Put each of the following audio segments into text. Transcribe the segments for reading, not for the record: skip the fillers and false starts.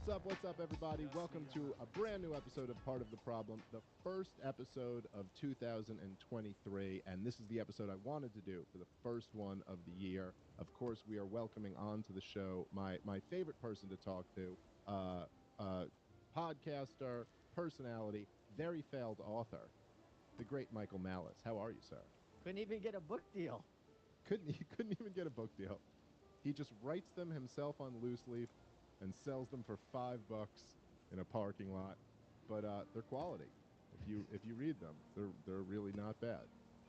What's up, everybody? Welcome to a brand new episode of Part of the Problem, the first episode of 2023, and this is the episode I wanted to do for the first one of the year. Of course, we are welcoming onto the show my favorite person to talk to, podcaster, personality, very failed author, the great Michael Malice. How are you, sir? Couldn't even get a book deal. He couldn't even get a book deal. He just writes them himself on loose leaf and sells them for $5 in a parking lot, but they're quality. If you read them, they're really not bad.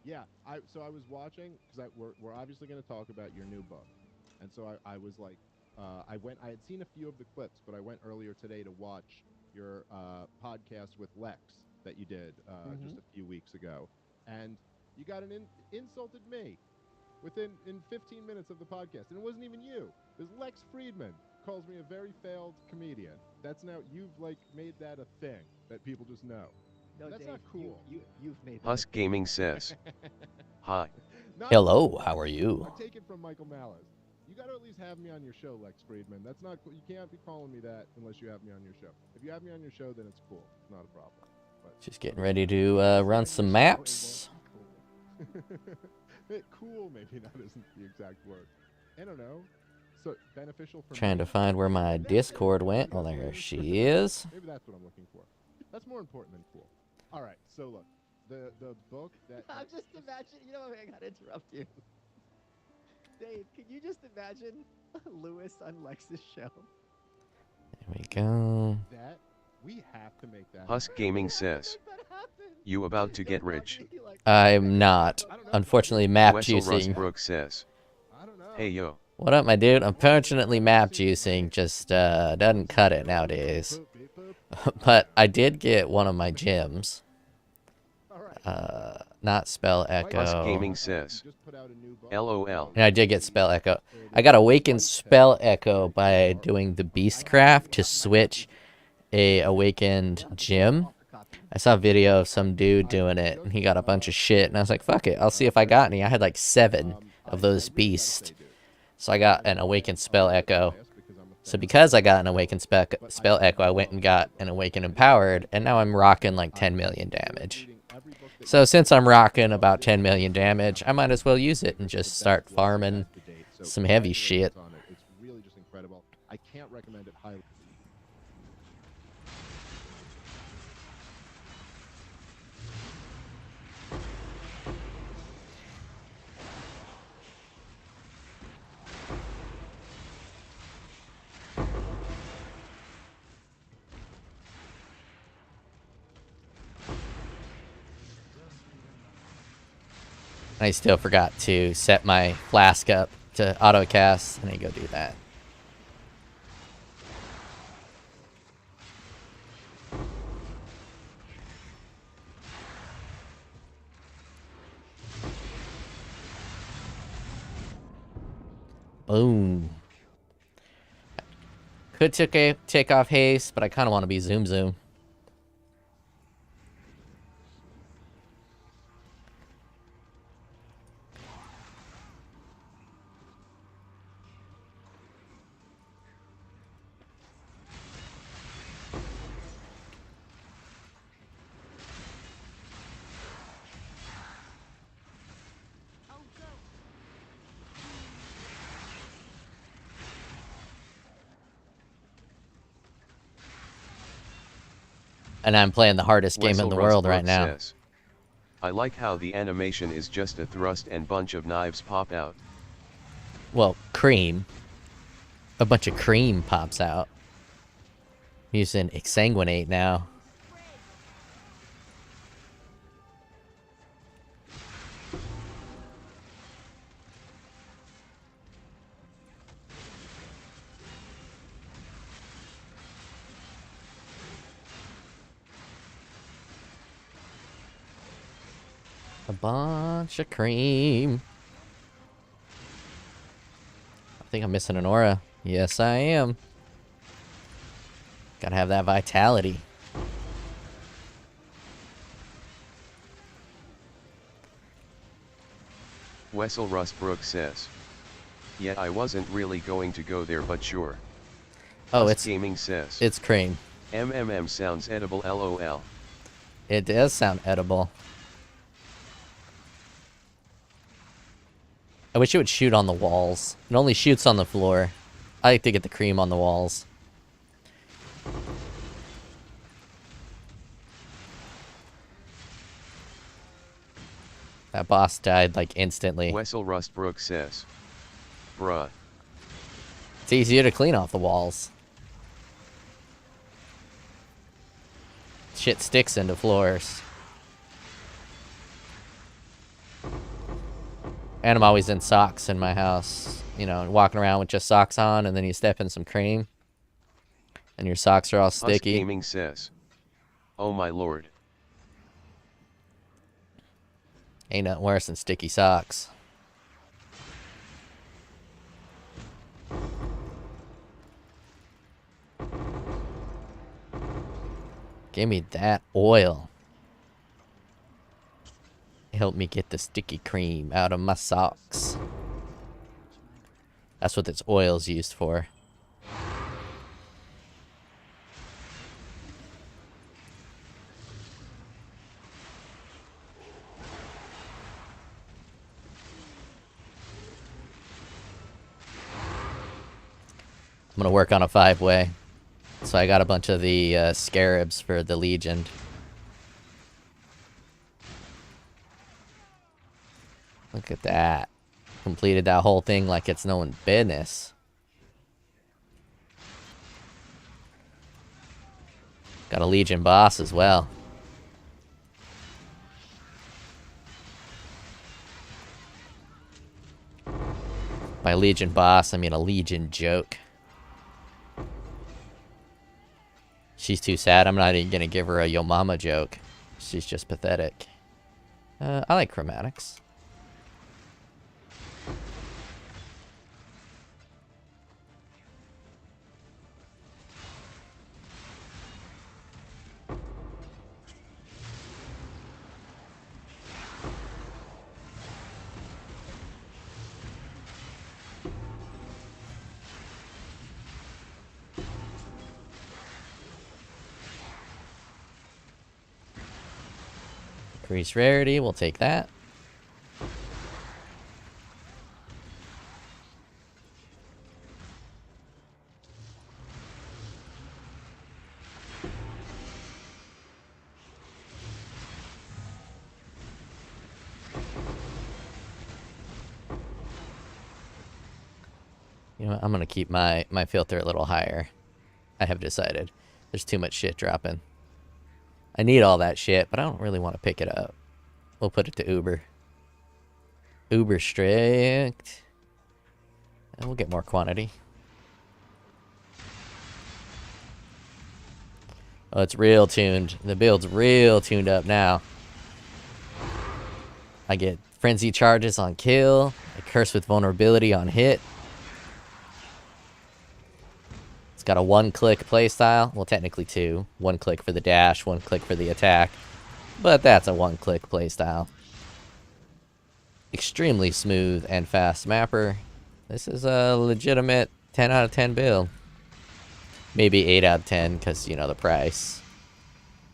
Yeah, I was watching because we're obviously going to talk about your new book, and so I was like, I had seen a few of the clips, but I went earlier today to watch your podcast with Lex that you did just a few weeks ago, and you got insulted me in 15 minutes of the podcast, and it wasn't even you. It was Lex Friedman. Calls me a very failed comedian. That's now, you've like made that a thing that people just know. No, that's Dave, not cool. You've made that. Husk Gaming says, hi. Hello, cool. how are you? I take it from Michael Malice. You got to at least have me on your show, Lex Friedman. That's not cool. You can't be calling me that unless you have me on your show. If you have me on your show, then it's cool. It's not a problem. But Just getting ready to run some maps. Cool maybe not isn't the exact word. I don't know. So beneficial for Trying me. to find where my Discord went. Well, there she is. Maybe that's what I'm looking for. That's more important than cool. All right, so look, the book that I'm just imagining. You know, I gotta interrupt you. Dave, can you just imagine Lewis on Lex's show? There we go. that we have to make that. Husk Gaming says, Make that happen. you about to get It'll rich. be like- I'm not. I don't know. Unfortunately, map Wessel juicing. Rustbrook says, I don't know. hey yo. What up, my dude? Unfortunately, map juicing just doesn't cut it nowadays. Boop, beep, boop. But I did get one of my gems. All right. Not Spell Husk Echo. Gaming says, You just put out a new book. LOL. And I did get Spell Echo. I got Awakened Spell Echo by doing the Beastcraft to switch a Awakened gem. I saw a video of some dude doing it, and he got a bunch of shit, and I was like, fuck it, I'll see if I got any. I had like 7 of those beasts. So I got an Awakened Spell Echo. So because I got an Awakened Spell Echo, I went and got an Awakened Empowered, and now I'm rocking like 10 million damage. So since I'm rocking about 10 million damage, I might as well use it and just start farming some heavy shit. It's really just incredible. I can't recommend it highly. I still forgot to set my flask up to auto cast. I need to go do that. Boom. Could take off haste, but I kind of want to be zoom zoom. And I'm playing the hardest game in the world right now. Says, I like how the animation is just a thrust and bunch of knives pop out. Well, cream. A bunch of cream pops out. I'm using Exsanguinate now. A bunch of cream. I think I'm missing an aura. Yes, I am. Gotta have that vitality. Wessel Rustbrook says, yeah, I wasn't really going to go there, but sure. Oh, Us Gaming says. it's cream. MMM sounds edible LOL. It does sound edible. I wish it would shoot on the walls. It only shoots on the floor. I like to get the cream on the walls. That boss died like instantly. Wessel Rustbrook says. Bruh. It's easier to clean off the walls. Shit sticks into floors. And I'm always in socks in my house. You know, walking around with just socks on, and then you step in some cream. And your socks are all sticky. Us Gaming says. Oh my lord. Ain't nothing worse than sticky socks. Give me that oil. Help me get the sticky cream out of my socks. That's what this oil's used for. I'm gonna work on a 5-way. So I got a bunch of the scarabs for the Legion. Look at that. Completed that whole thing like it's no one's business. Got a Legion boss as well. By Legion boss, I mean a Legion joke. She's too sad. I'm not even gonna give her a yo mama joke. She's just pathetic. I like chromatics. Increase rarity, we'll take that. You know what, I'm gonna keep my filter a little higher. I have decided. There's too much shit dropping. I need all that shit, but I don't really want to pick it up. We'll put it to Uber. Uber strict. And we'll get more quantity. Oh, it's real tuned. The build's real tuned up now. I get frenzy charges on kill. I curse with vulnerability on hit. It's got a one-click playstyle. Well, technically two. One click for the dash, one click for the attack. But that's a one-click playstyle. Extremely smooth and fast mapper. This is a legitimate 10 out of 10 build. Maybe 8 out of 10 because, you know, the price.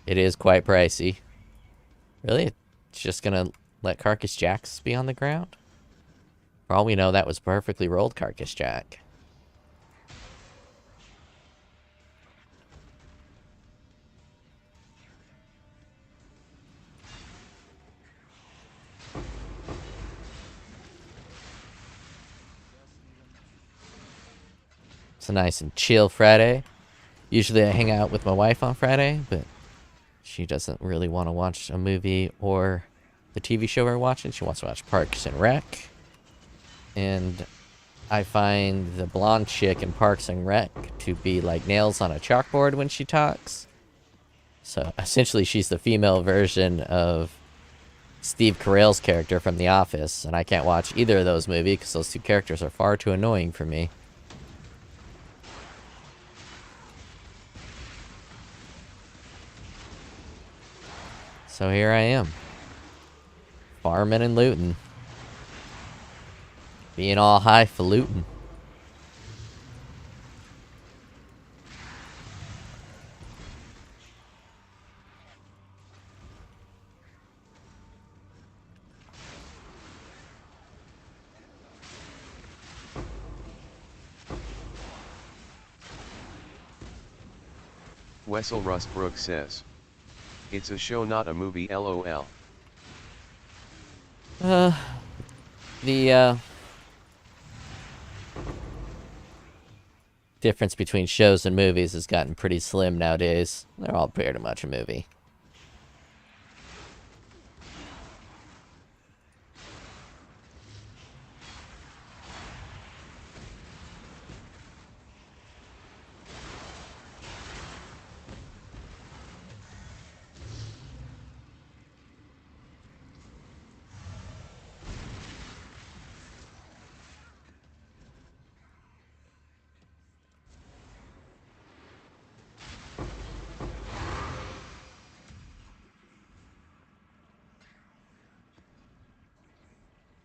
It is quite pricey. Really? It's just going to let Carcass Jacks be on the ground? For all we know, that was perfectly rolled Carcass Jack. It's a nice and chill Friday. Usually I hang out with my wife on Friday, but she doesn't really want to watch a movie or the TV show we're watching. She wants to watch Parks and Rec. And I find the blonde chick in Parks and Rec to be like nails on a chalkboard when she talks. So essentially she's the female version of Steve Carell's character from The Office. And I can't watch either of those movies because those two characters are far too annoying for me. So here I am, farming and looting, being all highfalutin. Wessel Rustbrook says. It's a show, not a movie, lol. The difference between shows and movies has gotten pretty slim nowadays. They're all pretty much a movie.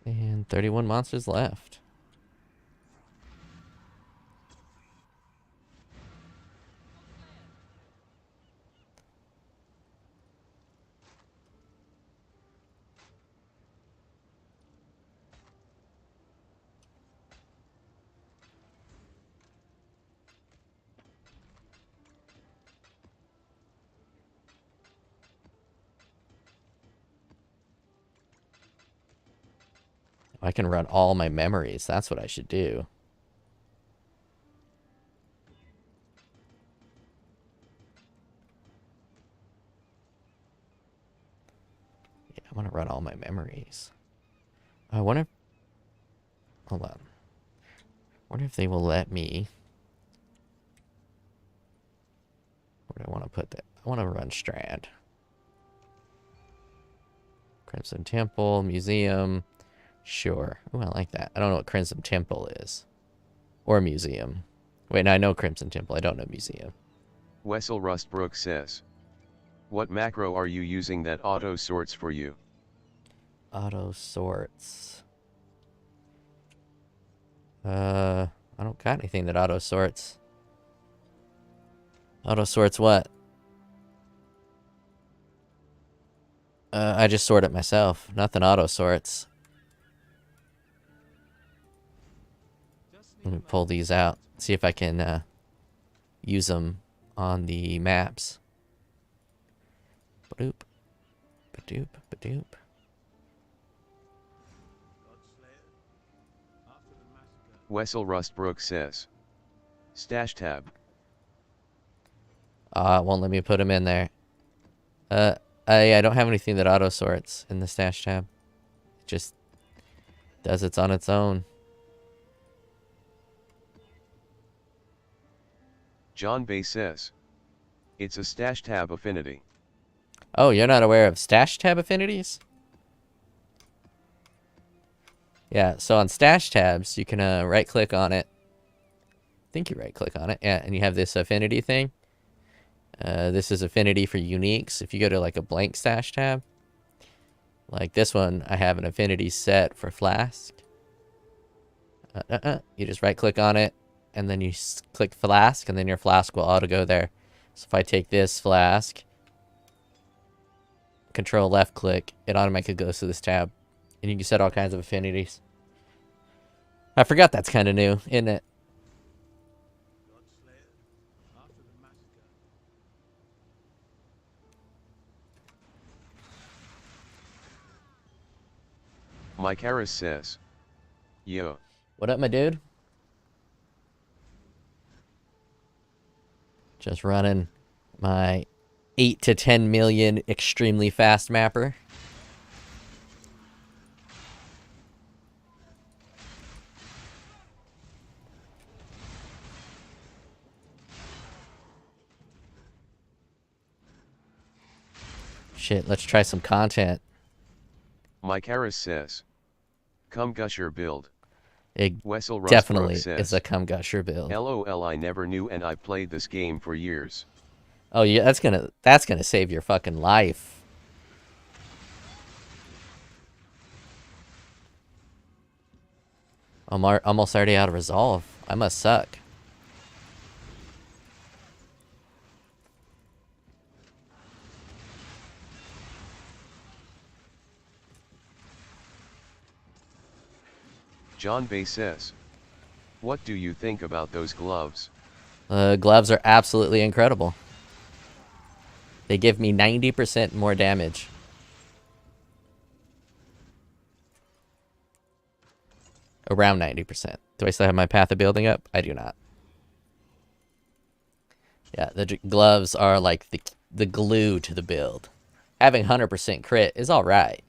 And 31 monsters left. I can run all my memories. That's what I should do. Yeah, I want to run all my memories. I wonder if... Hold on. I wonder if they will let me... Where do I want to put that? I want to run Strand. Crimson Temple, Museum... Sure. Oh, I like that. I don't know what Crimson Temple is. Or Museum. Wait, no, I know Crimson Temple. I don't know Museum. Wessel Rustbrook says. What macro are you using that auto sorts for you? Auto sorts. I don't got anything that auto sorts. Auto sorts what? I just sort it myself. Nothing auto sorts. Let me pull these out. See if I can use them on the maps. Badoop. Badoop. Badoop. Wessel Rustbrook says. Stash tab. It won't let me put them in there. I don't have anything that auto sorts in the stash tab. It just does it on its own. John Bay says. It's a stash tab affinity. Oh, you're not aware of stash tab affinities? Yeah, so on stash tabs, you can right click on it. I think you right click on it. Yeah, and you have this affinity thing. This is affinity for uniques. If you go to like a blank stash tab, like this one, I have an affinity set for Flask. You just right click on it, and then you click Flask, and then your Flask will auto go there. So if I take this Flask, control left click, it automatically goes to this tab. And you can set all kinds of affinities. I forgot that's kind of new, isn't it? Mike Harris says. Yo. What up, my dude? Just running my 8 to 10 million extremely fast mapper. Shit, let's try some content. Mike Harris says. Come Gusher build. It Wessel definitely says, is a Come Gusher build. LOL, I never knew, and I played this game for years. Oh yeah, that's gonna save your fucking life. I'm almost already out of resolve. I must suck. John Bay says. What do you think about those gloves? Gloves are absolutely incredible. They give me 90% more damage. Around 90%. Do I still have my path of building up? I do not. Yeah, the gloves are like the glue to the build. Having 100% crit is alright.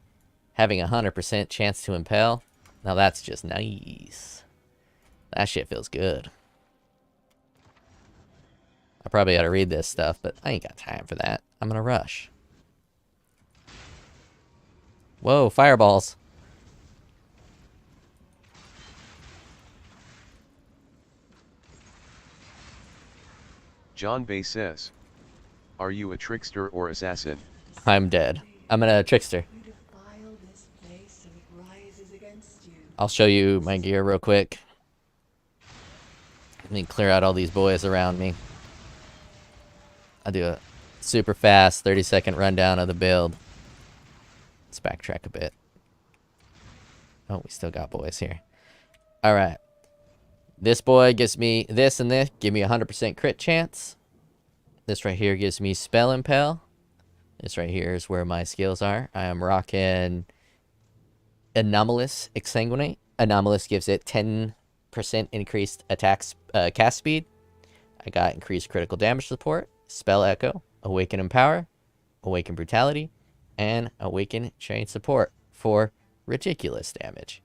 Having 100% chance to impel, now that's just nice. That shit feels good. I probably ought to read this stuff, but I ain't got time for that. I'm gonna rush. Whoa, fireballs. John Bay says, "Are you a trickster or assassin?" I'm dead. I'm gonna trickster. I'll show you my gear real quick. Let me clear out all these boys around me. I'll do a super fast 30-second rundown of the build. Let's backtrack a bit. Oh, we still got boys here. Alright. This boy gives me this and this. Give me 100% crit chance. This right here gives me spell impel. This right here is where my skills are. I am rocking Anomalous Exsanguinate. Anomalous gives it 10% increased attack cast speed. I got increased critical damage support, Spell Echo, Awaken Empower, Awaken Brutality, and Awaken Chain Support for ridiculous damage.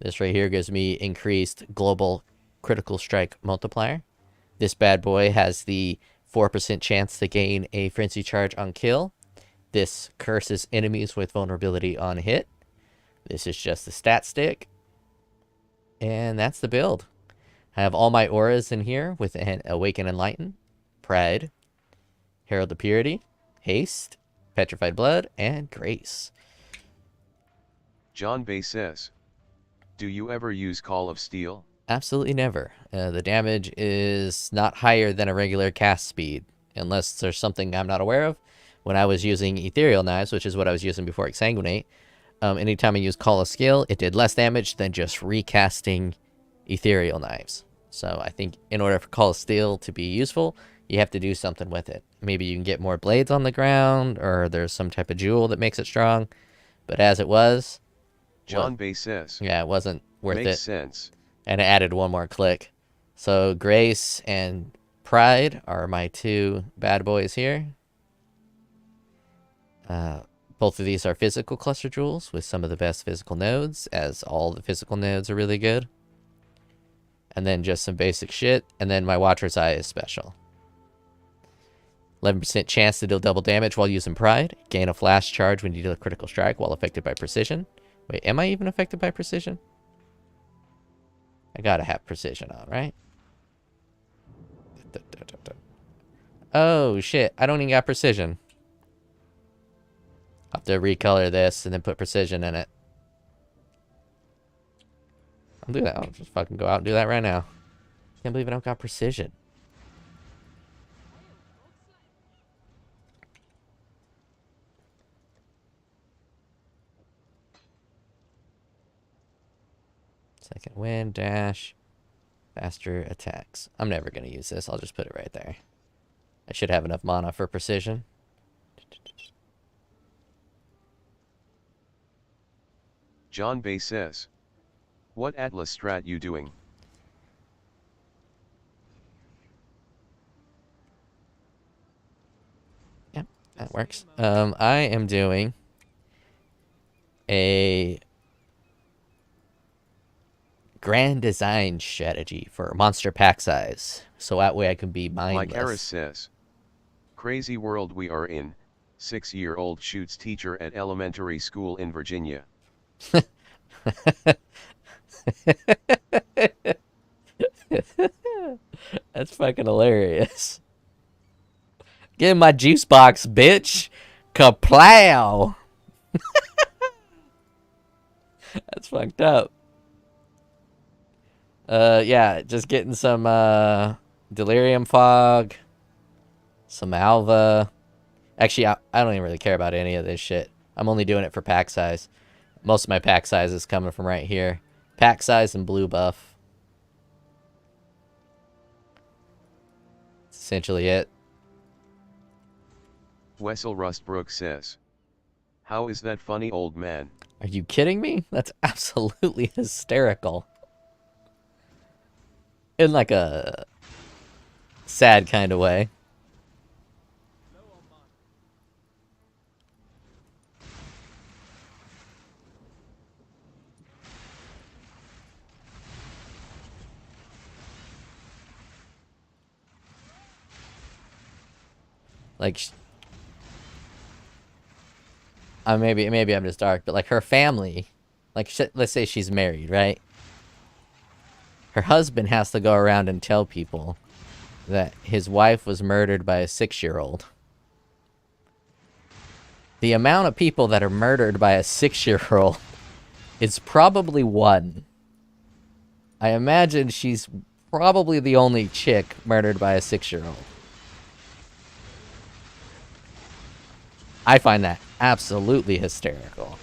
This right here gives me increased global critical strike multiplier. This bad boy has the 4% chance to gain a frenzy charge on kill. This curses enemies with vulnerability on hit. This is just the stat stick. And that's the build. I have all my auras in here with an Awaken Enlighten, Pride, Herald of Purity, Haste, Petrified Blood, and Grace. John Bay says, "Do you ever use Call of Steel?" Absolutely never. The damage is not higher than a regular cast speed, unless there's something I'm not aware of. When I was using Ethereal Knives, which is what I was using before Exsanguinate, anytime I used Call of Steel, it did less damage than just recasting Ethereal Knives. So I think in order for Call of Steel to be useful, you have to do something with it. Maybe you can get more blades on the ground, or there's some type of jewel that makes it strong. But as it was... John Bay says, yeah, it wasn't worth it. Makes sense. And I added one more click. So Grace and Pride are my two bad boys here. Both of these are physical cluster jewels with some of the best physical nodes, as all the physical nodes are really good. And then just some basic shit. And then my Watcher's Eye is special. 11% chance to deal double damage while using Pride. Gain a flash charge when you deal a critical strike while affected by precision. Wait, am I even affected by precision? I gotta have precision on, right? Oh, shit. I don't even got precision. I'll have to recolor this and then put precision in it. I'll do that. I'll just fucking go out and do that right now. Can't believe I don't got precision. Second wind, dash, faster attacks. I'm never going to use this. I'll just put it right there. I should have enough mana for precision. John Bay says, "What Atlas strat you doing?" Yep, that works. I am doing a grand design strategy for monster pack size, so that way I can be mindless. Mike Harris says, "Crazy world we are in. 6-year-old shoots teacher at elementary school in Virginia." That's fucking hilarious. Get in my juice box, bitch. Kaplow. That's fucked up. Yeah, just getting some delirium fog, some alva. Actually, I don't even really care about any of this shit. I'm only doing it for pack size. Most of my pack size is coming from right here. Pack size and blue buff. That's essentially it. Wessel Rustbrook says. How is that funny, old man? Are you kidding me? That's absolutely hysterical. In like a sad kind of way. Like, maybe I'm just dark, but like her family, like let's say she's married, right? Her husband has to go around and tell people that his wife was murdered by a 6-year-old. The amount of people that are murdered by a 6-year-old is probably one. I imagine she's probably the only chick murdered by a 6-year-old. I find that absolutely hysterical.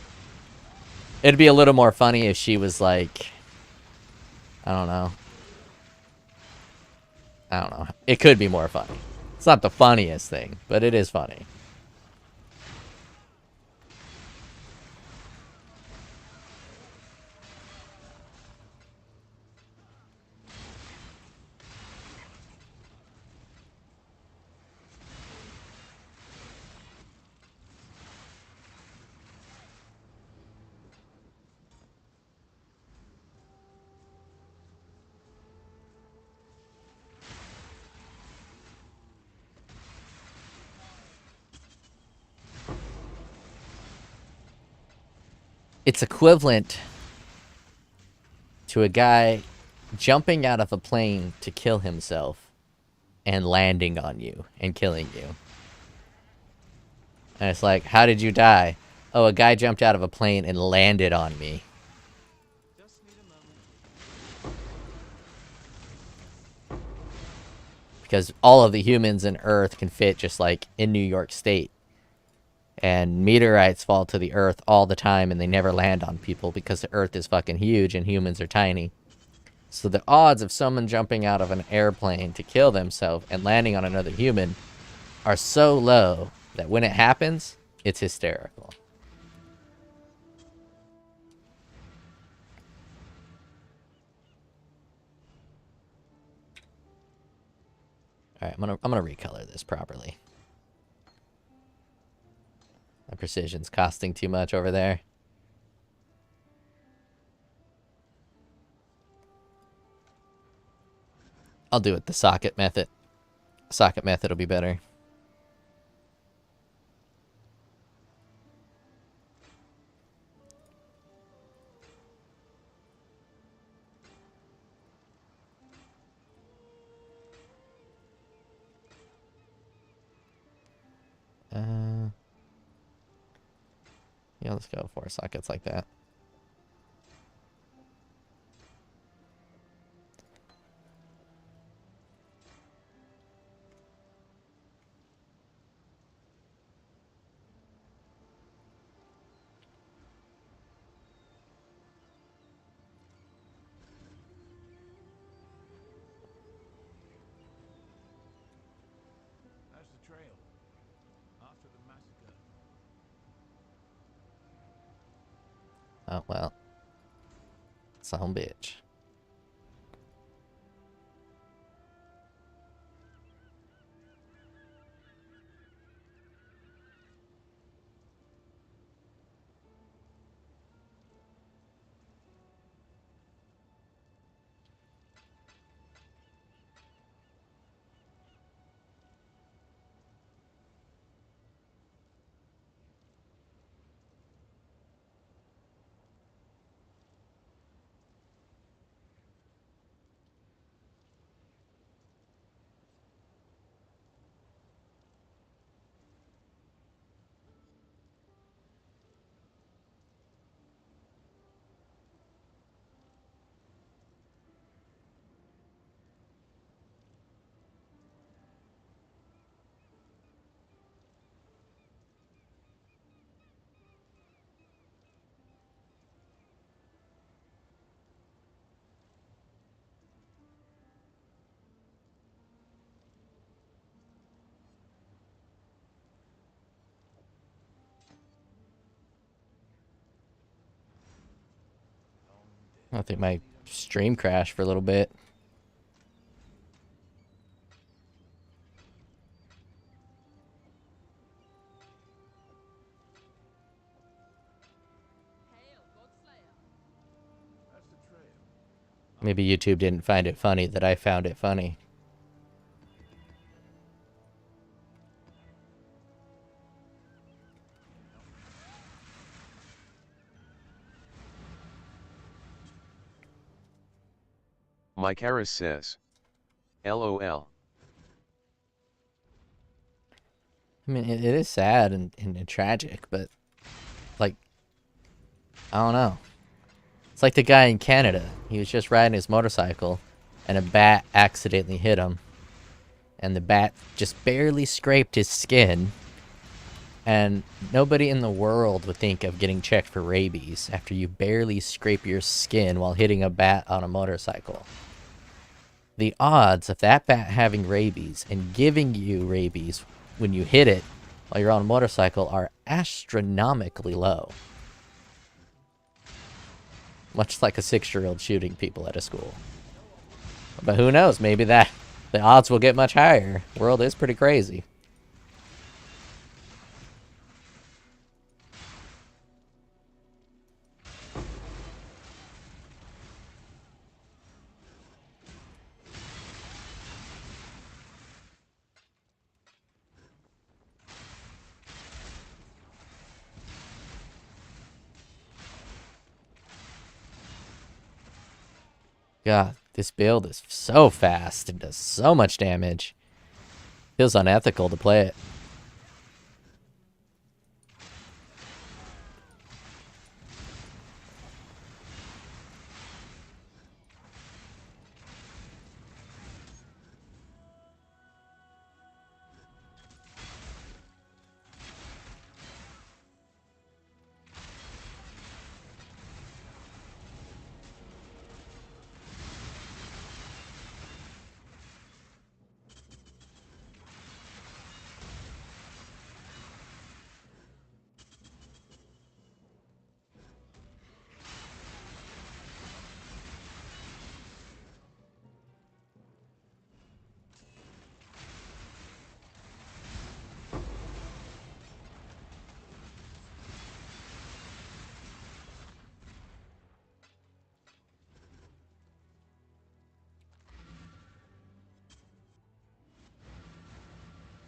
It'd be a little more funny if she was like, I don't know. It could be more funny. It's not the funniest thing, but it is funny. It's equivalent to a guy jumping out of a plane to kill himself and landing on you and killing you. And it's like, how did you die? Oh, a guy jumped out of a plane and landed on me. Because all of the humans in Earth can fit just like in New York State. And meteorites fall to the Earth all the time and they never land on people because the Earth is fucking huge and humans are tiny. So the odds of someone jumping out of an airplane to kill themselves and landing on another human are so low that when it happens, it's hysterical. All right, I'm gonna recolor this properly. My precision's costing too much over there. I'll do it the socket method. Socket method will be better. Yeah, let's go 4 sockets like that. How's the trail? After the massacre. Oh, well. Some bitch. I think my stream crashed for a little bit. That's the trail. Maybe YouTube didn't find it funny that I found it funny. Mike Harris says, LOL. I mean, it is sad and tragic, but, like, I don't know. It's like the guy in Canada. He was just riding his motorcycle, and a bat accidentally hit him. And the bat just barely scraped his skin. And nobody in the world would think of getting checked for rabies after you barely scrape your skin while hitting a bat on a motorcycle. The odds of that bat having rabies and giving you rabies when you hit it while you're on a motorcycle are astronomically low. Much like a 6-year-old shooting people at a school. But who knows, maybe the odds will get much higher. The world is pretty crazy. God, this build is so fast and does so much damage. Feels unethical to play it.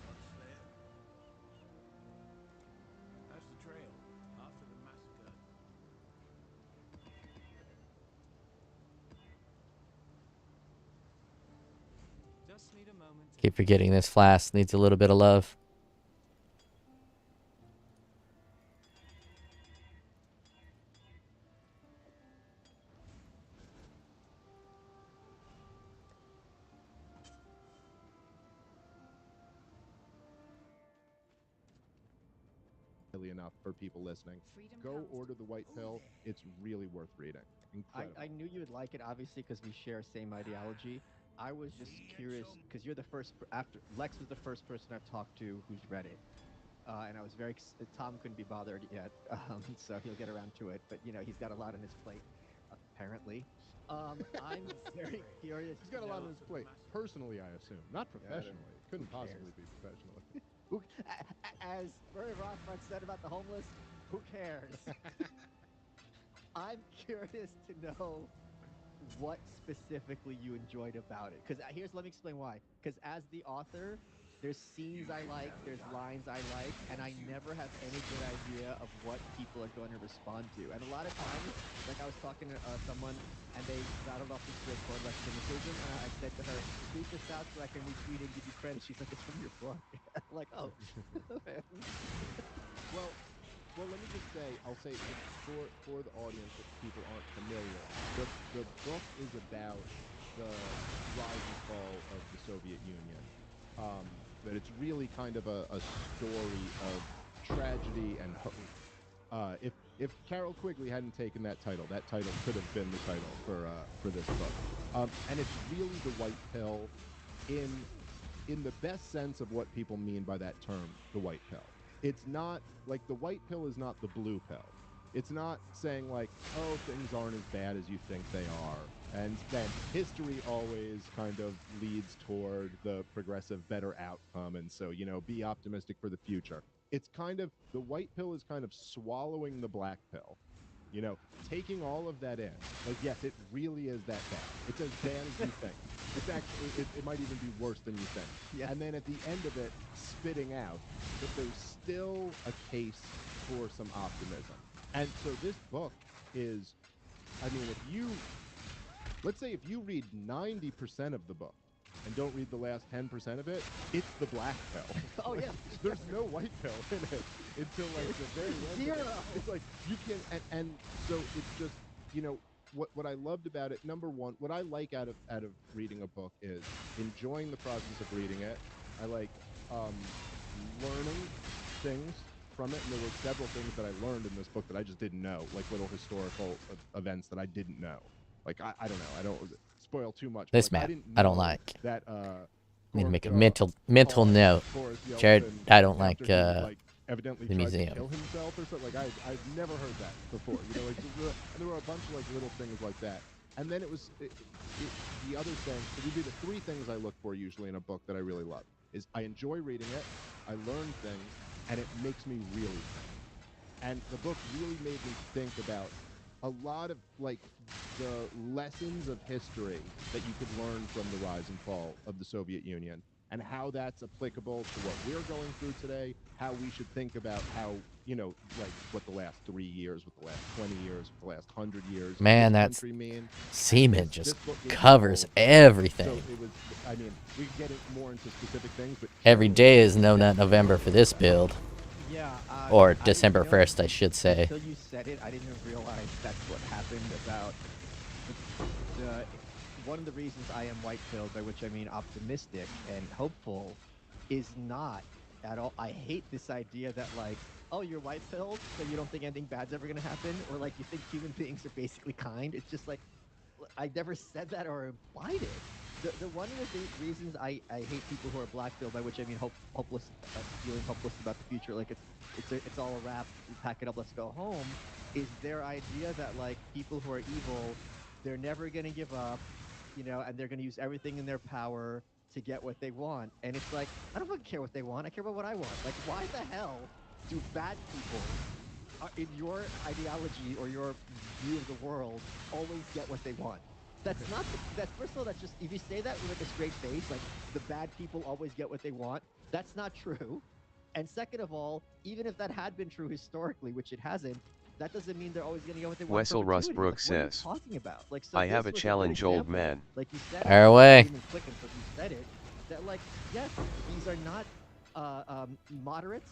What's there? That's the trail. After the massacre. Just need a moment. Keep forgetting this flask needs a little bit of love. Enough for people listening. Go order the white pill. It's really worth reading. Incredible. I knew you would like it, obviously, because we share same ideology. I was just curious because you're the first after Lex was the first person I've talked to who's read it, and I was very Tom couldn't be bothered yet, so he'll get around to it. But you know he's got a lot on his plate, apparently. I'm very curious. He's got a lot on his plate. Personally, I assume, not professionally. It couldn't Who cares? possibly be professionally. Who, as Murray Roth once said about the homeless, who cares? I'm curious to know what specifically you enjoyed about it. Because let me explain why. Because as the author, there's scenes I like, there's lines I like, and I never have any good idea of what people are going to respond to. And a lot of times, like I was talking to someone, and they rattled off this Discord like cynicism, and I said to her, "Tweet this out so I can retweet and give you credit." She's like, "It's from your book." I'm like, oh. Well, let me just say, I'll say for the audience, if people aren't familiar, the book is about the rise and fall of the Soviet Union. That it's really kind of a story of tragedy and hope. If Carol Quigley hadn't taken that title could have been the title for this book. And it's really the white pill in the best sense of what people mean by that term, the white pill. It's not like the white pill is not the blue pill. It's not saying like, oh, things aren't as bad as you think they are. And then history always kind of leads toward the progressive, better outcome. And so, be optimistic for the future. It's kind of the white pill is kind of swallowing the black pill, taking all of that in. Like, yes, it really is that bad. It's as bad as you think. It's actually, it might even be worse than you think. Yeah. And then at the end of it, spitting out that there's still a case for some optimism. And so this book is, let's say if you read 90% of the book and don't read the last 10% of it, it's the black pill. Oh, yeah. There's no white pill in it until like the very end. Zero. It's like you can, and so it's just, what I loved about it. Number one, what I like out of reading a book is enjoying the process of reading it. I like learning things from it, and there were several things that I learned in this book that I just didn't know, like little historical events that I didn't know. Like I don't know, I don't spoil too much. This but, like, man, didn't I don't know like. that. Need to make a Gorbachev mental called note. Boris Jared, Yeltsin I don't like after he, evidently the tried museum. to kill himself or something. Like I've never heard that before. And there were a bunch of like little things like that. And then it was the other thing. So these are the three things I look for usually in a book that I really love. Is I enjoy reading it, I learn things, and it makes me really think. And the book really made me think about a lot of like the lessons of history that you could learn from the rise and fall of the Soviet Union, and how that's applicable to what we're going through today, how we should think about how, like what the last 3 years, what the last 20 years, what the last 100 years Man, of this that's country mean. semen This just book gave me covers all of that. everything. So it was, we could get more into specific things, but Every generally, day is No Nut November for this build. Yeah. Or December 1st, I should say. Until you said it, I didn't even realize that's what happened about the one of the reasons I am white pilled, by which I mean optimistic and hopeful, is not at all. I hate this idea that like, oh, you're white pilled, so you don't think anything bad's ever gonna happen, or like you think human beings are basically kind. It's just like I never said that or implied it. The one of the reasons I hate people who are black pilled, by which I mean hopeless, feeling hopeless about the future, like it's all a wrap, pack it up, let's go home, is their idea that like people who are evil, they're never gonna give up, and they're gonna use everything in their power to get what they want. And it's like, I don't fucking care what they want. I care about what I want. Like, why the hell do bad people in your ideology or your view of the world always get what they want? That's not that's first of all, that's just, if you say that with a straight face, like the bad people always get what they want, that's not true. And second of all, even if that had been true historically, which it hasn't, that doesn't mean they're always going to get what they want. Wessel in perpetuity. Rustbrook Like, what are you says, talking about? Like, so I this have a was good challenge, old example. man. Like you said, Fire away. Even clicking, so you said it. That like, yes, these are not moderates.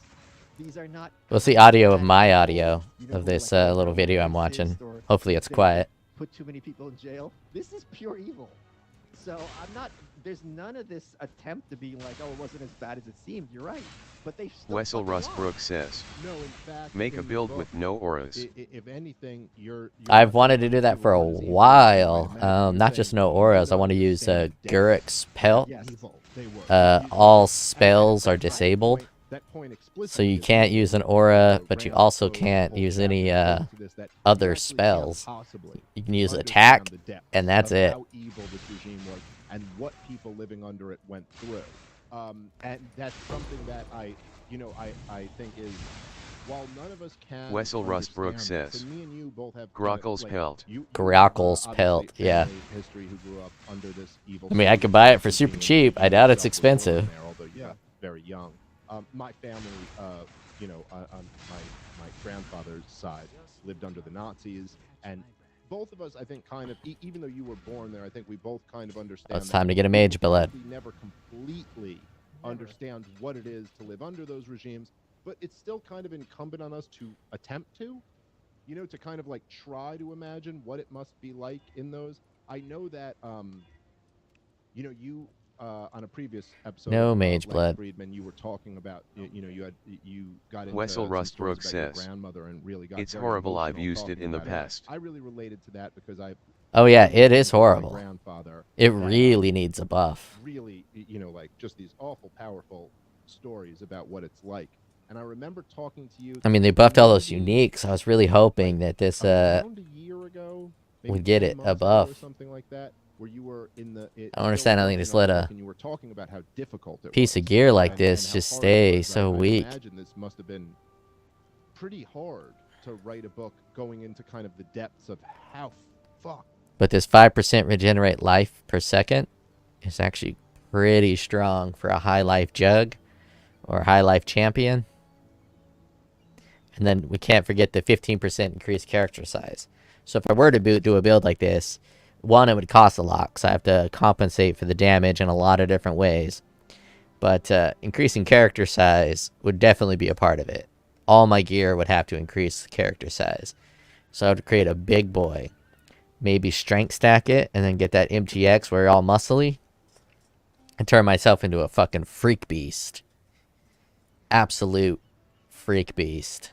These are not. What's the audio of bad my people, audio who, of this like, little video I'm racist watching? or Hopefully it's they quiet. Put too many people in jail. This is pure evil. So I'm not. There's none of this attempt to be like, oh, it wasn't as bad as it seemed. You're right, but they still Wessel fucking Rustbrook says, No, in fact, make a in the build book, with no auras. If anything, you're I've not wanted to going do that to for a run as evil as you while. might imagine. Not You're just saying no you auras. I would want to use understand Gurik's pelt. Yes. evil they were. All And spells that are disabled, point so explicitly you is can't made use an in aura, the but you Rand also Code can't whole use chapter any devoted to this, that you other actually can't spells. possibly You can use understand attack, the depths and that's of it. how evil this regime was and what people living under it went through. And that's something that I think is, while none of us can Wessel Rustbrook understand this, says, and me and you both have Grockle's like, pelt. you Grockle's have, pelt, obviously yeah. family history who grew up under this evil. I mean, I Soviet could buy it for regime, super cheap. and I you doubt it's yourself were born expensive. there, although you got very young. My family, on my grandfather's side, lived under the Nazis, and both of us, I think, kind of, even though you were born there, I think we both kind of understand. It's time to get a mage billet. We never completely understand what it is to live under those regimes, but it's still kind of incumbent on us to attempt to, to kind of like try to imagine what it must be like in those. I know that, you on a previous episode No of mage Lex blood. Friedman, you were talking about, you got into Wessel some Rustbrook stories about your says, grandmother and really got it's very horrible, I've emotional used it talking in the about past. I really related to that because Oh yeah, it is my horrible. grandfather, It that, really needs a buff. really, like just these awful, powerful stories about what it's like And I remember talking to you. I mean, they buffed all those maybe uniques. I was really hoping that this around a year ago, maybe would get 10 it a months ago or buff. something like that, where you were I don't understand how they just let a and you were talking about how difficult it piece was, of gear like and this how just hard it stay was. so I weak. imagine this must have been pretty hard to write a book going into kind of the depths of how fuck. But this 5% regenerate life per second is actually pretty strong for a high life jug or high life champion. And then we can't forget the 15% increased character size. So if I were to do a build like this, one, it would cost a lot because I have to compensate for the damage in a lot of different ways. But increasing character size would definitely be a part of it. All my gear would have to increase character size. So I would create a big boy. Maybe strength stack it and then get that MTX where you're all muscly. And turn myself into a fucking freak beast. Absolute freak beast.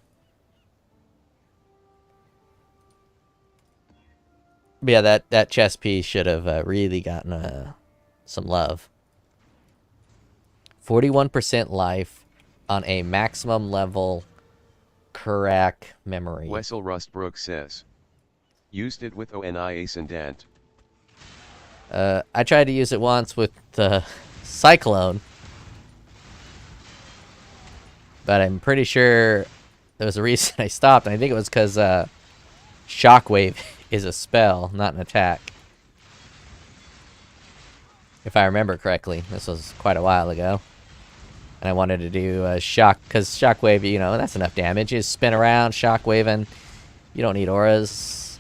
But yeah, that chess piece should have really gotten some love. 41% life on a maximum level Karak memory. Wessel Rustbrook says. Used it with ONI Ascendant. I tried to use it once with the Cyclone. But I'm pretty sure there was a reason I stopped. And I think it was because Shockwave is a spell, not an attack. If I remember correctly. This was quite a while ago. And I wanted to do shock, because Shockwave, you know, that's enough damage. You just spin around, Shockwaving. You don't need auras.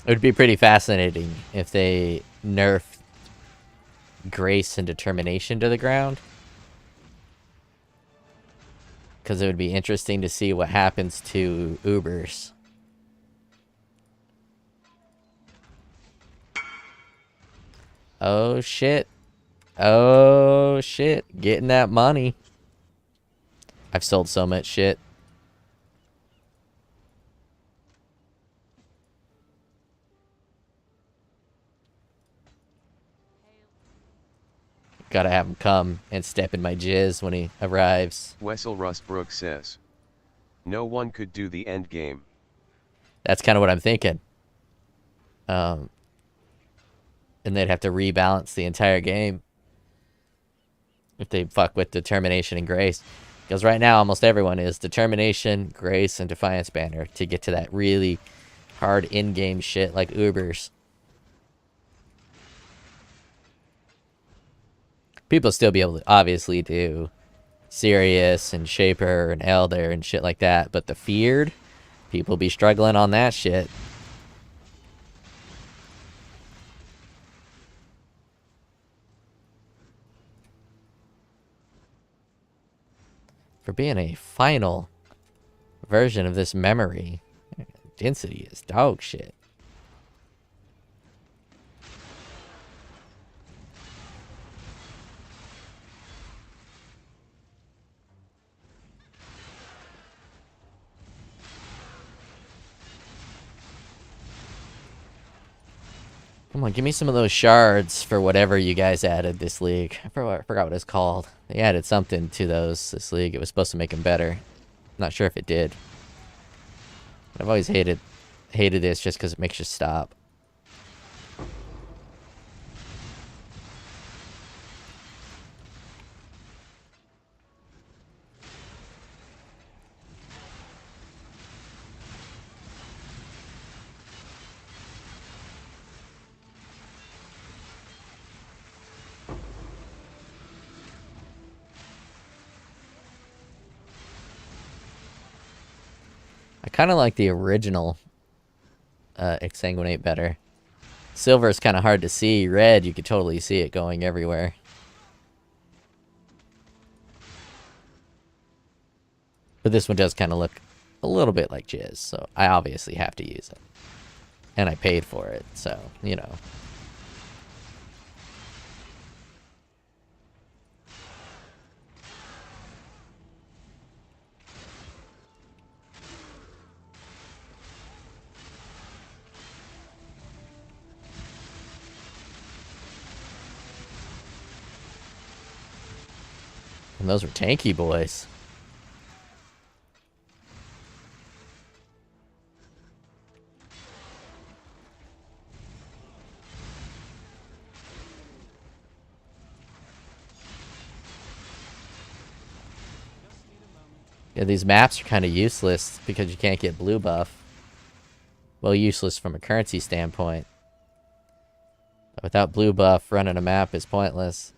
It would be pretty fascinating if they nerfed Grace and Determination to the ground. Because it would be interesting to see what happens to Ubers. Oh shit. Oh shit. Getting that money. I've sold so much shit. Gotta have him come and step in my jizz when he arrives. Wessel Rustbrook says. No one could do the end game. That's kind of what I'm thinking. And they'd have to rebalance the entire game if they fuck with Determination and Grace. Because right now, almost everyone is Determination, Grace, and Defiance Banner to get to that really hard in-game shit like Ubers. People still be able to obviously do Sirius and Shaper and Elder and shit like that, but the Feared, people be struggling on that shit. For being a final version of this memory, density is dog shit. Come on, give me some of those shards for whatever you guys added this league. I forgot what it's called. They added something to those this league. It was supposed to make them better. Not sure if it did. But I've always hated this just because it makes you stop. I kind of like the original Exsanguinate better. Silver is kind of hard to see. Red, you could totally see it going everywhere. But this one does kind of look a little bit like Jizz, so I obviously have to use it. And I paid for it, so, you know. And those were tanky boys. Just need a moment. Yeah, these maps are kind of useless because you can't get blue buff. Well, useless from a currency standpoint. But without blue buff, running a map is pointless.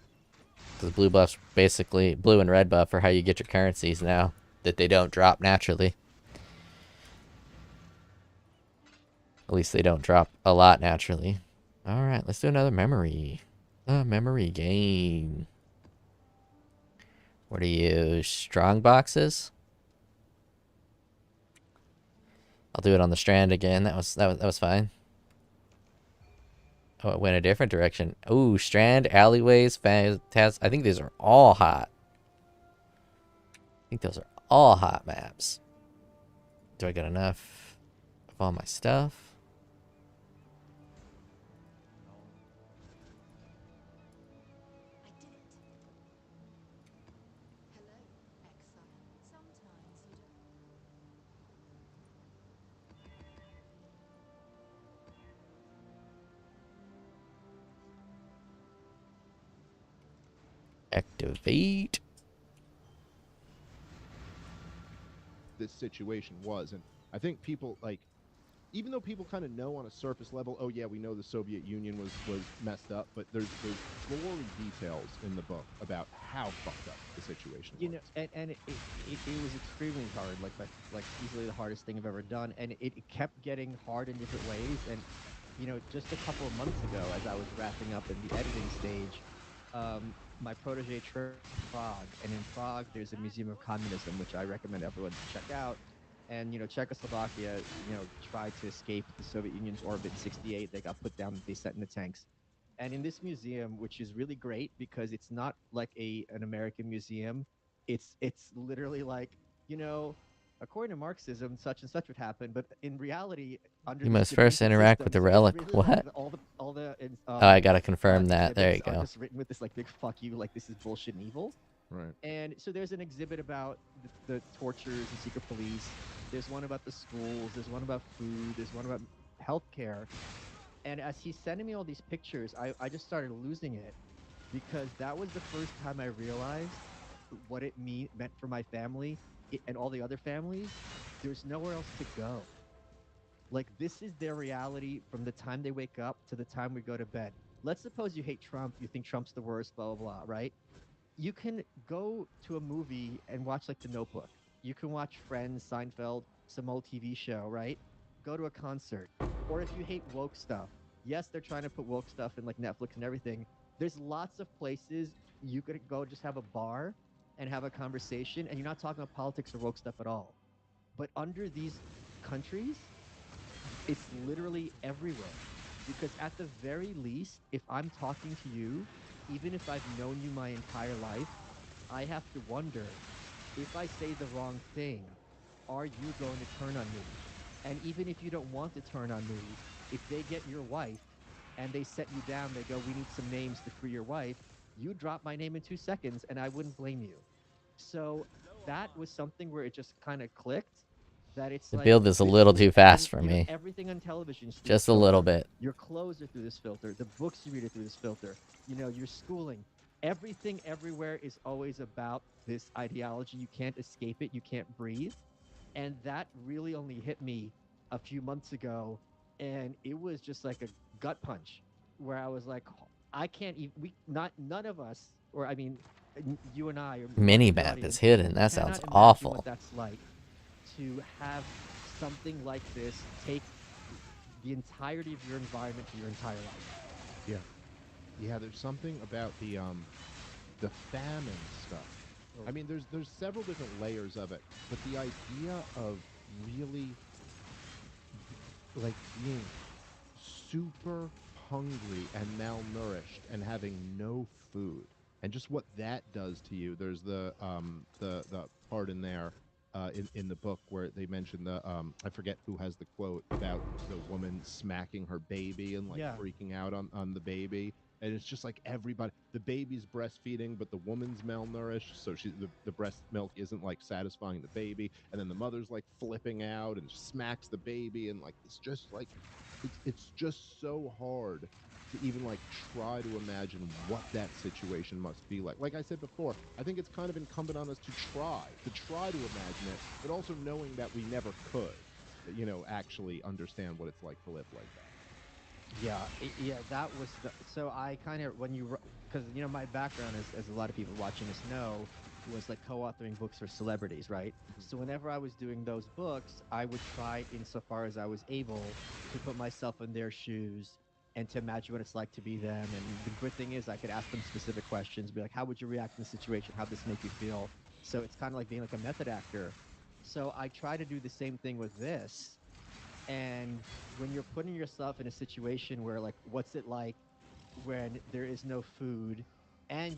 Because blue buff's basically, blue and red buff are how you get your currencies now. That they don't drop naturally. At least they don't drop a lot naturally. Alright, let's do another memory. A memory game. What are you, strong boxes? I'll do it on the strand again. That was fine. Oh, it went a different direction. Ooh, strand, alleyways, fantastic. I think these are all hot. I think those are all hot maps. Do I got enough of all my stuff? I did it. Hello, exile. Sometimes you don't. Activate. This situation was, and I think people like, even though people kind of know on a surface level, oh yeah, we know the Soviet Union was messed up, but there's gory details in the book about how fucked up the situation You was. know, and it was extremely hard, like easily the hardest thing I've ever done, and it kept getting hard in different ways. And you know, just a couple of months ago, as I was wrapping up in the editing stage, my protege traveled to Prague, and in Prague there's a museum of communism, which I recommend everyone to check out. And you know, Czechoslovakia, you know, tried to escape the Soviet Union's orbit in '68. They got put down. They sent in the tanks. And in this museum, which is really great because it's not like an American museum, it's literally like, you know, according to Marxism, such and such would happen, but in reality, under You these must first demented interact with the systems, it's relic. really like What? all the Oh, I gotta confirm that. There you exhibits are go. just written with this like big fuck you, like this is bullshit and evil. Right. And so there's an exhibit about the tortures and secret police. There's one about the schools. There's one about food. There's one about healthcare. And as he's sending me all these pictures, I just started losing it because that was the first time I realized what it meant for my family and all the other families. There's nowhere else to go. Like, this is their reality from the time they wake up to the time we go to bed. Let's suppose you hate Trump, you think Trump's the worst, blah, blah, blah, right? You can go to a movie and watch like The Notebook. You can watch Friends, Seinfeld, some old TV show, right? Go to a concert. Or if you hate woke stuff, yes, they're trying to put woke stuff in like Netflix and everything. There's lots of places you could go just have a bar and have a conversation, and you're not talking about politics or woke stuff at all. But under these countries, it's literally everywhere. Because at the very least, if I'm talking to you, even if I've known you my entire life, I have to wonder, if I say the wrong thing, are you going to turn on me? And even if you don't want to turn on me, if they get your wife and they set you down, they go, we need some names to free your wife, you drop my name in 2 seconds and I wouldn't blame you. So that was something where it just kind of clicked, that it's The like, build is a this little is too and fast for you know, me. everything on television is through Just this a little filter. bit. Your clothes are through this filter. The books you read are through this filter. You know, your schooling. Everything everywhere is always about this ideology. You can't escape it. You can't breathe. And that really only hit me a few months ago. And it was just like a gut punch where I was like, I can't even, none of us, or I mean, you and I, or much Mini of the map is audience, hidden. That sounds cannot imagine what awful. that's like to have something like this take the entirety of your environment for your entire life. Yeah. Yeah, there's something about the famine stuff. I mean, there's several different layers of it, but the idea of really like being super hungry and malnourished and having no food and just what that does to you. There's the part in there in the book where they mention the I forget who has the quote about the woman smacking her baby and like Yeah. freaking out on the baby, and it's just like everybody, the baby's breastfeeding, but the woman's malnourished, so the breast milk isn't like satisfying the baby, and then the mother's like flipping out and smacks the baby, and like it's just like it's just so hard to even like try to imagine what that situation must be like. Like I said before, I think it's kind of incumbent on us to try to imagine it, but also knowing that we never could, actually understand what it's like to live like that. Yeah, yeah, that was the. So I kind of when you, because my background, as a lot of people watching this know, was like co-authoring books for celebrities, right? Mhm. So whenever I was doing those books, I would try, insofar as I was able, to put myself in their shoes and to imagine what it's like to be them. And the good thing is, I could ask them specific questions, be like, "How would you react in this situation? How'd this make you feel?" So it's kind of like being like a method actor. So I try to do the same thing with this, and when you're putting yourself in a situation where, like, what's it like when there is no food and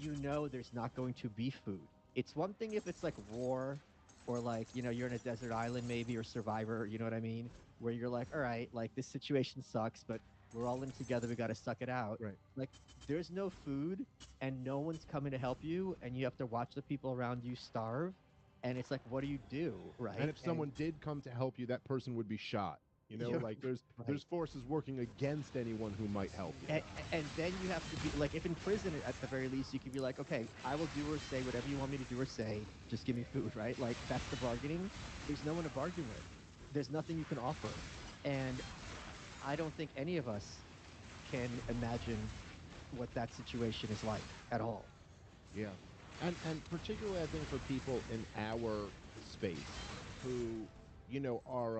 there's not going to be food? It's one thing if it's like war, or like, you're in a desert island maybe, or Survivor, you know what I mean? Where you're like, all right, like this situation sucks, but we're all in it together. We got to suck it out. Right. Like, there's no food and no one's coming to help you, and you have to watch the people around you starve. And it's like, what do you do? And Right. if someone did come to help you, that person would be shot. You're Like there's right. forces working against anyone who might help you. And then you have to be like, if in prison, at the very least, you can be like, okay, I will do or say whatever you want me to do or say, just give me food, right? Like, that's the bargaining. There's no one to bargain with, there's nothing you can offer. And I don't think any of us can imagine what that situation is like at all. Yeah. And particularly I think for people in our space who, are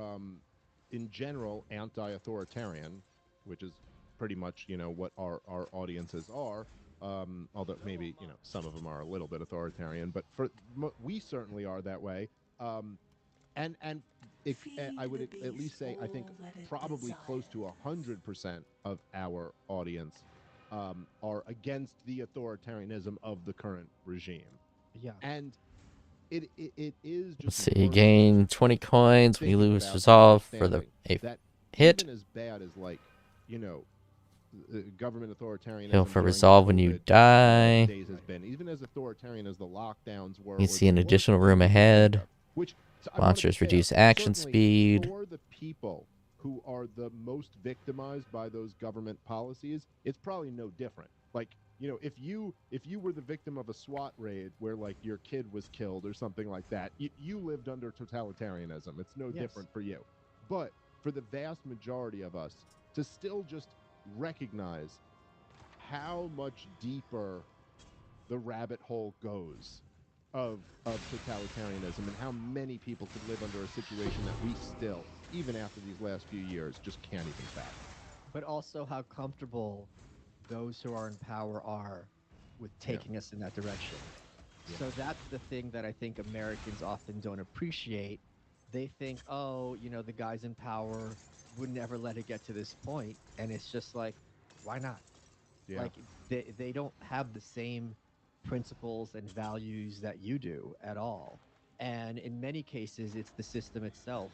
in general anti-authoritarian, which is pretty much, what our audiences are. Although maybe, some of them are a little bit authoritarian, but we certainly are that way. Um, and I would at least say I think probably close to 100% of our audience are against the authoritarianism of the current regime, Yeah. and it is Let's just see, you worth gain 20 coins when you thinking lose about and resolve for understanding a that hit. even as bad as like you know government Heal authoritarianism for during the resolve when you COVID die. days has been, even as authoritarian as the lockdowns were, You or see the an worst additional room things we can think ahead. of, which so I want to be Monsters fair, reduce action certainly speed. for the people who are the most victimized by those government policies, it's probably no different. Like, if you were the victim of a SWAT raid where like your kid was killed or something like that, you lived under totalitarianism. It's no Yes. different for you. But for the vast majority of us to still just recognize how much deeper the rabbit hole goes of totalitarianism, and how many people could live under a situation that we still, even after these last few years, just can't even fathom. But also how comfortable those who are in power are with Yeah, taking us in that direction. yeah, So that's the thing that I think Americans often don't appreciate. They think, oh, the guys in power would never let it get to this point. And it's just like, why not? yeah, Like, they don't have the same principles and values that you do at all. And in many cases, it's the system itself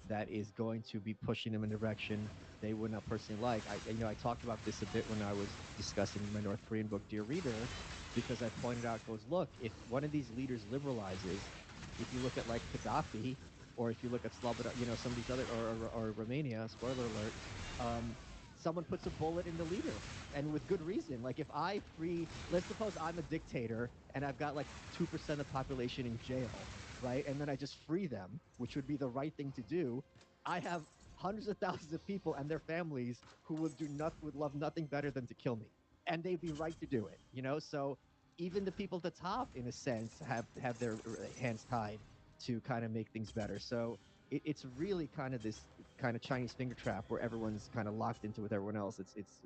that is going to be pushing them in a direction they would not personally like. I talked about this a bit when I was discussing my North Korean book, Dear Reader, because I pointed out, goes, look, if one of these leaders liberalizes, if you look at like Gaddafi, or if you look at Slobodan, some of these other, or Romania, spoiler alert, um, someone puts a bullet in the leader, and with good reason. Like, if I free, let's suppose I'm a dictator and I've got like 2% of the population in jail, right? And then I just free them, which would be the right thing to do. I have hundreds of thousands of people and their families who would love nothing better than to kill me, and they'd be right to do it. So even the people at the top, in a sense, have their hands tied to kind of make things better. So it's really kind of this kind of Chinese finger trap where everyone's kind of locked into with everyone else. It's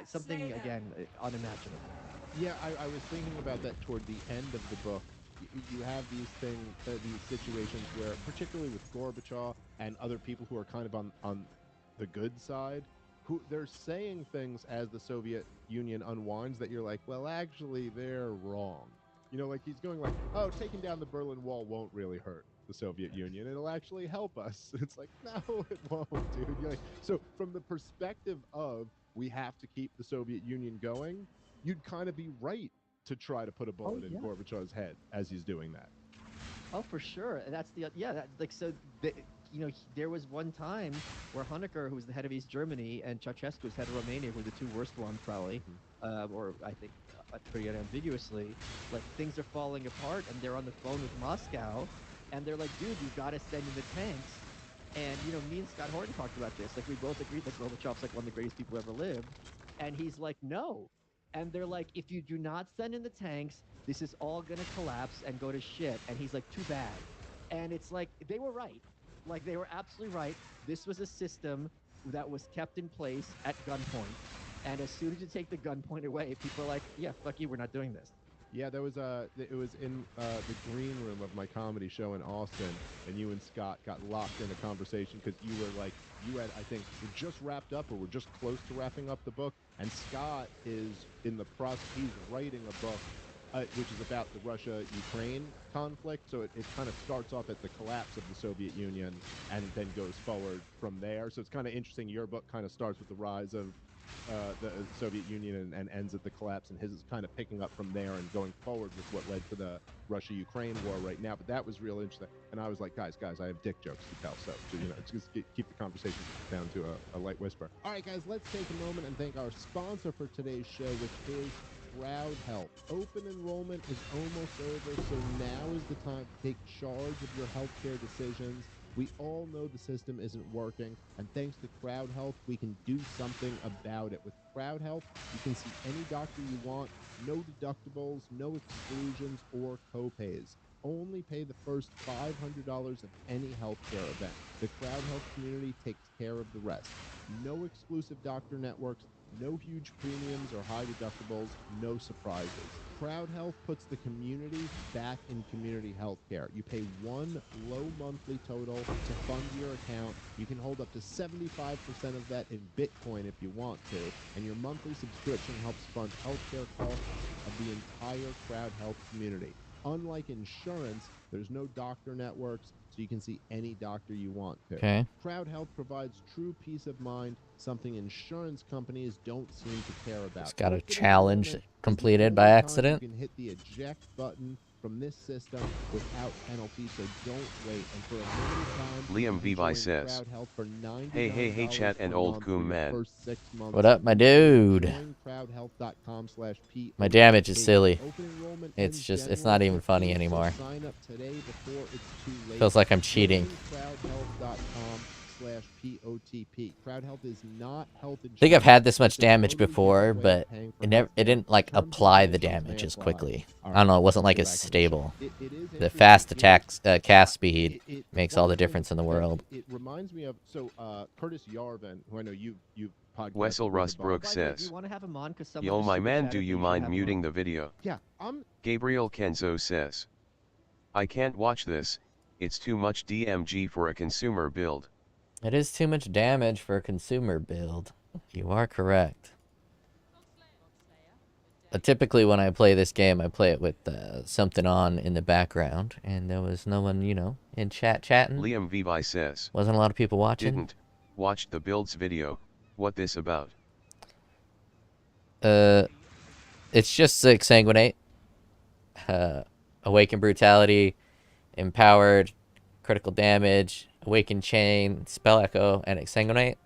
something, again, unimaginable. yeah. I was thinking about that toward the end of the book. You have these situations where, particularly with Gorbachev and other people who are kind of on the good side, who they're saying things as the Soviet Union unwinds that you're like, well, actually, they're wrong. Like he's going like, oh, taking down the Berlin Wall won't really hurt the Soviet Union. It'll actually help us. It's like, no, it won't, dude. You're like, so from the perspective of we have to keep the Soviet Union going, you'd kind of be right to try to put a bullet in yeah. Gorbachev's head as he's doing that. Oh, for sure. And that's the yeah. That, like so, there was one time where Honecker, who was the head of East Germany, and Ceausescu was head of Romania, who were the two worst ones probably, or I think pretty unambiguously. Like things are falling apart, and they're on the phone with Moscow, and they're like, "Dude, you got to send in the tanks." And me and Scott Horton talked about this. Like we both agreed that Gorbachev's like one of the greatest people who ever lived, and he's like, "No." And they're like, "If you do not send in the tanks, this is all gonna collapse and go to shit." And he's like, "Too bad." And it's like they were right. Like they were absolutely right. This was a system that was kept in place at gunpoint. And as soon as you take the gunpoint away, people are like, "Yeah, fuck you, we're not doing this." Yeah, there was it was in the green room of my comedy show in Austin, and you and Scott got locked in a conversation because you were like, you had, I think, were just wrapped up or were just close to wrapping up the book, and Scott is in the process, he's writing a book, which is about the Russia-Ukraine conflict, so it kind of starts off at the collapse of the Soviet Union and then goes forward from there, so it's kind of interesting. Your book kind of starts with the rise of the Soviet Union and ends at the collapse, and his is kind of picking up from there and going forward with what led to the Russia-Ukraine war right now. But that was real interesting, and I was like, guys, I have dick jokes to tell, so just keep the conversation down to a light whisper. All right, guys, let's take a moment and thank our sponsor for today's show, which is Crowd Health. Open enrollment is almost over, so now is the time to take charge of your healthcare decisions. We all know the system isn't working, and thanks to Crowd Health, we can do something about it. With Crowd Health, you can see any doctor you want, no deductibles, no exclusions, or copays. Only pay the first $500 of any healthcare event. The Crowd Health community takes care of the rest. No exclusive doctor networks, no huge premiums or high deductibles, no surprises. Crowd Health puts the community back in community healthcare. You pay one low monthly total to fund your account. You can hold up to 75% of that in Bitcoin if you want to, and your monthly subscription helps fund healthcare costs of the entire Crowd Health community. Unlike insurance, there's no doctor networks, so you can see any doctor you want to. Okay. Crowd Health provides true peace of mind, something insurance companies don't seem to care about. Just got a Open challenge enrollment is the completed by only time accident. You can hit the eject button from this system without penalty, so don't wait. And for a limited time, Liam you can Vivi join says, Crowd Health for $99 Hey, chat and per old month coom for your man. first 6 months. What up, my free. dude? Join crowdhealth.com/POE. My damage is silly. Open enrollment It's ends just, it's January not even funny 15th, so anymore. sign up today before it's too late. Feels like I'm cheating. Join crowdhealth.com/POTP. Crowd Health is not health insurance. I think I've had this much It's a damage totally before, different way of but paying for it never, it healthcare. didn't like Terms and apply the conditions may damage as apply. quickly. All I don't know, right, it wasn't like go as back to the show. stable. It is The interesting fast to attacks, hear- cast speed it- makes one all the of things difference in the that world. It reminds me of Curtis Yarvin, who I know you've podcasted Wessel with a Russ bunch. Brooks By the way, do you says, want to have him on? Because someone Yo just my super man, chatted do that you should mind have him on. muting the video? Yeah, I'm Gabriel Kenzo says, I can't watch this, it's too much DMG for a consumer build. It is too much damage for a consumer build. You are correct. But typically when I play this game, I play it with something on in the background, and there was no one, in chatting. Liam Vivi says, Wasn't a lot of people watching. didn't watch the builds video, what this about? It's just Exsanguinate. Awaken Brutality, Empowered, Critical Damage, Awaken Chain, Spell Echo, and Exsanguinate.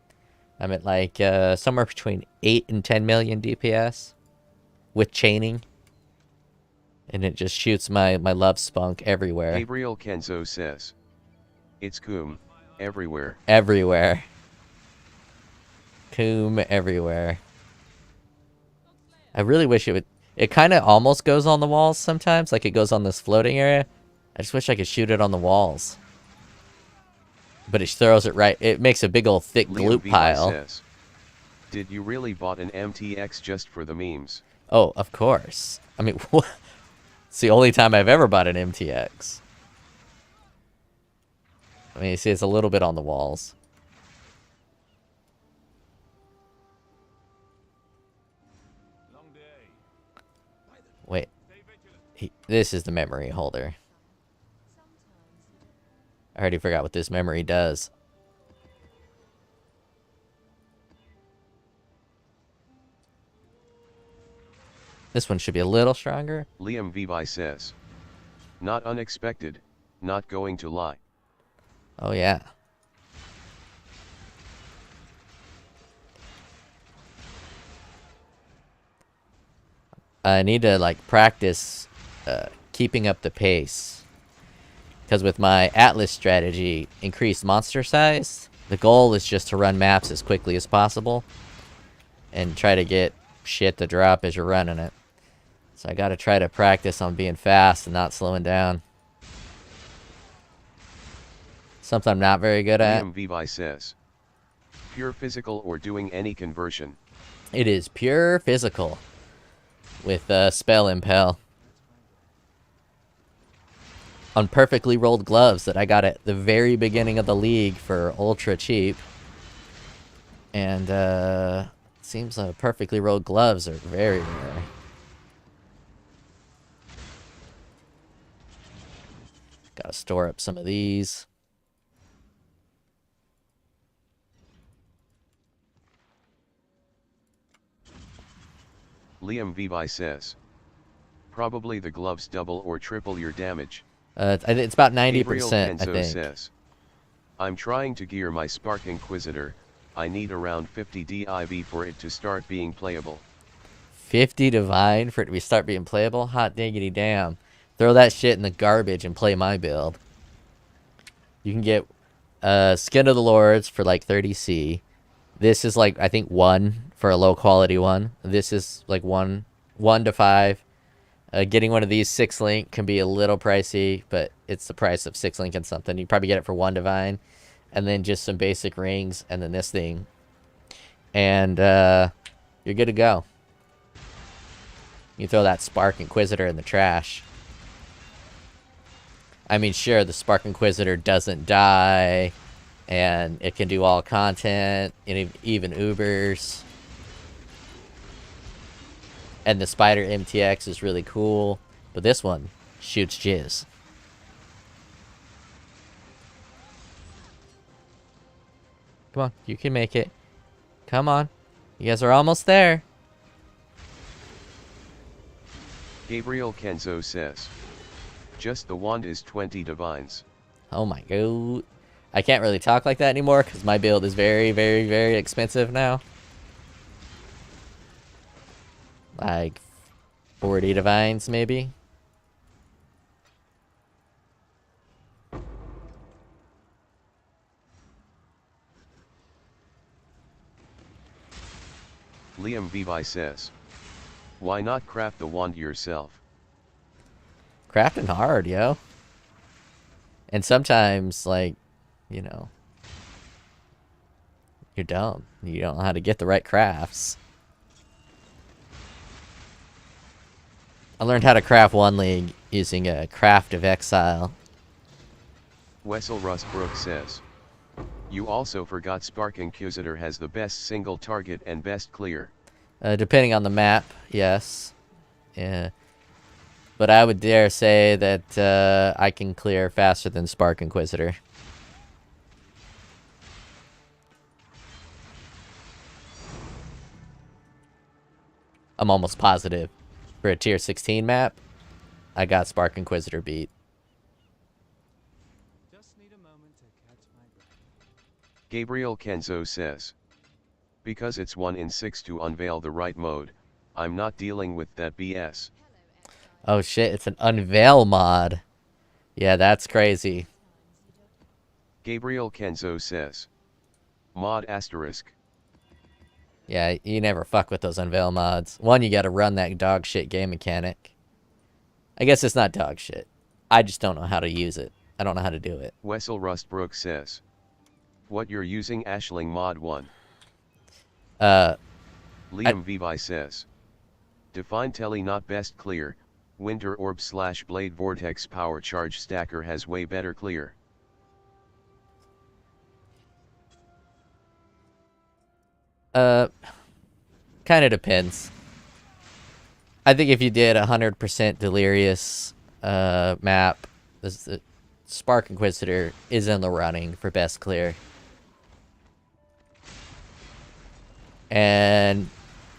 I'm at like somewhere between 8 and 10 million DPS with chaining. And it just shoots my love spunk everywhere. Gabriel Kenzo says, it's coom, everywhere. Everywhere. Coom everywhere. I really wish it would. It kind of almost goes on the walls sometimes, like it goes on this floating area. I just wish I could shoot it on the walls. But it throws it right. It makes a big old thick Liam gloop Vivi pile. says, did you really bought an MTX just for the memes? Oh, of course. I mean, it's the only time I've ever bought an MTX. I mean, you see, it's a little bit on the walls. Long day. Wait, Stay vigilant. this is the memory holder. I already forgot what this memory does. This one should be a little stronger. Liam Vivi says. Not unexpected, not going to lie. Oh, yeah. I need to, like, practice keeping up the pace. Because with my Atlas strategy, increased monster size, the goal is just to run maps as quickly as possible. And try to get shit to drop as you're running it. So I gotta try to practice on being fast and not slowing down. Something I'm not very good at. Liam Vivi says. Pure physical or doing any conversion. It is pure physical. With Spell Impel. On perfectly rolled gloves that I got at the very beginning of the league for ultra cheap. And seems like perfectly rolled gloves are very rare. Gotta store up some of these. Liam Vivi says. Probably the gloves double or triple your damage. It's about 90%, Gabriel I Kenzo think. says. I'm trying to gear my Spark Inquisitor. I need around 50 DIV for it to start being playable. 50 divine for it to start being playable? Hot diggity damn. Throw that shit in the garbage and play my build. You can get Skin of the Lords for like 30C. This is like, I think 1 for a low quality one. This is like 1 to 5. Getting one of these 6-link can be a little pricey, but it's the price of 6-link and something. You probably get it for 1 divine. And then just some basic rings, and then this thing. And you're good to go. You throw that Spark Inquisitor in the trash. I mean, sure, the Spark Inquisitor doesn't die, and it can do all content, and even Ubers. And the Spider MTX is really cool, but this one shoots jizz. Come on, you can make it. Come on. You guys are almost there. Gabriel Kenzo says. Just the wand is 20 divines. Oh my god. I can't really talk like that anymore because my build is very, very, very expensive now. Like 40 divines, maybe. Liam Vivi says. Why not craft the wand yourself? Crafting hard, yo. And sometimes, like, you know, you're dumb. You don't know how to get the right crafts. I learned how to craft one league using a Craft of Exile. Wessel Rustbrook says. You also forgot Spark Inquisitor has the best single target and best clear. Depending on the map, yes. Yeah. But I would dare say that I can clear faster than Spark Inquisitor. I'm almost positive. For a tier 16 map, I got Spark Inquisitor beat. Just need a moment to catch my breath. Gabriel Kenzo says. Because it's 1 in 6 to unveil the right mode, I'm not dealing with that BS. Oh shit, it's an unveil mod. Yeah, that's crazy. Gabriel Kenzo says. Mod asterisk. Yeah, you never fuck with those unveil mods. One, you gotta run that dog shit game mechanic. I guess it's not dog shit. I just don't know how to use it. I don't know how to do it. Wessel Rustbrook says. What you're using Ashling mod 1. Liam Vivi says. Define telly not best clear. Winter Orb / Blade Vortex Power Charge Stacker has way better clear. Kind of depends. I think if you did 100% Delirious map, the Spark Inquisitor is in the running for best clear. And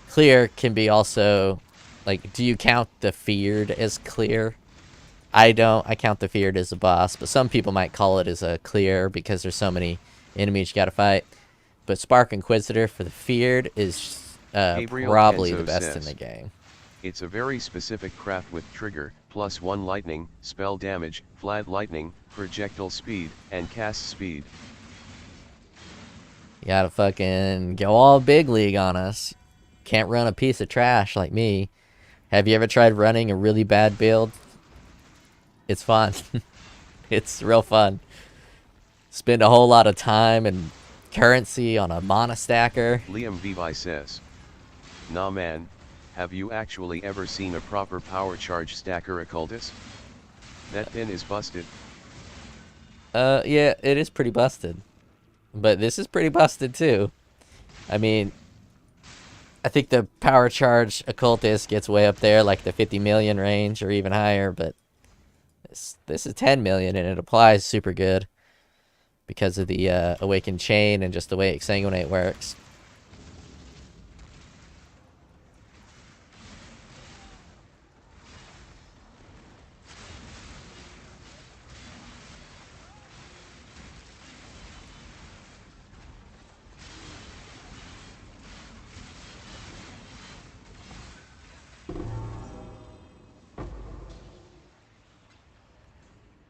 clear can be also Like, do you count the feared as clear? I don't. I count the feared as a boss, but some people might call it as a clear because there's so many enemies you gotta fight. But Spark Inquisitor for the feared is Gabriel probably Kenzo the best in says, the game. It's a very specific craft with trigger, +1 lightning, spell damage, flat lightning, projectile speed, and cast speed. You gotta fucking go all big league on us. Can't run a piece of trash like me. Have you ever tried running a really bad build? It's fun. It's real fun. Spend a whole lot of time and currency on a mana stacker. Liam Vivi says, Nah man, have you actually ever seen a proper power charge stacker occultist? That pin is busted. Yeah, it is pretty busted. But this is pretty busted too. I mean, I think the power charge occultist gets way up there, like the 50 million range or even higher, but this is 10 million and it applies super good because of the awakened chain and just the way Exsanguinate works.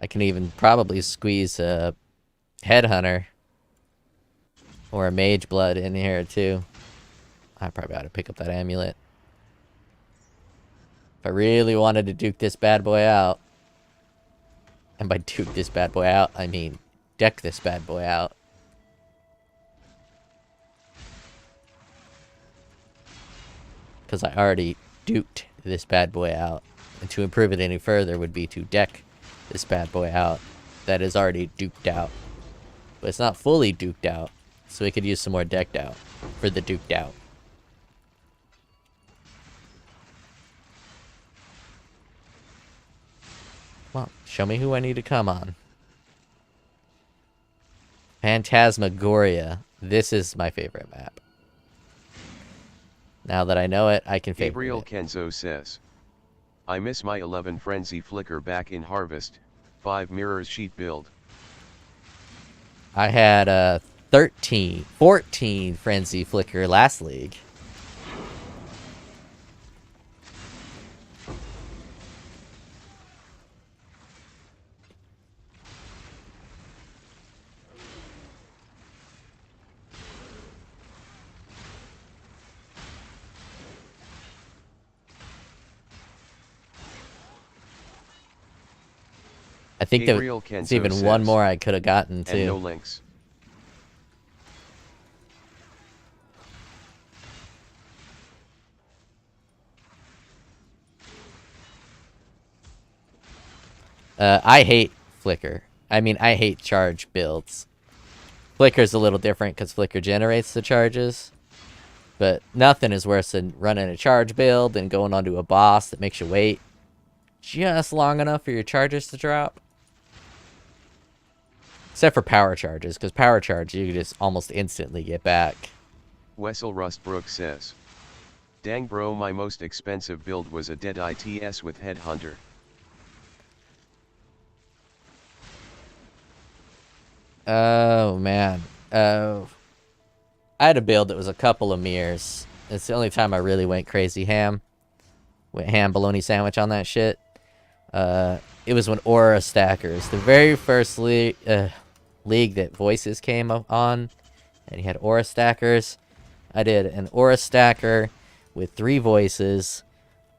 I can even probably squeeze a Headhunter or a Mage Blood in here too. I probably ought to pick up that amulet. If I really wanted to duke this bad boy out, and by duke this bad boy out, I mean deck this bad boy out. Because I already duked this bad boy out. And to improve it any further would be to deck this bad boy out. That is already duked out. But it's not fully duked out. So we could use some more decked out for the duked out. Come on, show me who I need to come on. Phantasmagoria. This is my favorite map. Now that I know it, I can favorite Gabriel it. Kenzo says, I miss my 11 Frenzy Flicker back in Harvest, 5 Mirrors Sheet build. I had 14 Frenzy Flicker last league. I think Gabriel there's Kenzo even one says, more I could have gotten too. And no links. I hate Flicker. I mean, I hate charge builds. Flicker's a little different because Flicker generates the charges. But nothing is worse than running a charge build and going onto a boss that makes you wait just long enough for your charges to drop. Except for power charges, because power charge you can just almost instantly get back. Wessel Rustbrook says, Dang bro, my most expensive build was a dead ITS with Headhunter. Oh, man. Oh. I had a build that was a couple of mirrors. It's the only time I really went crazy ham. Went ham bologna sandwich on that shit. It was when Aura Stackers, the very first league that Voices came up on, and he had Aura Stackers. I did an Aura Stacker with 3 Voices,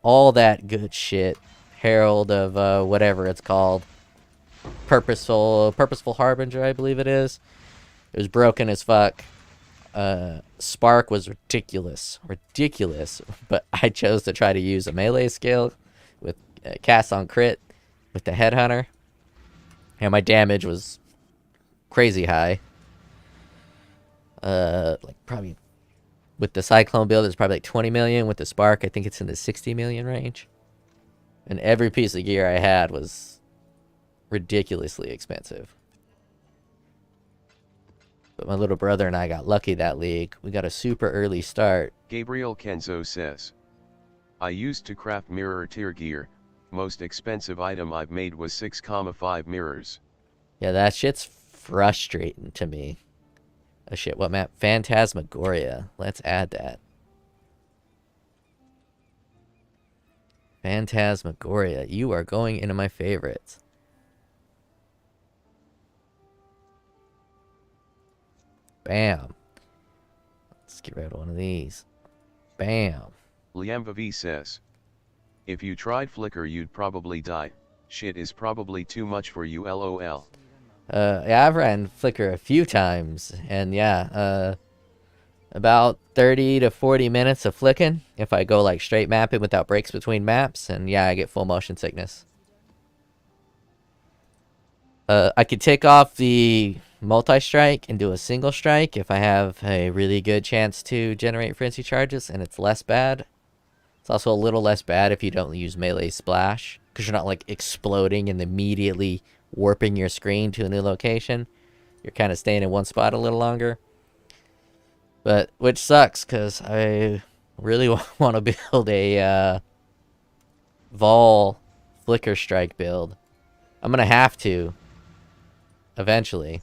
all that good shit. Herald of whatever it's called. Purposeful Harbinger, I believe it is. It was broken as fuck. Spark was ridiculous, but I chose to try to use a melee skill with cast on crit with the Headhunter, and my damage was crazy high. Like probably with the Cyclone build, it's probably like 20 million. With the Spark, I think it's in the 60 million range. And every piece of gear I had was ridiculously expensive. But my little brother and I got lucky that league. We got a super early start. Gabriel Kenzo says, I used to craft mirror tier gear. Most expensive item I've made was 6,5 mirrors. Yeah, that shit's frustrating to me. Oh shit, what map? Phantasmagoria. Let's add that. Phantasmagoria. You are going into my favorites. Bam. Let's get rid of one of these. Bam. Liamvavi says, if you tried Flickr you'd probably die. Shit is probably too much for you lol. Yeah, I've ran Flickr a few times, and yeah, about 30 to 40 minutes of flicking if I go like straight mapping without breaks between maps, and yeah, I get full motion sickness. I could take off the multi-strike and do a single strike if I have a really good chance to generate frenzy charges, and it's less bad. It's also a little less bad if you don't use melee splash, because you're not like exploding and immediately warping your screen to a new location. You're kind of staying in one spot a little longer. But, which sucks, because I really want to build a Vol Flicker Strike build. I'm going to have to, eventually.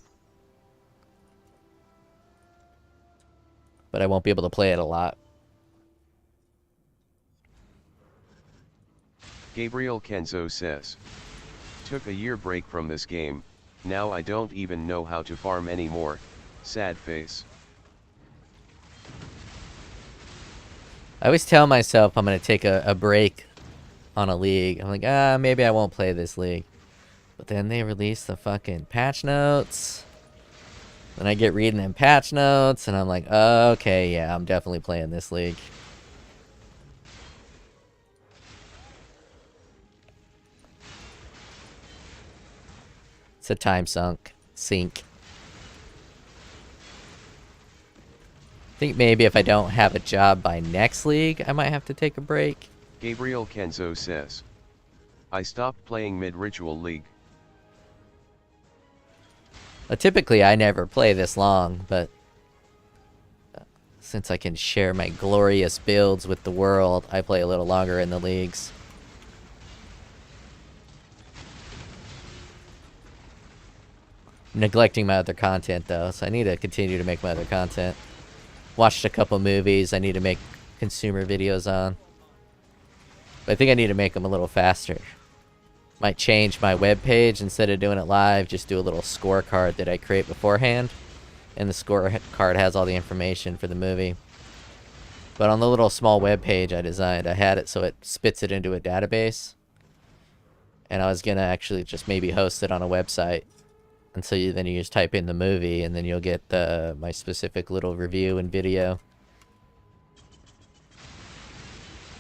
But I won't be able to play it a lot. Gabriel Kenzo says, took a year break from this game, now I don't even know how to farm anymore, sad face. I always tell myself I'm going to take a break on a league. I'm like, maybe I won't play this league. But then they release the fucking patch notes. Then I get reading them patch notes, and I'm like, okay, yeah, I'm definitely playing this league. It's a time sink. I think maybe if I don't have a job by next league, I might have to take a break. Gabriel Kenzo says, I stopped playing mid-ritual league. Typically, I never play this long, but since I can share my glorious builds with the world, I play a little longer in the leagues. Neglecting my other content, though, so I need to continue to make my other content. Watched a couple movies I need to make consumer videos on. But I think I need to make them a little faster. Might change my webpage. Instead of doing it live, just do a little scorecard that I create beforehand. And the scorecard has all the information for the movie. But on the little small webpage I designed, I had it so it spits it into a database. And I was going to actually just maybe host it on a website. And so then you just type in the movie, and then you'll get my specific little review and video.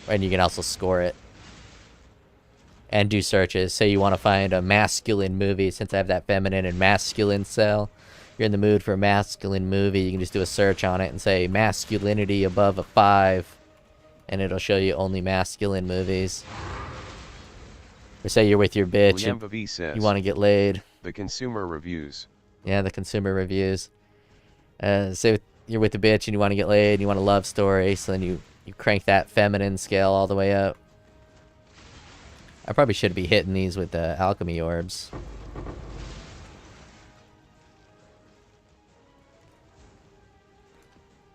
And you can also score it. And do searches. Say you want to find a masculine movie, since I have that feminine and masculine cell. You're in the mood for a masculine movie, you can just do a search on it and say masculinity above a 5. And it'll show you only masculine movies. Or say you're with your bitch and you want to get laid. The consumer reviews. Yeah, the consumer reviews. Say you're with the bitch and you want to get laid and you want a love story, so then you crank that feminine scale all the way up. I probably should be hitting these with the alchemy orbs.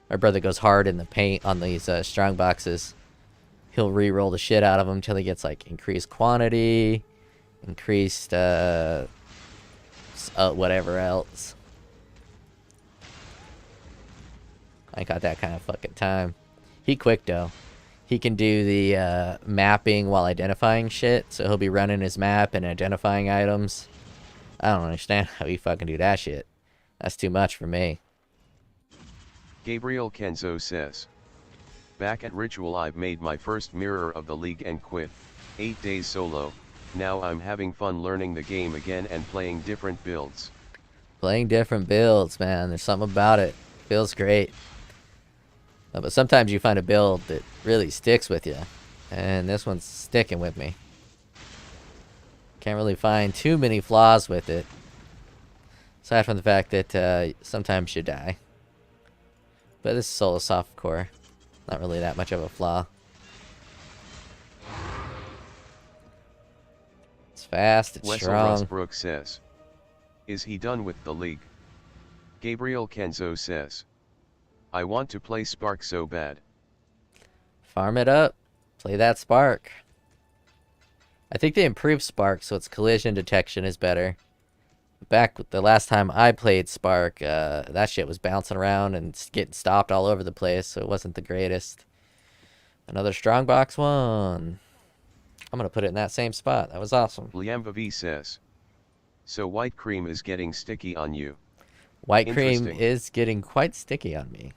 My brother goes hard in the paint on these strong boxes. He'll re-roll the shit out of them until he gets like increased quantity, increased whatever else. I got that kind of fucking time. He quick though. He can do the mapping while identifying shit, so he'll be running his map and identifying items. I don't understand how he fucking do that shit. That's too much for me. Gabriel Kenzo says, back at Ritual I've made my first mirror of the league and quit. 8 days solo. Now I'm having fun learning the game again and playing different builds. Playing different builds, man. There's something about it. Feels great. But sometimes you find a build that really sticks with you. And this one's sticking with me. Can't really find too many flaws with it. Aside from the fact that sometimes you die. But this is solo softcore. Not really that much of a flaw. fast, it's Wessel strong. Russbrook says. Is he done with the league? Gabriel Kenzo says. I want to play Spark so bad. Farm it up. Play that Spark. I think they improved Spark, so its collision detection is better. Back with the last time I played Spark, that shit was bouncing around and getting stopped all over the place, so it wasn't the greatest. Another Strongbox one. I'm going to put it in that same spot. That was awesome. Liamvavi says. So white cream is getting sticky on you. White cream Interesting. is getting quite sticky on me.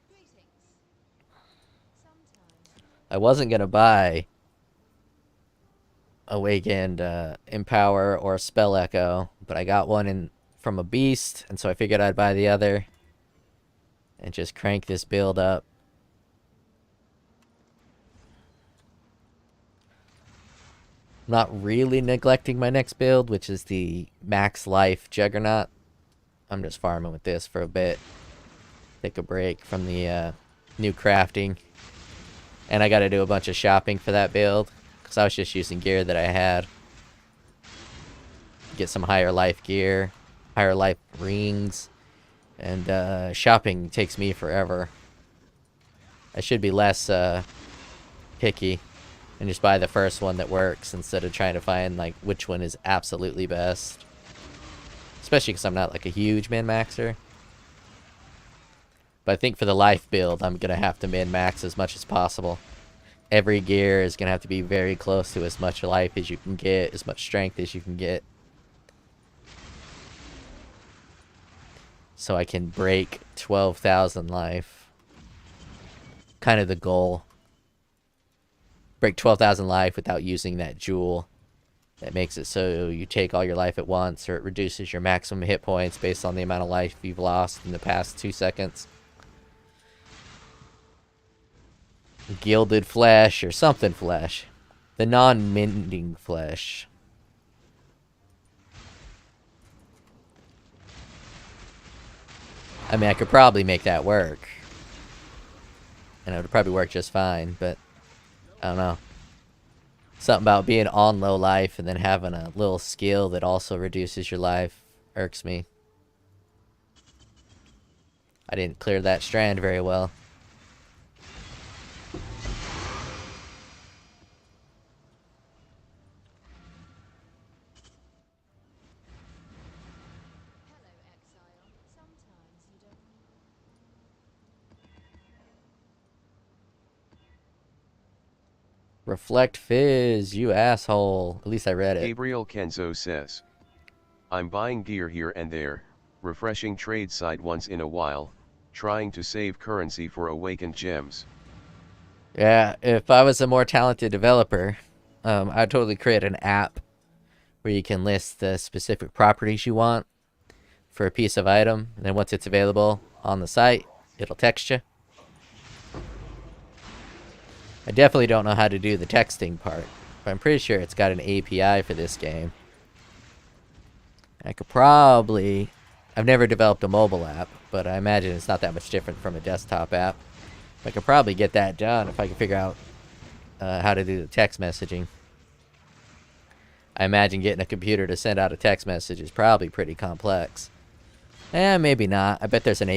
Greetings. Sometimes I wasn't going to buy Awakened Empower or Spell Echo, but I got one in from a beast, and so I figured I'd buy the other and just crank this build up. Not really neglecting my next build, which is the max life Juggernaut. I'm just farming with this for a bit. Take a break from the new crafting. And I got to do a bunch of shopping for that build, because I was just using gear that I had. Get some higher life gear, higher life rings, and shopping takes me forever. I should be less picky and just buy the first one that works instead of trying to find like which one is absolutely best. Especially because I'm not like a huge min-maxer. But I think for the life build, I'm going to have to min-max as much as possible. Every gear is going to have to be very close to as much life as you can get, as much strength as you can get. So I can break 12,000 life. Kind of the goal. Break 12,000 life without using that jewel. That makes it so you take all your life at once, or it reduces your maximum hit points based on the amount of life you've lost in the past 2 seconds. Gilded flesh or something flesh. The non-mending flesh. I mean, I could probably make that work. And it would probably work just fine, but I don't know. Something about being on low life and then having a little skill that also reduces your life irks me. I didn't clear that strand very well. hello, exile. Sometimes you don't. Reflect Fizz, you asshole. At least I read it. Gabriel Kenzo says. I'm buying gear here and there, refreshing trade site once in a while, trying to save currency for awakened gems. Yeah, if I was a more talented developer, I'd totally create an app where you can list the specific properties you want for a piece of item, and then once it's available on the site, it'll text you. I definitely don't know how to do the texting part, but I'm pretty sure it's got an API for this game. I could probably... I've never developed a mobile app, but I imagine it's not that much different from a desktop app. I could probably get that done if I could figure out how to do the text messaging. I imagine getting a computer to send out a text message is probably pretty complex. Maybe not. I bet there's an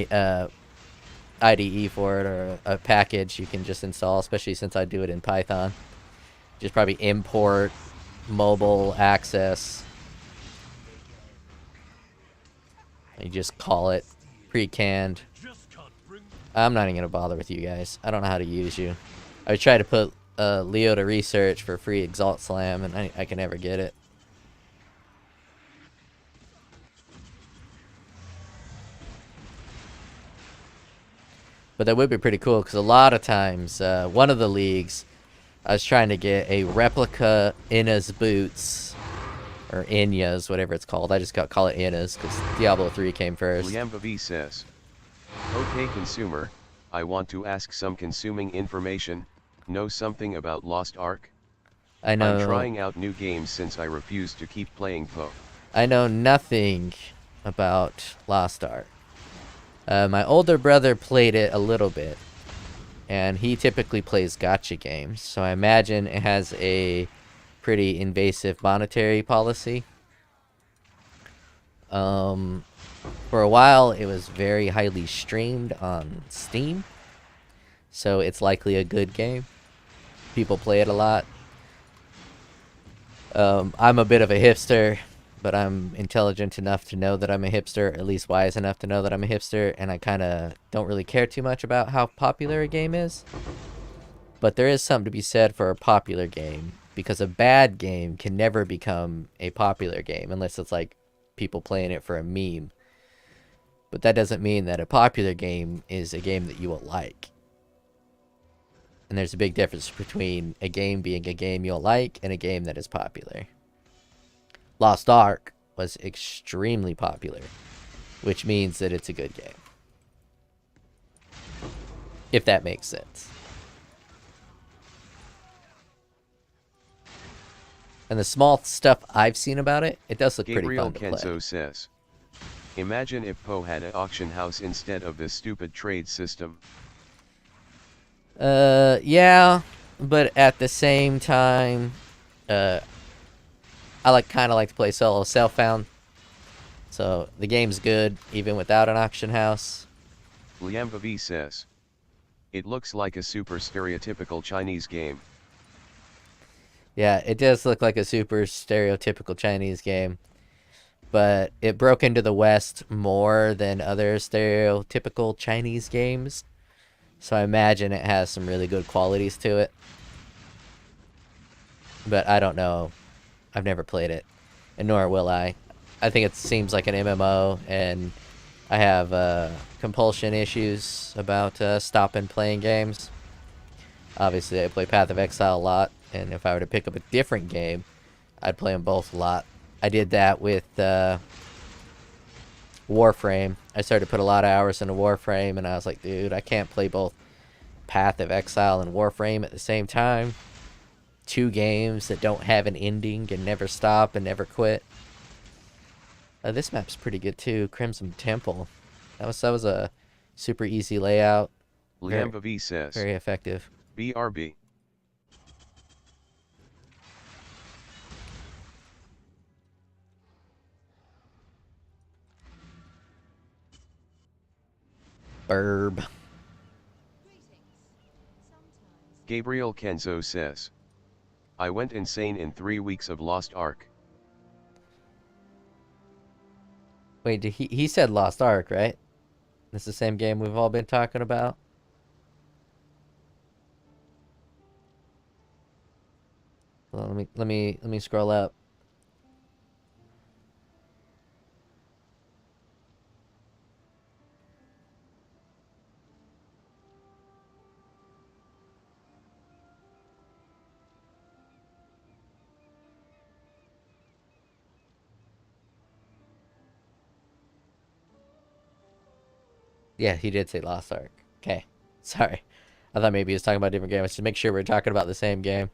IDE for it, or a package you can just install, especially since I do it in Python. Just probably import mobile access. You just call it pre-canned. I'm not even going to bother with you guys. I don't know how to use you. I tried to put Leo to research for free Exalt Slam, and I can never get it. But that would be pretty cool, because a lot of times, one of the leagues, I was trying to get a replica Inna's boots, or Inya's, whatever it's called. I just call it Inna's, because Diablo 3 came first. Liamvavi says. Okay consumer, I want to ask some consuming information, know something about Lost Ark? I know. I'm trying out new games since I refuse to keep playing POE. I know nothing about Lost Ark. My older brother played it a little bit. and he typically plays gacha games, so I imagine it has a pretty invasive monetary policy. For a while, it was very highly streamed on Steam, so it's likely a good game. People play it a lot. I'm a bit of a hipster, but I'm intelligent enough to know that I'm a hipster, at least wise enough to know that I'm a hipster, and I kind of don't really care too much about how popular a game is. But there is something to be said for a popular game, because a bad game can never become a popular game unless it's like people playing it for a meme. But that doesn't mean that a popular game is a game that you will like. And there's a big difference between a game being a game you'll like and a game that is popular. Lost Ark was extremely popular, which means that it's a good game. If that makes sense. And the small stuff I've seen about it, it does look pretty Gabriel fun to play. Kenzo says, imagine if POE had an auction house instead of this stupid trade system. Yeah, but at the same time, I kind of like to play solo self-found. So the game's good even without an auction house. Liambavi says, it looks like a super stereotypical Chinese game. Yeah, it does look like a super stereotypical Chinese game, but it broke into the West more than other stereotypical Chinese games. So I imagine it has some really good qualities to it. But I don't know. I've never played it, and nor will I. I think it seems like an MMO, and I have compulsion issues about stopping playing games. Obviously, I play Path of Exile a lot, and if I were to pick up a different game, I'd play them both a lot. I did that with Warframe. I started to put a lot of hours into Warframe, and I was like, dude, I can't play both Path of Exile and Warframe at the same time. Two games that don't have an ending and never stop and never quit. This map's pretty good too, Crimson Temple. That was a super easy layout. Liambavi says, Very effective. BRB. Burb. Greetings. Sometimes Gabriel Kenzo says, I went insane in 3 weeks of Lost Ark. Wait, he said Lost Ark, right? This is the same game we've all been talking about? Well, let me scroll up. Yeah, he did say Lost Ark. Okay. Sorry. I thought maybe he was talking about a different game. Let's just make sure we're talking about the same game.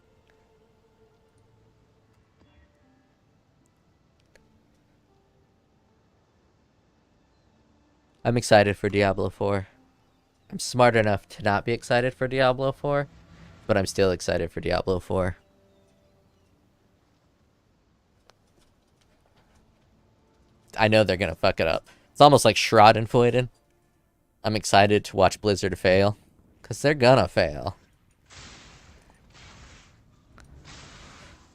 I'm excited for Diablo 4. I'm smart enough to not be excited for Diablo 4, but I'm still excited for Diablo 4. I know they're gonna fuck it up. It's almost like Schadenfreude. I'm excited to watch Blizzard fail, because they're gonna fail.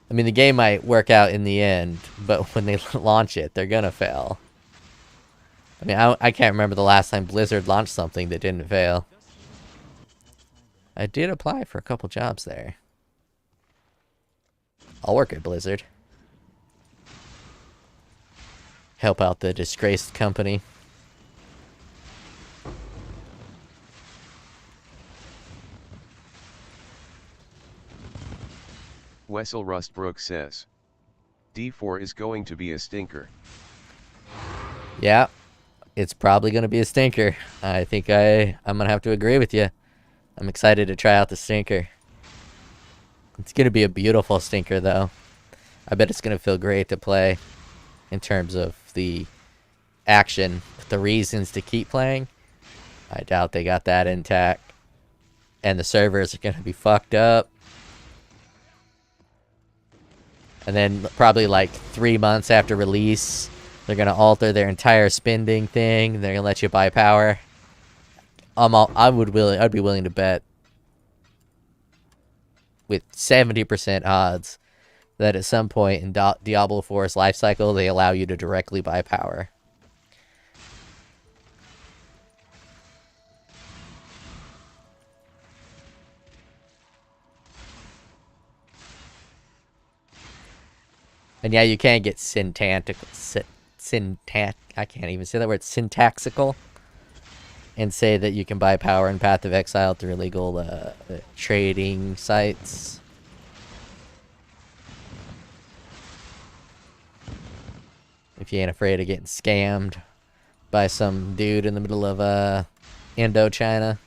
I mean, the game might work out in the end, but when they launch it, they're gonna fail. I mean, I can't remember the last time Blizzard launched something that didn't fail. I did apply for a couple jobs there. I'll work at Blizzard. Help out the disgraced company. Wessel Rustbrook says, D4 is going to be a stinker. Yeah, it's probably going to be a stinker. I think I'm going to have to agree with you. I'm excited to try out the stinker. It's going to be a beautiful stinker, though. I bet it's going to feel great to play in terms of the action, the reasons to keep playing. I doubt they got that intact. and the servers are gonna be fucked up. And then probably like 3 months after release, they're gonna alter their entire spending thing. They're gonna let you buy power. I'd be willing to bet with 70% odds that at some point in Diablo 4's life cycle, they allow you to directly buy power. And yeah, you can get I can't even say that word, syntaxical, and say that you can buy power in Path of Exile through illegal trading sites. If you ain't afraid of getting scammed by some dude in the middle of Indochina.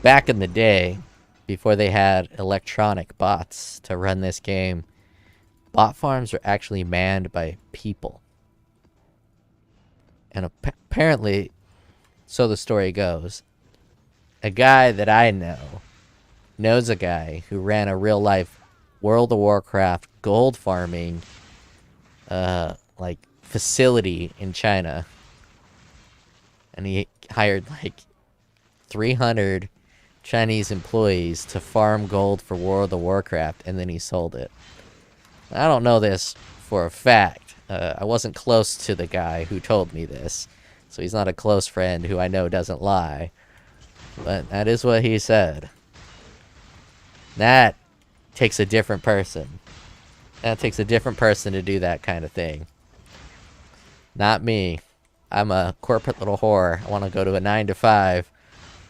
Back in the day, before they had electronic bots to run this game, bot farms were actually manned by people. And apparently, so the story goes, a guy that I know knows a guy who ran a real life World of Warcraft gold farming like facility in China. And he hired like 300 Chinese employees to farm gold for World of Warcraft, and then he sold it. I don't know this for a fact. I wasn't close to the guy who told me this, so he's not a close friend who I know doesn't lie. But that is what he said. That takes a different person. That takes a different person to do that kind of thing. Not me. I'm a corporate little whore. I want to go to a 9-to-5.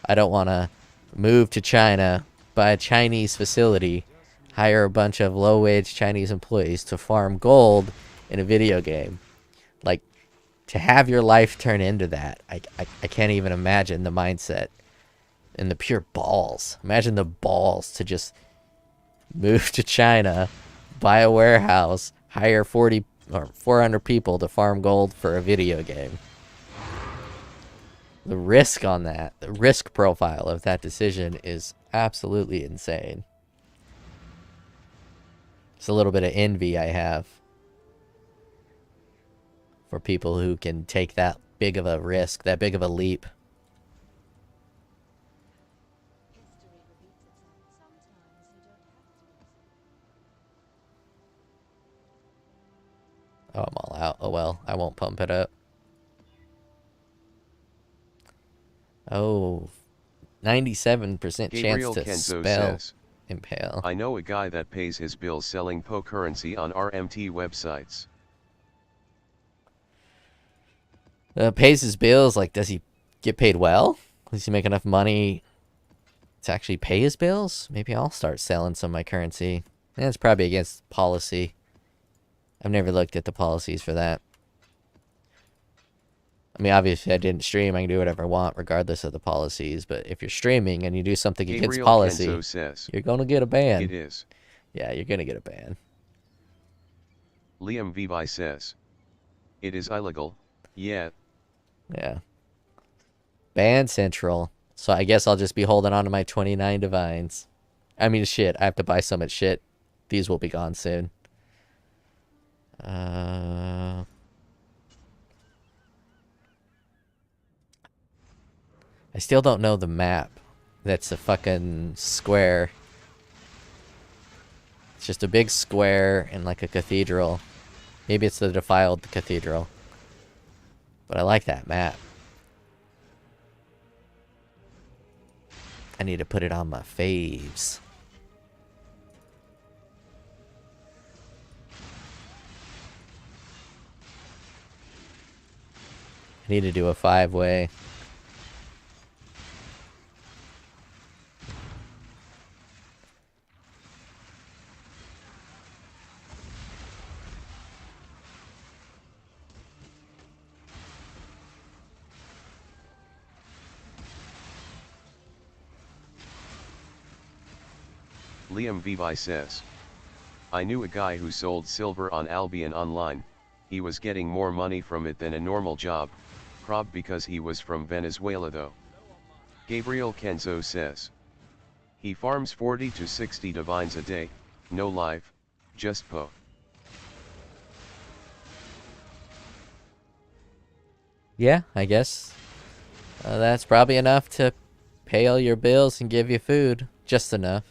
I don't want to move to China, buy a Chinese facility, hire a bunch of low-wage Chinese employees to farm gold in a video game. Like, to have your life turn into that, I can't even imagine the mindset and the pure balls. Imagine the balls to just move to China, buy a warehouse, hire 40 or 400 people to farm gold for a video game. The risk on that, the risk profile of that decision is absolutely insane. It's a little bit of envy I have for people who can take that big of a risk, that big of a leap. History repeats itself. Sometimes you don't have to. Oh, I'm all out. Oh well, I won't pump it up. Oh, 97% chance Gabriel to Kenzo spell says, impale. I know a guy that pays his bills selling POE currency on RMT websites. Pays his bills, like, does he get paid well? Does he make enough money to actually pay his bills? Maybe I'll start selling some of my currency. That's probably against policy. I've never looked at the policies for that. I mean, obviously, I didn't stream. I can do whatever I want, regardless of the policies. But if you're streaming and you do something against Gabriel policy, Kenzo says, you're going to get a ban. it is. Yeah, you're going to get a ban. Liam Vivi says, it is illegal, yeah. Yeah. Ban Central. So I guess I'll just be holding on to my 29 divines. I mean, shit, I have to buy so much shit. These will be gone soon. I still don't know the map. That's a fucking square. It's just a big square and like a cathedral. Maybe it's the Defiled Cathedral. But I like that map. I need to put it on my faves. I need to do a 5-way. Liam Vivi says. I knew a guy who sold silver on Albion Online. He was getting more money from it than a normal job, prob because he was from Venezuela though. Gabriel Kenzo says. He farms 40 to 60 divines a day, no live, just POE. Yeah, I guess that's probably enough to pay all your bills and give you food. Just enough.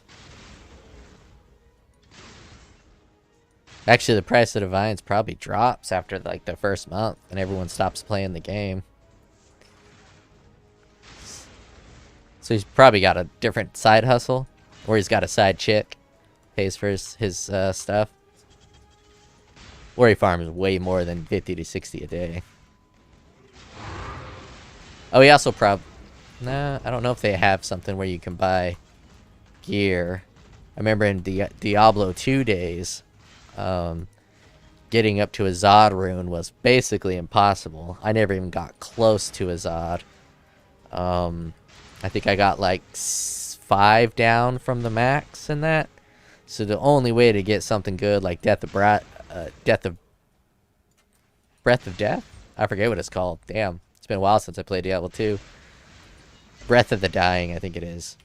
Actually, the price of divines probably drops after like the first month and everyone stops playing the game. So he's probably got a different side hustle, or he's got a side chick, pays for his stuff, or he farms way more than 50 to 60 a day. Oh, he also nah, I don't know if they have something where you can buy gear. I remember in Diablo 2 days, getting up to a Zod rune was basically impossible. I never even got close to a Zod. I think I got like 5 down from the max in that. So the only way to get something good like Breath of Death? I forget what it's called. Damn. It's been a while since I played Diablo 2. Breath of the Dying, I think it is.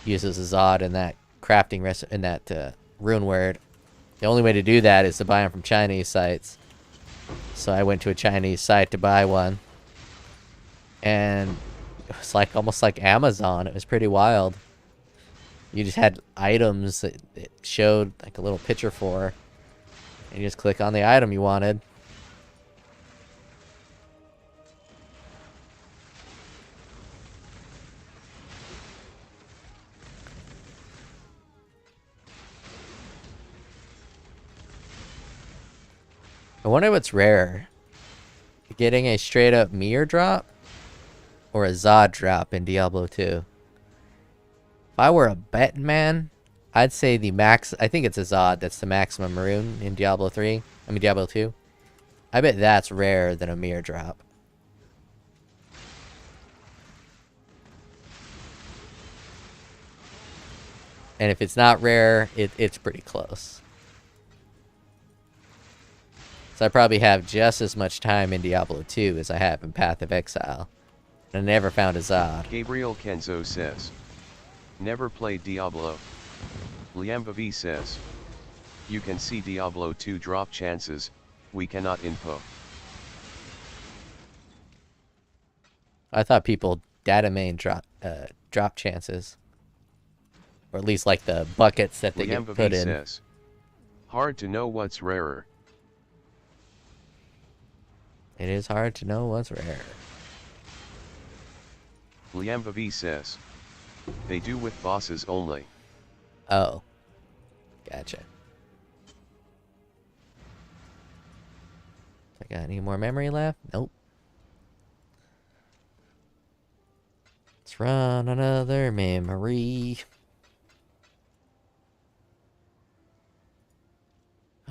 Uses a Zod in that crafting in that rune word. The only way to do that is to buy them from Chinese sites. So I went to a Chinese site to buy one. And it was like almost like Amazon. It was pretty wild. You just had items that it showed like a little picture for. And you just click on the item you wanted. I wonder what's rarer. Getting a straight up mirror drop or a Zod drop in Diablo 2. If I were a betting man, I'd say the max. I think it's a Zod that's the maximum rune in Diablo 3. I mean Diablo 2. I bet that's rarer than a mirror drop. And if it's not rare, it's pretty close. So I probably have just as much time in Diablo 2 as I have in Path of Exile. And I never found a Zod. Gabriel Kenzo says. Never played Diablo. Liam Vivi says. You can see Diablo 2 drop chances, we cannot in POE. I thought people data main drop chances. Or at least like the buckets that they Liam get Vivi put in. says. Hard to know what's rarer. It is hard to know what's rare. Liam Vivi says. They do with bosses only. Oh. Gotcha. I got any more memory left? Nope. Let's run another memory.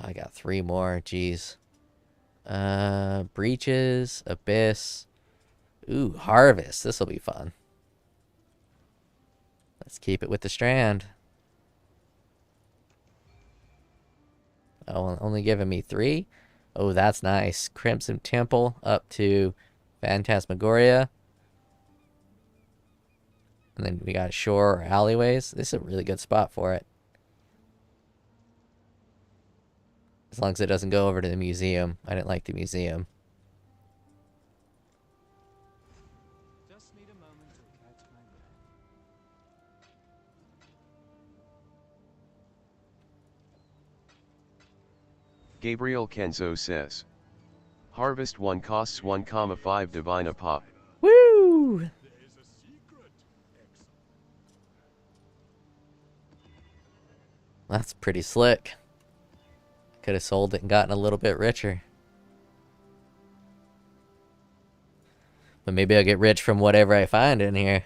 I got 3 more. Jeez. Breaches, Abyss. Ooh, Harvest. This'll be fun. Let's keep it with the Strand. Oh, only giving me 3? Oh, that's nice. Crimson Temple up to Phantasmagoria. And then we got Shore or Alleyways. This is a really good spot for it. As long as it doesn't go over to the museum. I didn't like the museum. Just need a moment to catch my breath. Gabriel Kenzo says. Harvest 1 costs 1,5 divine a pop. Woo! That's pretty slick. Could have sold it and gotten a little bit richer. But maybe I'll get rich from whatever I find in here.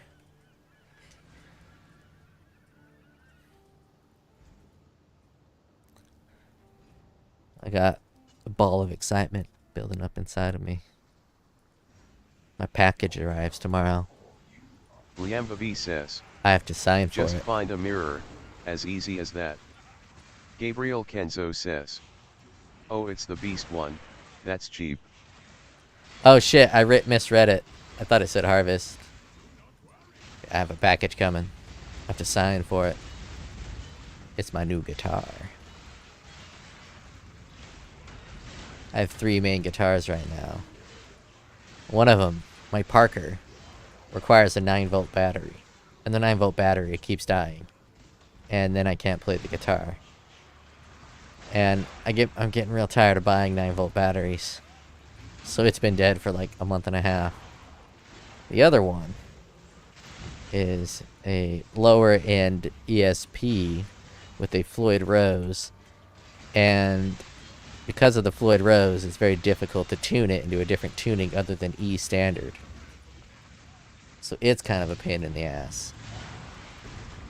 I got a ball of excitement building up inside of me. My package arrives tomorrow. Liam Vivi says. I have to sign for Just it. find a mirror, as easy as that. Gabriel Kenzo says. Oh, it's the beast one, that's cheap. Oh shit, I misread it. I thought it said harvest. I have a package coming. I have to sign for it. It's my new guitar. I have 3 main guitars right now. One of them, my Parker, requires a 9-volt battery. And the 9-volt battery keeps dying. And then I can't play the guitar. And I'm getting real tired of buying 9-volt batteries. So it's been dead for like a month and a half. The other one is a lower end ESP with a Floyd Rose. And because of the Floyd Rose, it's very difficult to tune it into a different tuning other than E standard. So it's kind of a pain in the ass.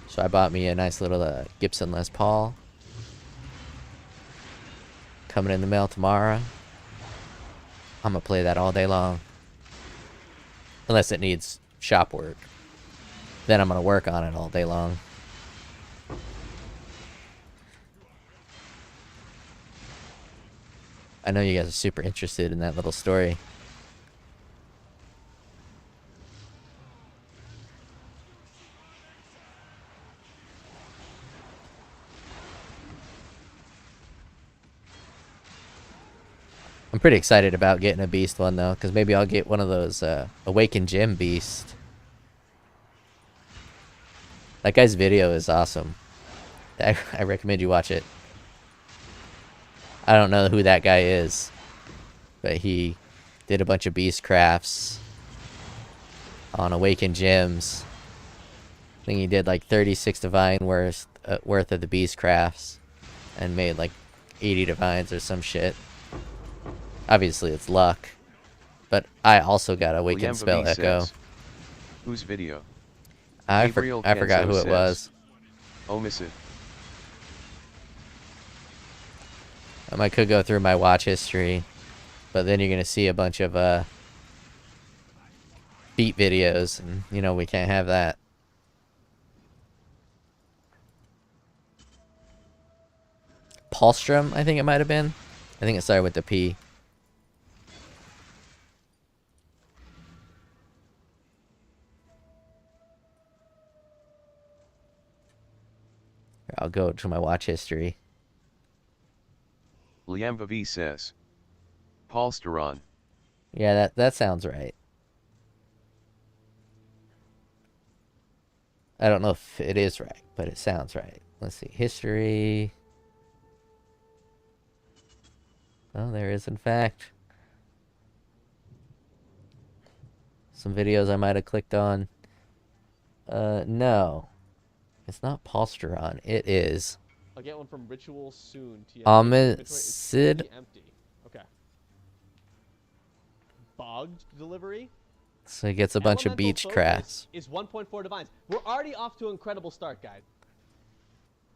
So I bought me a nice little Gibson Les Paul. Coming in the mail tomorrow. I'm gonna play that all day long. Unless it needs shop work. Then I'm gonna work on it all day long. I know you guys are super interested in that little story. I'm pretty excited about getting a beast one though, because maybe I'll get one of those Awakened Gem beast. That guy's video is awesome. I recommend you watch it. I don't know who that guy is, but he did a bunch of beast crafts on Awakened Gems. I think he did like 36 divine worth of the beast crafts and made like 80 divines or some shit. Obviously it's luck, but I also got Awakened Spell Echo. Whose video? I forgot who it was. Omissive. I could go through my watch history, but then you're gonna see a bunch of beat videos, and you know we can't have that. Paulstrom, I think it might have been. I think it started with the P. I'll go to my watch history. Liamvavi says. Paulsteron. Yeah, that sounds right. I don't know if it is right, but it sounds right. Let's see. History. Oh, there is in fact some videos I might have clicked on. No. It's not Paulsteron. It is I'll get one from Ritual soon. Omicid. Empty. Okay. Bogged delivery. So he gets a bunch of Elemental beach Focus crafts. Is 1.4 divines. We're already off to an incredible start, guys.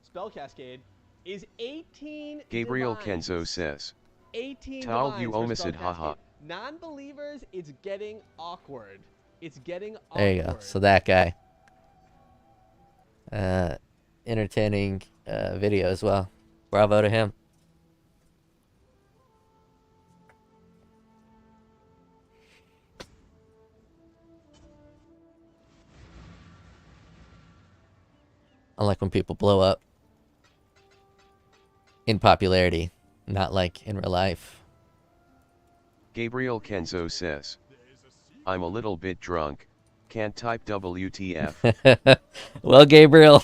Spell Cascade is 18 Gabriel divines. Kenzo says. 18 Tal divines you for omisid, Spell haha. Cascade. Non-believers, it's getting awkward. It's getting awkward. There you go. So that guy. Entertaining video as well. Bravo to him. I like when people blow up in popularity, not like in real life. Gabriel Kenzo says. I'm a little bit drunk. Can't type WTF. Well, Gabriel,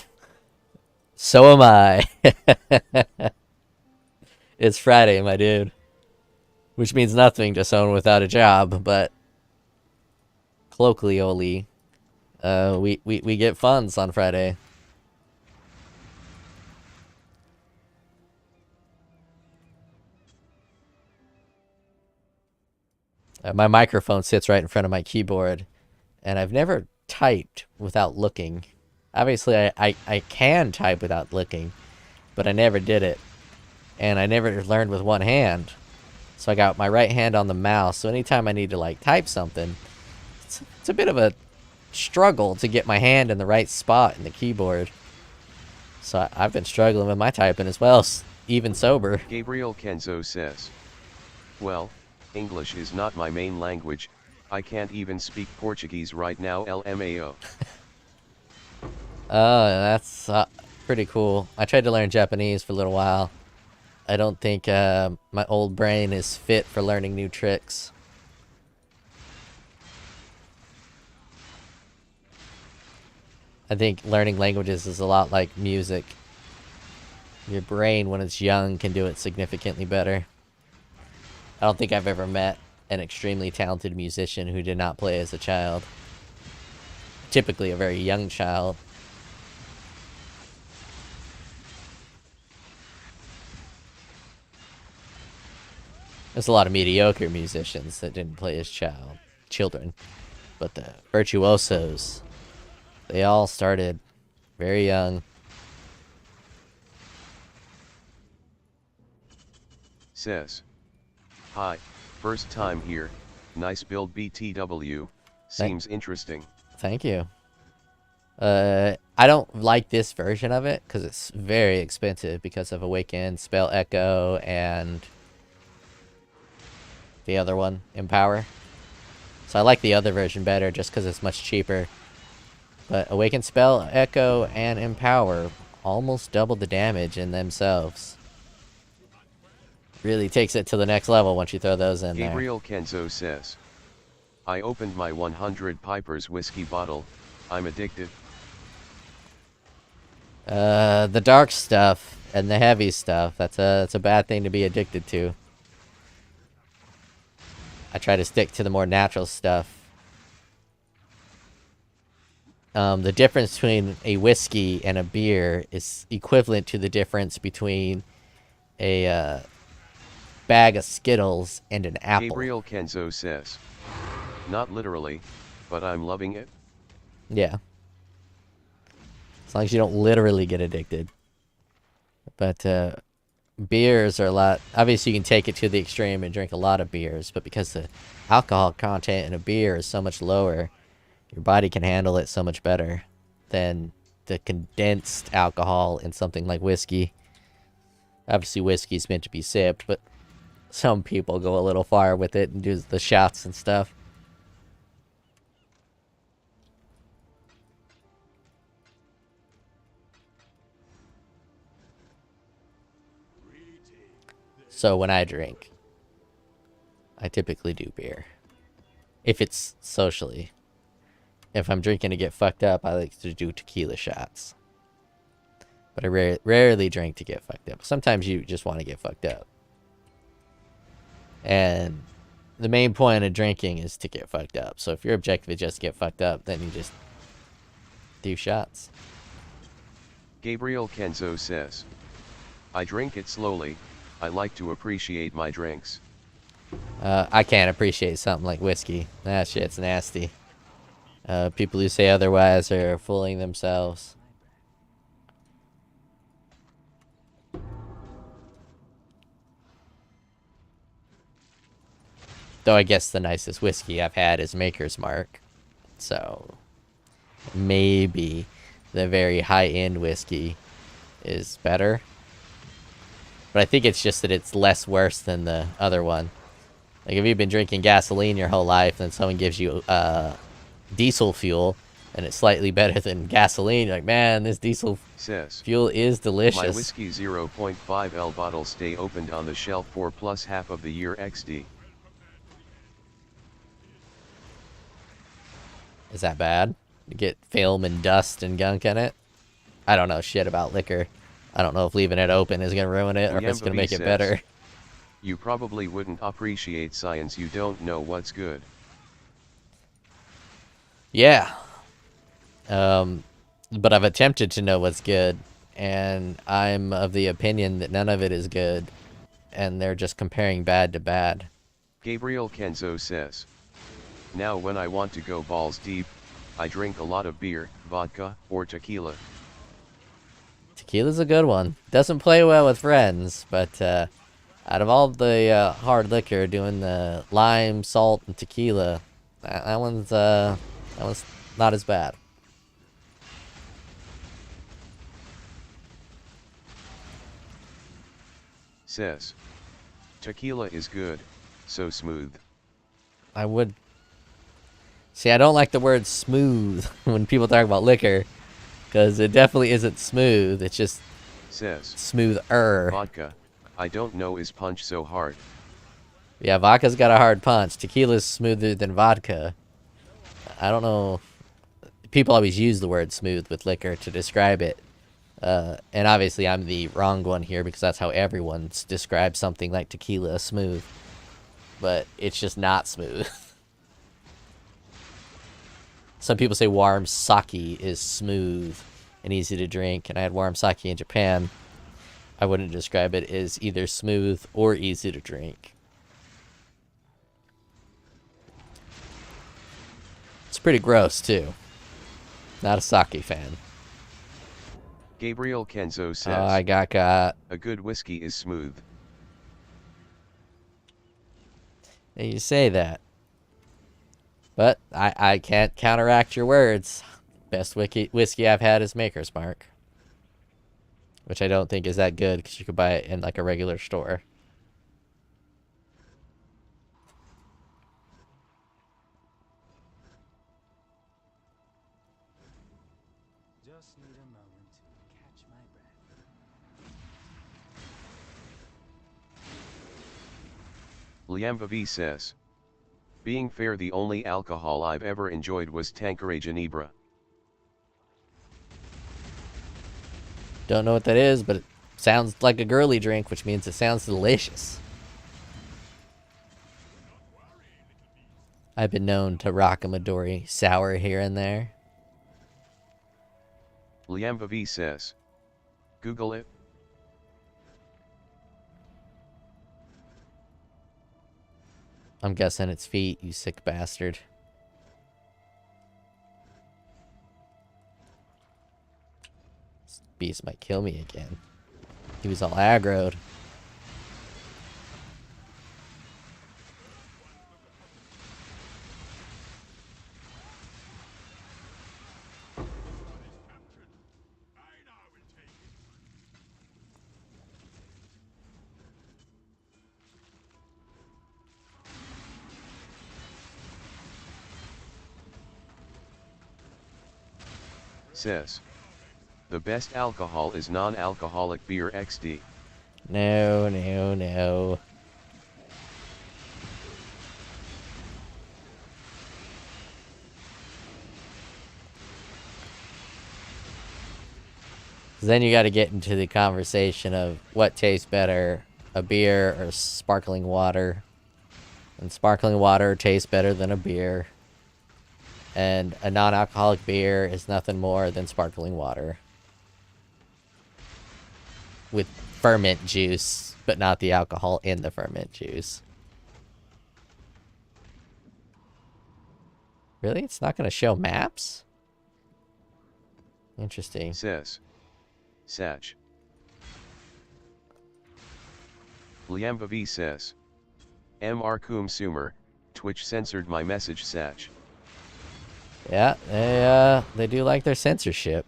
so am I. It's Friday, my dude. Which means nothing to someone without a job, but colloquially, we get funds on Friday. My microphone sits right in front of my keyboard, and I've never typed without looking. Obviously, I can type without looking, but I never did it. And I never learned with one hand. So I got my right hand on the mouse, so anytime I need to, like, type something, it's a bit of a struggle to get my hand in the right spot in the keyboard. So I've been struggling with my typing as well, even sober. Gabriel Kenzo says, well, English is not my main language, I can't even speak Portuguese right now LMAO. That's pretty cool. I tried to learn Japanese for a little while. I don't think my old brain is fit for learning new tricks. I think learning languages is a lot like music. Your brain, when it's young, can do it significantly better. I don't think I've ever met an extremely talented musician who did not play as a child. Typically a very young child. There's a lot of mediocre musicians that didn't play as children. But the virtuosos, they all started very young. Says, hi, first time here, nice build BTW, seems interesting. Thank you. I don't like this version of it because it's very expensive because of Awaken, Spell Echo, and the other one, Empower. So I like the other version better just because it's much cheaper. But Awaken, Spell Echo, and Empower almost double the damage in themselves. Really takes it to the next level once you throw those in Gabriel Kenzo says, I opened my 100 Piper's whiskey bottle, I'm addicted. The dark stuff and the heavy stuff, that's a bad thing to be addicted to. I try to stick to the more natural stuff. The difference between a whiskey and a beer is equivalent to the difference between a bag of Skittles and an apple. Gabriel Kenzo says, not literally, but I'm loving it. Yeah. As long as you don't literally get addicted. But beers are a lot... Obviously, you can take it to the extreme and drink a lot of beers, but because the alcohol content in a beer is so much lower, your body can handle it so much better than the condensed alcohol in something like whiskey. Obviously, whiskey is meant to be sipped, but some people go a little far with it and do the shots and stuff. So when I drink, I typically do beer. If it's socially. If I'm drinking to get fucked up, I like to do tequila shots. But I rarely drink to get fucked up. Sometimes you just want to get fucked up. And the main point of drinking is to get fucked up. So if your objective is just to get fucked up, then you just do shots. Gabriel Kenzo says, I drink it slowly, I like to appreciate my drinks. I can't appreciate something like whiskey. That shit's nasty. People who say otherwise are fooling themselves. Though I guess the nicest whiskey I've had is Maker's Mark. So maybe the very high-end whiskey is better. But I think it's just that it's less worse than the other one. Like if you've been drinking gasoline your whole life and then someone gives you diesel fuel and it's slightly better than gasoline, you're like, man, this diesel fuel is delicious. My whiskey 0.5L bottles stay opened on the shelf for plus half of the year XD. Is that bad? You get film and dust and gunk in it? I don't know shit about liquor. I don't know if leaving it open is going to ruin it or if it's going to make it better. You probably wouldn't appreciate science, you don't know what's good. Yeah. But I've attempted to know what's good, and I'm of the opinion that none of it is good, and they're just comparing bad to bad. Gabriel Kenzo says, now when I want to go balls deep, I drink a lot of beer, vodka, or tequila. Tequila's a good one. Doesn't play well with friends, but out of all the hard liquor, doing the lime, salt, and tequila, that one's not as bad. Says. Tequila is good, so smooth. I would. See, I don't like the word smooth when people talk about liquor, because it definitely isn't smooth. It's just Says. smoother. Vodka, I don't know is punch so hard. Yeah, vodka's got a hard punch. Tequila's smoother than vodka. I don't know. People always use the word smooth with liquor to describe it. And obviously I'm the wrong one here because that's how everyone's described something like tequila, smooth. But it's just not smooth. Some people say warm sake is smooth and easy to drink, and I had warm sake in Japan. I wouldn't describe it as either smooth or easy to drink. It's pretty gross, too. Not a sake fan. Gabriel Kenzo says. Oh, I got. A good whiskey is smooth. You say that. But I can't counteract your words. Best whiskey I've had is Maker's Mark. Which I don't think is that good because you could buy it in like a regular store. Just need a moment to catch my breath. Liamvavi says. Being fair, the only alcohol I've ever enjoyed was Tanqueray Ginebra. Don't know what that is, but it sounds like a girly drink, which means it sounds delicious. I've been known to rock a Midori sour here and there. Liamvavi says. Google it. I'm guessing it's feet, you sick bastard. This beast might kill me again. He was all aggroed. Says. The best alcohol is non-alcoholic beer XD. No, no, no. Then you got to get into the conversation of what tastes better, a beer or sparkling water. And sparkling water tastes better than a beer. And a non-alcoholic beer is nothing more than sparkling water. With ferment juice, but not the alcohol in the ferment juice. Really? It's not going to show maps? Interesting. Says. Satch. Liamvavi says. Mr. Kum Sumer, Twitch censored my message Satch. Yeah, they do like their censorship.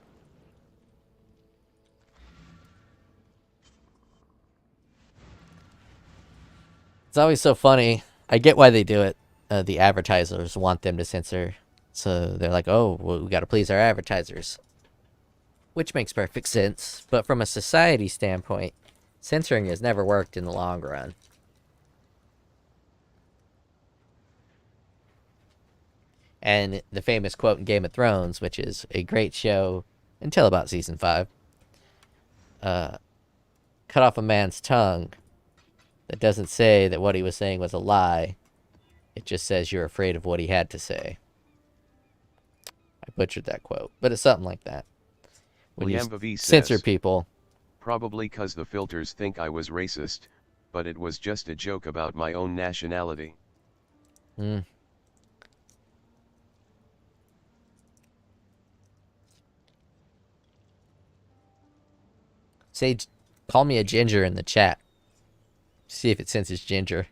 It's always so funny. I get why they do it. The advertisers want them to censor. So they're like, oh, well, we got to please our advertisers. Which makes perfect sense. But from a society standpoint, censoring has never worked in the long run. And the famous quote in Game of Thrones, which is a great show until about season 5. Cut off a man's tongue. That doesn't say that what he was saying was a lie. It just says you're afraid of what he had to say. I butchered that quote, but it's something like that. When you censor people. Probably cause the filters think I was racist, but it was just a joke about my own nationality. Say, call me a ginger in the chat. See if it censors ginger.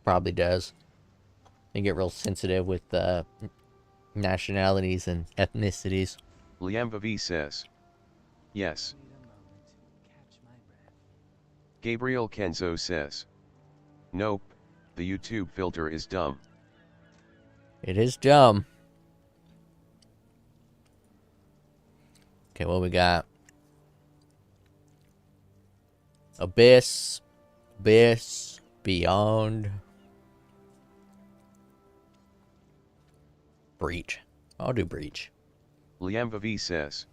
Probably does. They get real sensitive with nationalities and ethnicities. Liamvavi says. Yes. Need a moment to catch my breath. Gabriel Kenzo says. Nope, the YouTube filter is dumb. It is dumb. Okay, what we got? Abyss. Abyss. Beyond. Breach. I'll do Breach. Liamvavi says.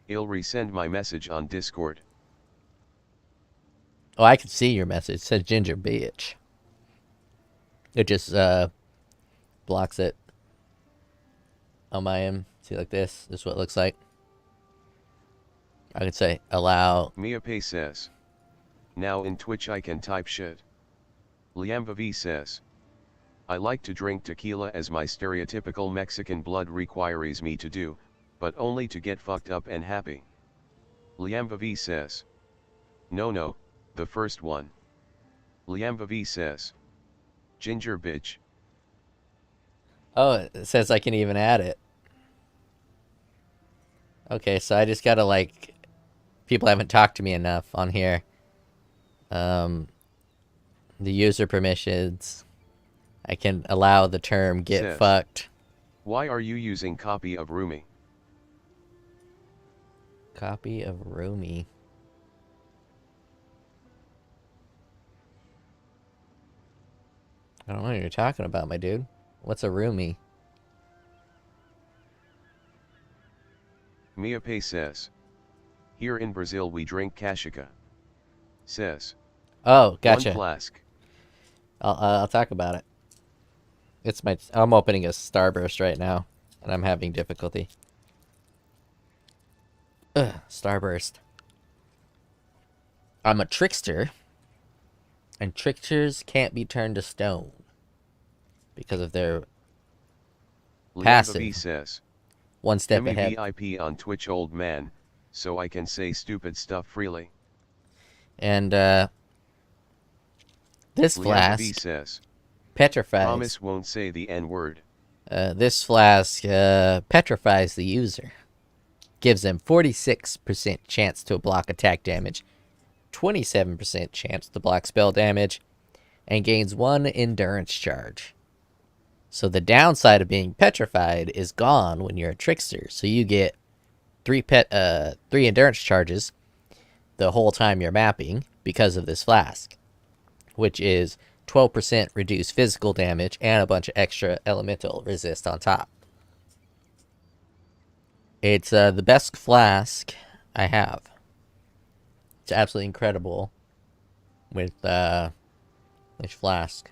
I'll resend my message on Discord. Oh, I can see your message. It says ginger bitch. It just blocks it on my end. See, like this. This is what it looks like. I could say allow. Mia Pay says. Now in Twitch I can type shit. Liamvavi says. I like to drink tequila as my stereotypical Mexican blood requires me to do, but only to get fucked up and happy. Liamvavi says. No, the first one. Liamvavi says. Ginger bitch. Oh, it says I can even add it. Okay, so I just gotta like. People haven't talked to me enough on here. The user permissions. I can allow the term get Says. fucked. Why are you using copy of Rumi? Copy of Rumi. I don't know what you're talking about, my dude. What's a Rumi? Mia Pay says. Here in Brazil we drink cachaça. Says. Oh, gotcha. One flask. I'll talk about it. I'm opening a Starburst right now, and I'm having difficulty. Ugh, Starburst. I'm a trickster, and tricksters can't be turned to stone because of their passive. Liamvavi says. One step Gimme ahead. VIP on Twitch, old man, so I can say stupid stuff freely. And this Liamvavi flask says. petrifies. Promise won't say the N-word. This flask petrifies the user. Gives them 46% chance to block attack damage, 27% chance to block spell damage, and gains 1 endurance charge. So the downside of being petrified is gone when you're a trickster. So you get 3 endurance charges the whole time you're mapping because of this flask, which is 12% reduced physical damage and a bunch of extra elemental resist on top. It's the best flask I have. It's absolutely incredible with this flask.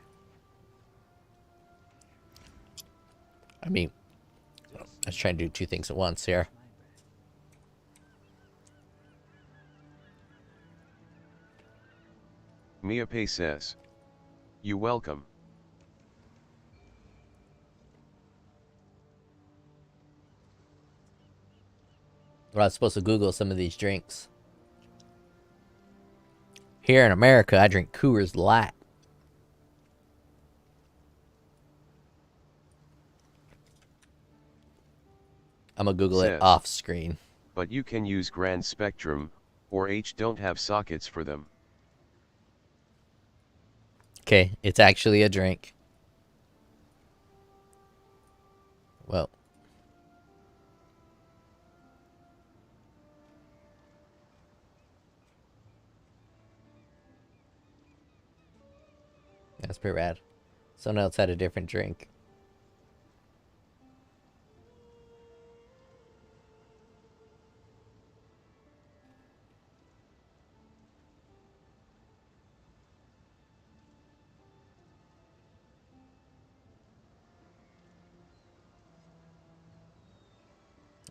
I mean, I was trying to do 2 things at once here. Mia Pay says. You welcome. Well, I was supposed to Google some of these drinks. Here in America, I drink Coors Light. I'm gonna Google it Says. off screen. But you can use Grand Spectrum, or H don't have sockets for them. Okay, it's actually a drink. Well. That's pretty rad. Someone else had a different drink.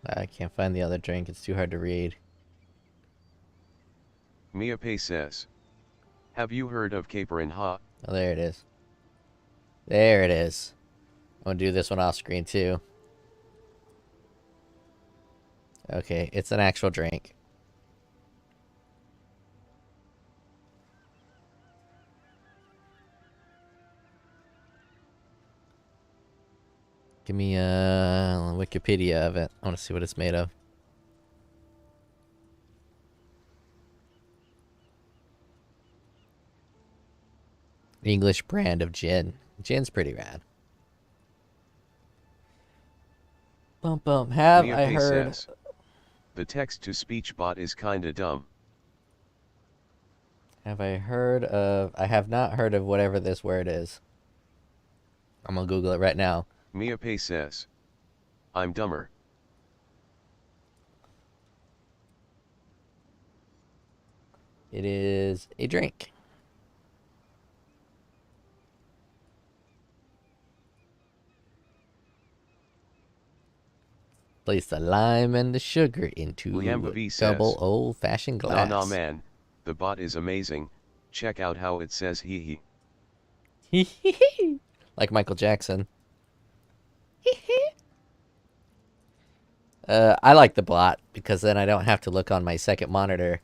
I can't find the other drink. It's too hard to read. Mia Pay says. Have you heard of Caper and Ha? Oh, there it is. There it is. I'm gonna do this one off screen too. Okay, it's an actual drink. Give me a Wikipedia of it. I want to see what it's made of. English brand of gin. Gin's pretty rad. Bum bum. Have I Miape heard? says, the text-to-speech bot is kinda dumb. Have I heard of? I have not heard of whatever this word is. I'm gonna Google it right now. Miape says, I'm dumber. It is a drink. Place the lime and the sugar into Liamba a V double says, old-fashioned Nah glass. nah man, the bot is amazing. Check out how it says hee Hee. Like Michael Jackson. I like the bot because then I don't have to look on my second monitor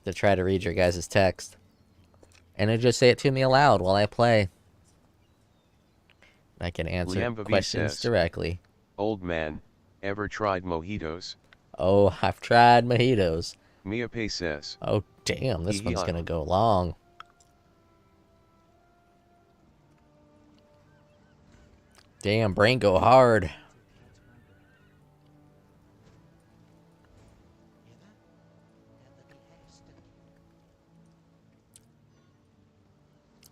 to try to read your guys' text. And it just say it to me aloud while I play. I can answer Liamba V questions says, directly. Old man, ever tried mojitos? Oh, I've tried mojitos. Miape says, Oh, damn, this Hee-hee. one's gonna go long. Damn, brain go hard.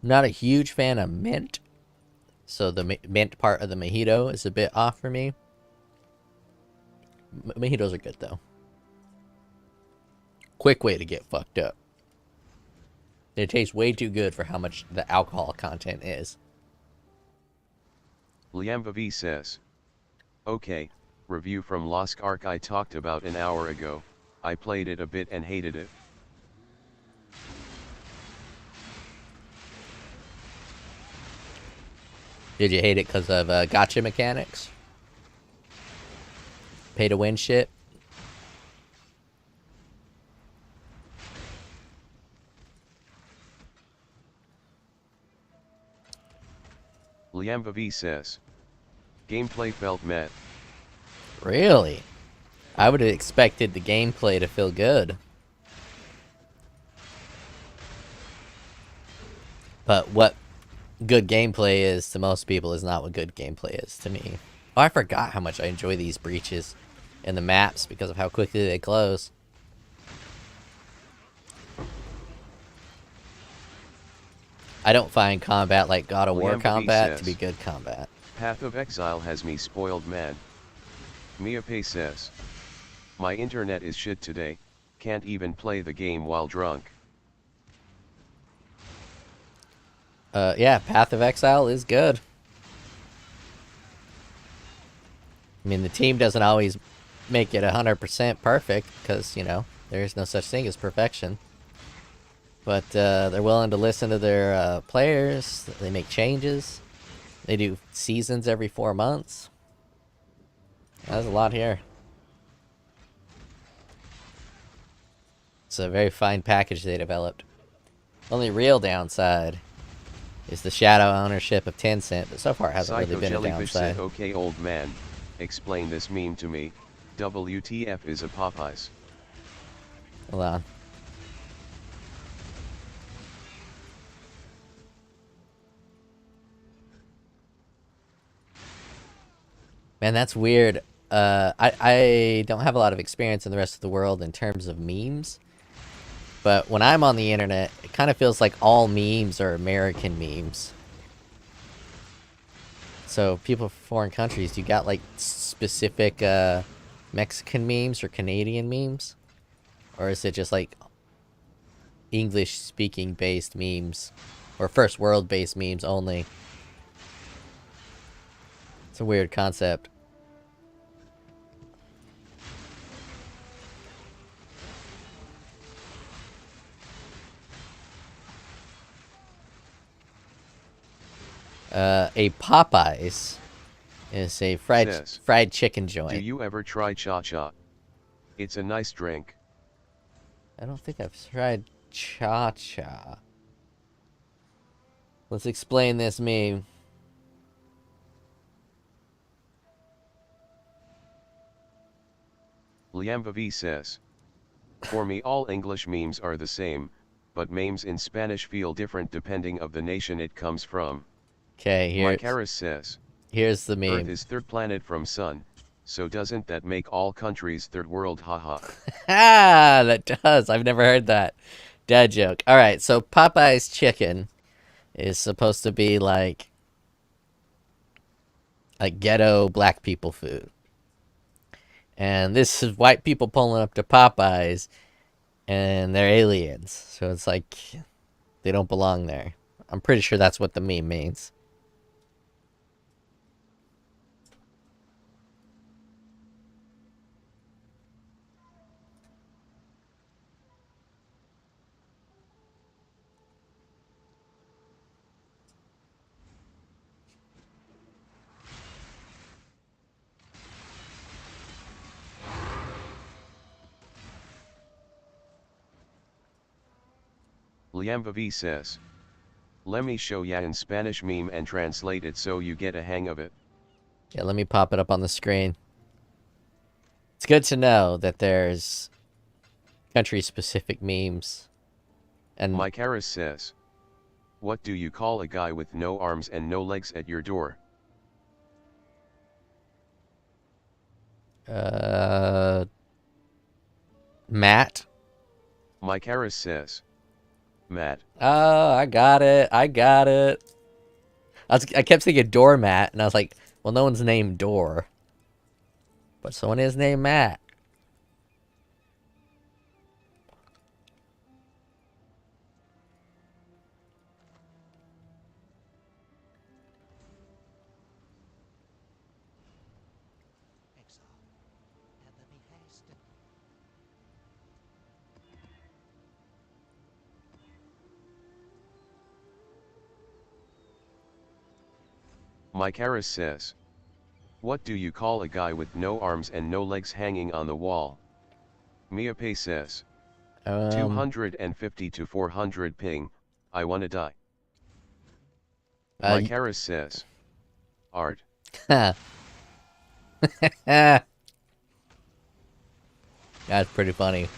Not a huge fan of mint, so the mint part of the mojito is a bit off for me. Mojitos are good though. Quick way to get fucked up. They taste way too good for how much the alcohol content is. Liamba V says, okay, review from Lost Ark I talked about an hour ago. I played it a bit and hated it. Did you hate it because of gotcha mechanics? Pay to win shit? Liamba V says, gameplay felt meh. Really? I would have expected the gameplay to feel good. But what good gameplay is to most people is not what good gameplay is to me. Oh, I forgot how much I enjoy these breaches in the maps because of how quickly they close. I don't find combat like God of War Liamba V combat to says, be good combat. Path of Exile has me spoiled man. Miape says, my internet is shit today, can't even play the game while drunk. Yeah, Path of Exile is good. I mean, the team doesn't always make it 100% perfect because, you know, there's no such thing as perfection. But they're willing to listen to their players. They make changes. They do seasons every 4 months. That's a lot here. It's a very fine package they developed. Only real downside is the shadow ownership of Tencent, but so far it hasn't Psycho really been a Jellyfish downside. said, okay old man, explain this meme to me. WTF is a Popeyes. Hold on. Man, that's weird. I don't have a lot of experience in the rest of the world in terms of memes. But when I'm on the internet, it kind of feels like all memes are American memes. So people from foreign countries, you got like specific Mexican memes or Canadian memes? Or is it just like English speaking based memes? Or first world based memes only? It's a weird concept. A Popeyes is a Says, fried chicken Do joint. you ever try cha-cha? It's a nice drink. I don't think I've tried cha-cha. Let's explain this meme. Liamba V says, for me all English memes are the same, but memes in Spanish feel different depending of the nation it comes from. Okay, Mike Harris says, here's the Earth meme. is third planet from sun, so doesn't that make all countries third world, haha. Ah, that does. I've never heard that. Dad joke. All right, so Popeye's chicken is supposed to be like ghetto black people food. And this is white people pulling up to Popeyes, and they're aliens. So it's like they don't belong there. I'm pretty sure that's what the meme means. Liambavi says, let me show ya in Spanish meme and translate it so you get a hang of it. Yeah, let me pop it up on the screen. It's good to know that there's country-specific memes. And Mike Harris says, what do you call a guy with no arms and no legs at your door? Matt. Mike Harris says, Matt. Oh, I got it. I kept thinking doormat, and I was like, well, no one's named Door. But someone is named Matt. Mike Harris says, what do you call a guy with no arms and no legs hanging on the wall? Mia Pei says, 250 to 400 ping, I wanna die. Mike Harris says, art. That's pretty funny.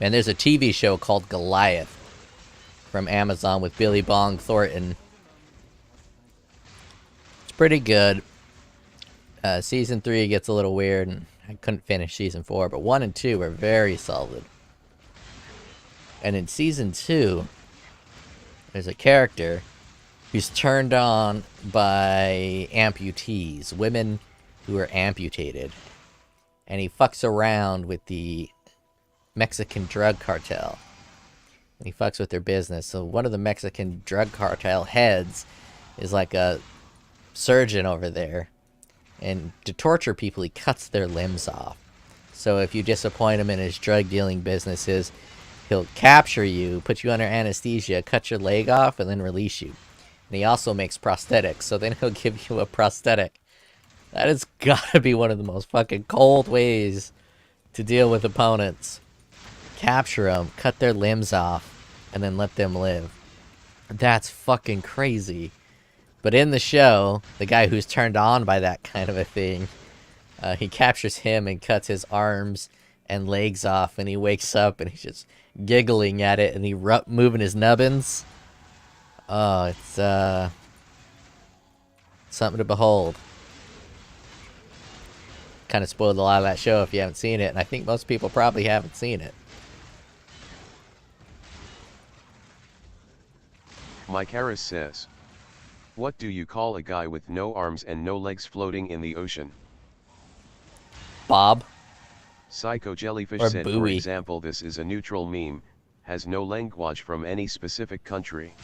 Man, there's a TV show called Goliath from Amazon with Billy Bong Thornton. It's pretty good. Season 3 gets a little weird, and I couldn't finish Season 4, but 1 and 2 are very solid. And in Season 2, there's a character who's turned on by amputees, women who are amputated. And he fucks around with the Mexican drug cartel. And he fucks with their business. So one of the Mexican drug cartel heads is like a surgeon over there. And to torture people, he cuts their limbs off. So if you disappoint him in his drug dealing businesses, he'll capture you, put you under anesthesia, cut your leg off, and then release you. And he also makes prosthetics, so then he'll give you a prosthetic. That has gotta be one of the most fucking cold ways to deal with opponents. Capture them, cut their limbs off, and then let them live. That's fucking crazy. But in the show, the guy who's turned on by that kind of a thing, he captures him and cuts his arms and legs off, and he wakes up and he's just giggling at it, and he moving his nubbins. Oh, it's something to behold. Kind of spoiled a lot of that show if you haven't seen it, and I think most people probably haven't seen it. Mike Harris says, what do you call a guy with no arms and no legs floating in the ocean? Bob. Psycho Jellyfish Or said, Bowie. for example, this is a neutral meme, has no language from any specific country.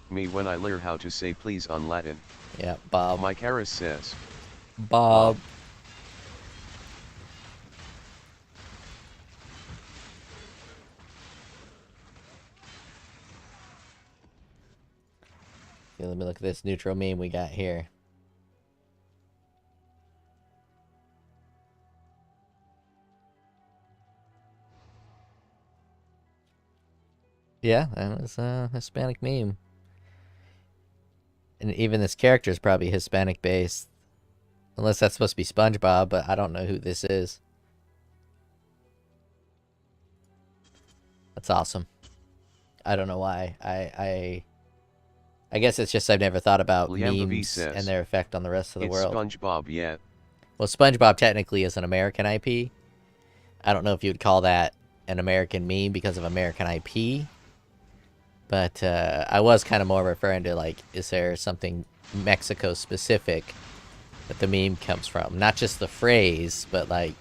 Me when I learn how to say please on Latin. Yeah, Bob. Mike Harris says, Bob. Okay, let me look at this neutral meme we got here. Yeah, that was a Hispanic meme. And even this character is probably Hispanic based. Unless that's supposed to be SpongeBob, but I don't know who this is. That's awesome. I don't know why. I guess it's just I've never thought about Liam memes says, and their effect on the rest of the it's world. SpongeBob yet. Well, SpongeBob technically is an American IP. I don't know if you would call that an American meme because of American IP. But I was kind of more referring to, like, is there something Mexico specific that the meme comes from? Not just the phrase, but, like,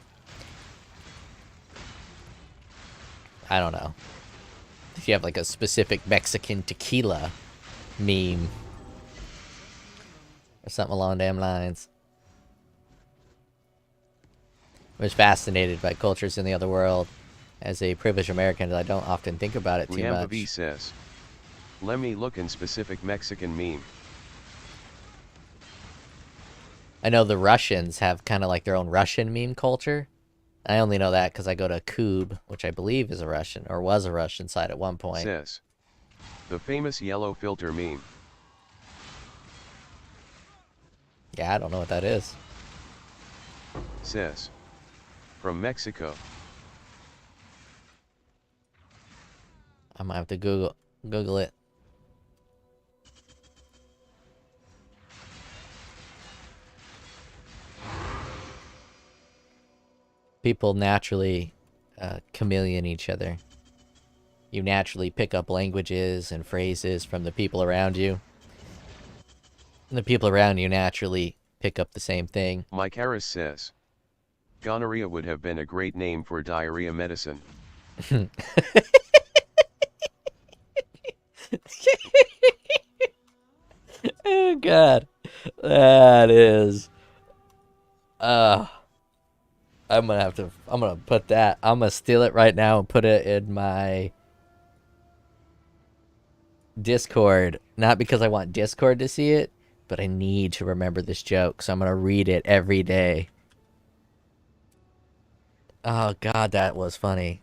I don't know. If you have, like, a specific Mexican tequila meme or something along them lines. I was fascinated by cultures in the other world. As a privileged American, I don't often think about it too Liam much. says, let me look in specific Mexican meme. I know the Russians have kind of like their own Russian meme culture. I only know that because I go to Kub, which I believe is a Russian, or was a Russian site at one point. Says, the famous yellow filter meme. Yeah, I don't know what that is. Says, from Mexico. I might have to Google it. People naturally chameleon each other. You naturally pick up languages and phrases from the people around you. And the people around you naturally pick up the same thing. Mike Harris says, gonorrhea would have been a great name for diarrhea medicine. Oh god. That is I'm gonna put that. I'm gonna steal it right now and put it in my Discord. Not because I want Discord to see it, but I need to remember this joke, so I'm gonna read it every day. Oh god, that was funny.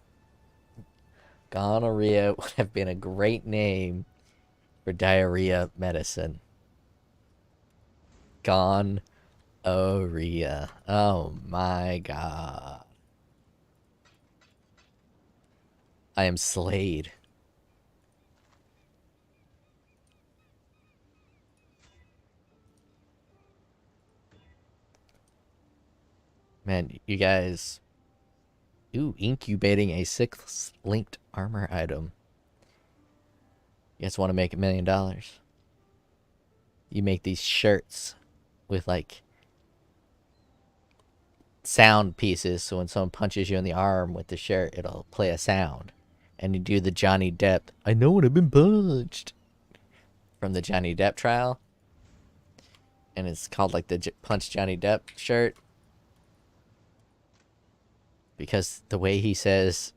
Gonorrhea would have been a great name for diarrhea medicine. Gonorrhea. Oh my god. I am slayed. Man, you guys... Ooh, incubating a 6th linked armor item. You guys want to make $1 million? You make these shirts with, like, sound pieces, so when someone punches you in the arm with the shirt, it'll play a sound. And you do the Johnny Depp, I know when I've been punched, from the Johnny Depp trial. And it's called, like, the Punch Johnny Depp shirt. Because the way he says,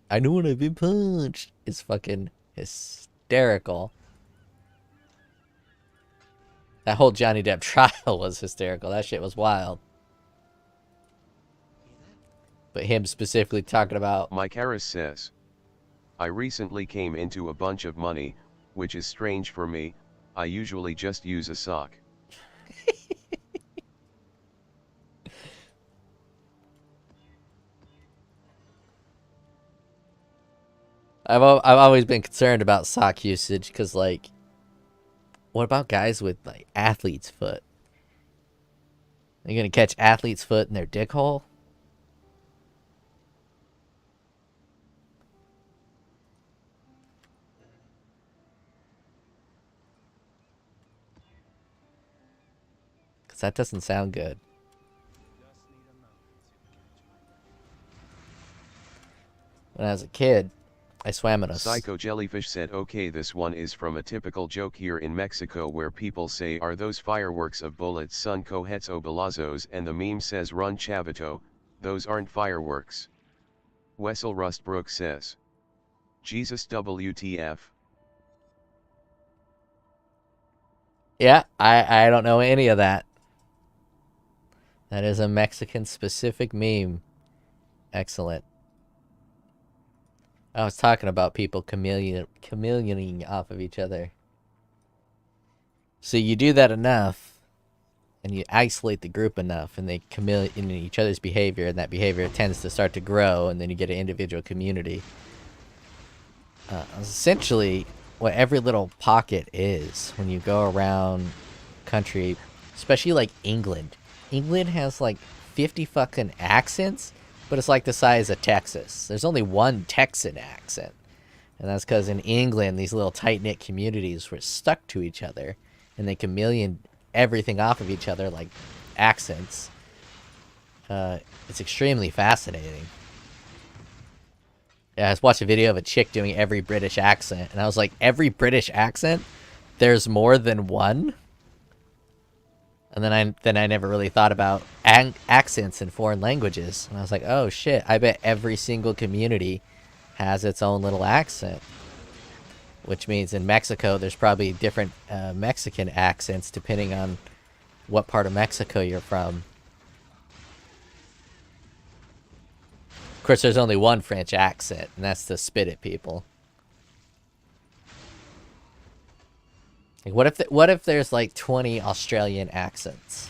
I know when I've been punched, is fucking hysterical. That whole Johnny Depp trial was hysterical. That shit was wild. But him specifically talking about... Mike Harris says, I recently came into a bunch of money, which is strange for me. I usually just use a sock. I've always been concerned about sock usage because, like, what about guys with, like, athlete's foot? Are you gonna catch athlete's foot in their dick hole? Because that doesn't sound good. When I was a kid, I swam in a... Psycho Jellyfish said, okay, this one is from a typical joke here in Mexico where people say, are those fireworks of bullets son cohetes o balazos, and the meme says run chavito, those aren't fireworks. Wessel Rustbrook says, Jesus WTF. Yeah, I don't know any of that. That is a Mexican specific meme. Excellent. I was talking about people chameleoning off of each other. So you do that enough, and you isolate the group enough, and they chameleon in each other's behavior, and that behavior tends to start to grow, and then you get an individual community. essentially what every little pocket is when you go around country, especially like England. England has like 50 fucking accents, but it's like the size of Texas. There's only one Texan accent. And that's because in England, these little tight-knit communities were stuck to each other, and they chameleon everything off of each other like accents. It's extremely fascinating. Yeah, I just watched a video of a chick doing every British accent, and I was like, every British accent? There's more than one? And then I never really thought about accents in foreign languages. And I was like, oh shit, I bet every single community has its own little accent. Which means in Mexico, there's probably different Mexican accents depending on what part of Mexico you're from. Of course, there's only one French accent, and that's to spit at people. Like, what if there's like 20 Australian accents?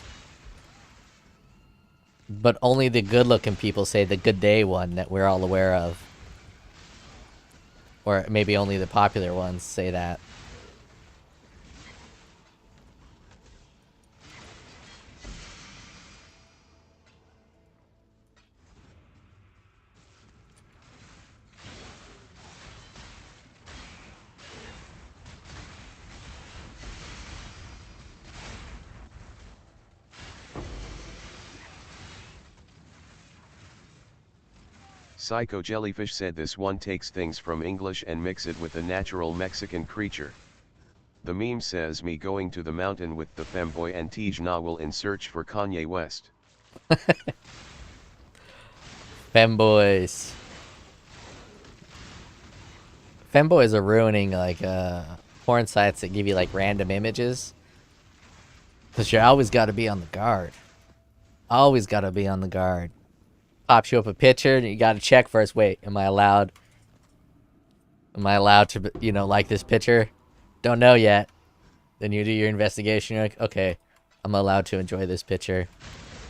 But only the good-looking people say the good day one that we're all aware of. Or maybe only the popular ones say that. Psycho Jellyfish said this one takes things from English and mix it with a natural Mexican creature. The meme says me going to the mountain with the femboy and Tej Nawal in search for Kanye West. Femboys. Femboys are ruining like porn sites that give you like random images. Cause you always gotta be on the guard. Always gotta be on the guard. Pops you up a picture and you gotta check first. Wait, am I allowed to, you know, like this picture? Don't know yet. Then you do your investigation. You're like, okay, I'm allowed to enjoy this picture.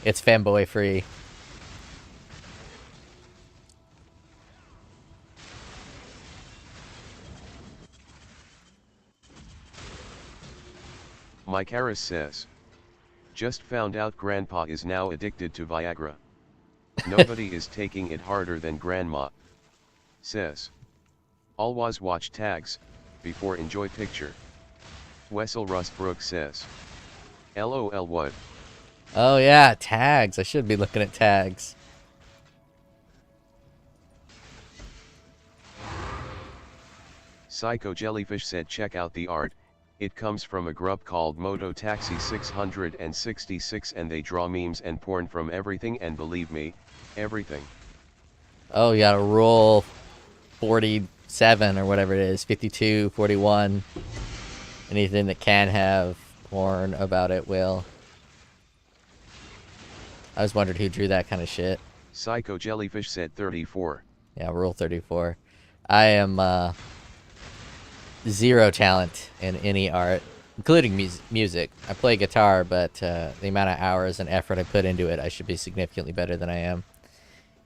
It's femboy free. Mike Harris says, just found out grandpa is now addicted to Viagra. Nobody is taking it harder than grandma. Says, always watch tags, before enjoy picture. Wessel Rustbrook says, LOL what? Oh yeah, tags. I should be looking at tags. Psycho Jellyfish said check out the art, it comes from a group called Moto Taxi 666 and they draw memes and porn from everything and believe me, everything. Oh, you gotta roll 47 or whatever it is, 52, 41. Anything that can have porn about it will. I was wondering who drew that kind of shit. Psycho Jellyfish said 34. Yeah, rule 34. I am zero talent in any art, including music. I play guitar, but the amount of hours and effort I put into it, I should be significantly better than I am.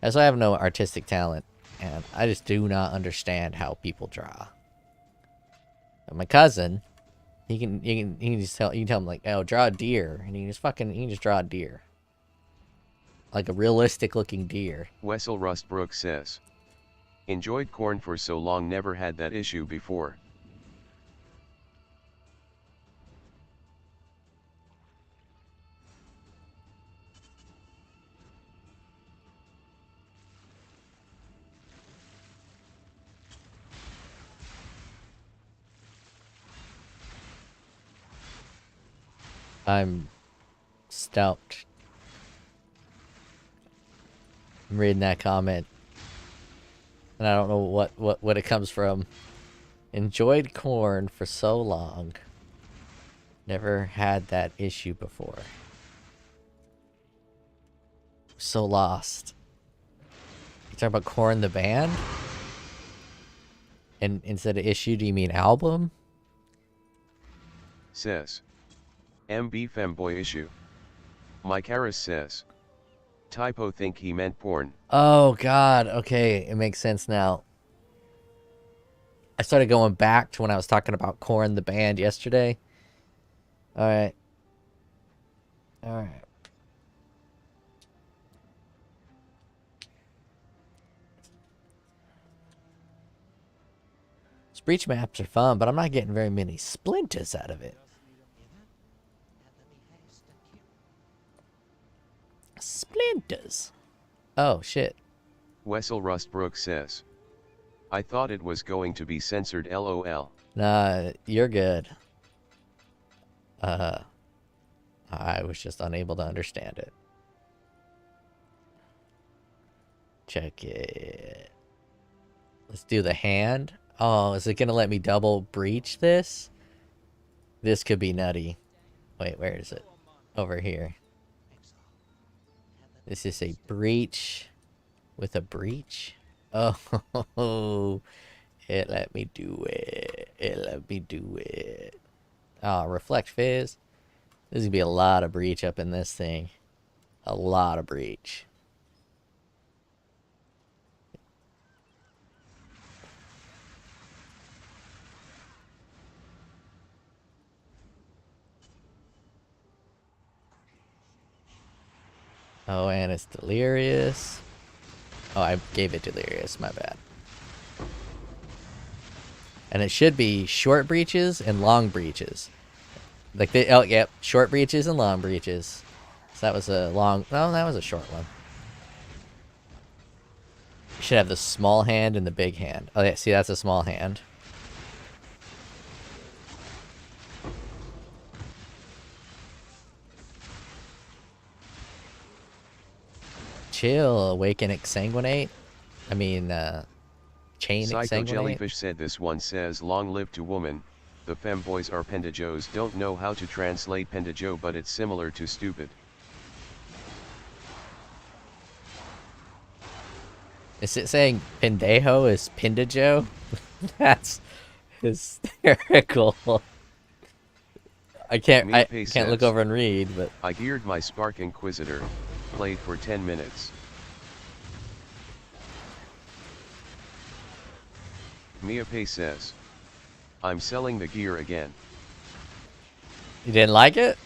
As I have no artistic talent, and I just do not understand how people draw. But my cousin, he can just tell him like, oh, draw a deer, and he can just draw a deer, like a realistic looking deer. Wessel Rustbrook says, enjoyed corn for so long, never had that issue before. I'm stumped. I'm reading that comment, and I don't know what it comes from. Enjoyed corn for so long. Never had that issue before. So lost. You talking about Korn the band? And instead of issue, do you mean album? Says, MB femboy issue. Mike Harris says, typo, think he meant porn. Oh god, okay, it makes sense now. I started going back to when I was talking about Korn, the band, yesterday. All right. All right. Breach maps are fun, but I'm not getting very many splinters out of it. Splinters. Oh, shit. Wessel Rustbrook says, I thought it was going to be censored LOL. Nah, you're good. I was just unable to understand it. Check it. Let's do the hand. Oh, is it gonna let me double breach this? This could be nutty. Wait, where is it? Over here. This is a breach with a breach. Oh, it let me do it. It let me do it. Oh, reflect fizz. There's gonna be a lot of breach up in this thing. A lot of breach. Oh, and it's delirious. Oh, I gave it delirious. My bad. And it should be short breaches and long breaches. Like they, oh, yep, short breaches and long breaches. So that was a long, no, that was a short one. You should have the small hand and the big hand. Oh, yeah, see, that's a small hand. Chill, awaken exsanguinate. I mean, chain Psycho exsanguinate. Jellyfish said this one says long live to woman. The femboys are pendejos. Don't know how to translate pendejo, but it's similar to stupid. Is it saying pendejo is pendejo? That's hysterical. I can't look over and read, but I geared my Spark Inquisitor, played for 10 minutes. Mia Pay says, I'm selling the gear again. you didn't like it?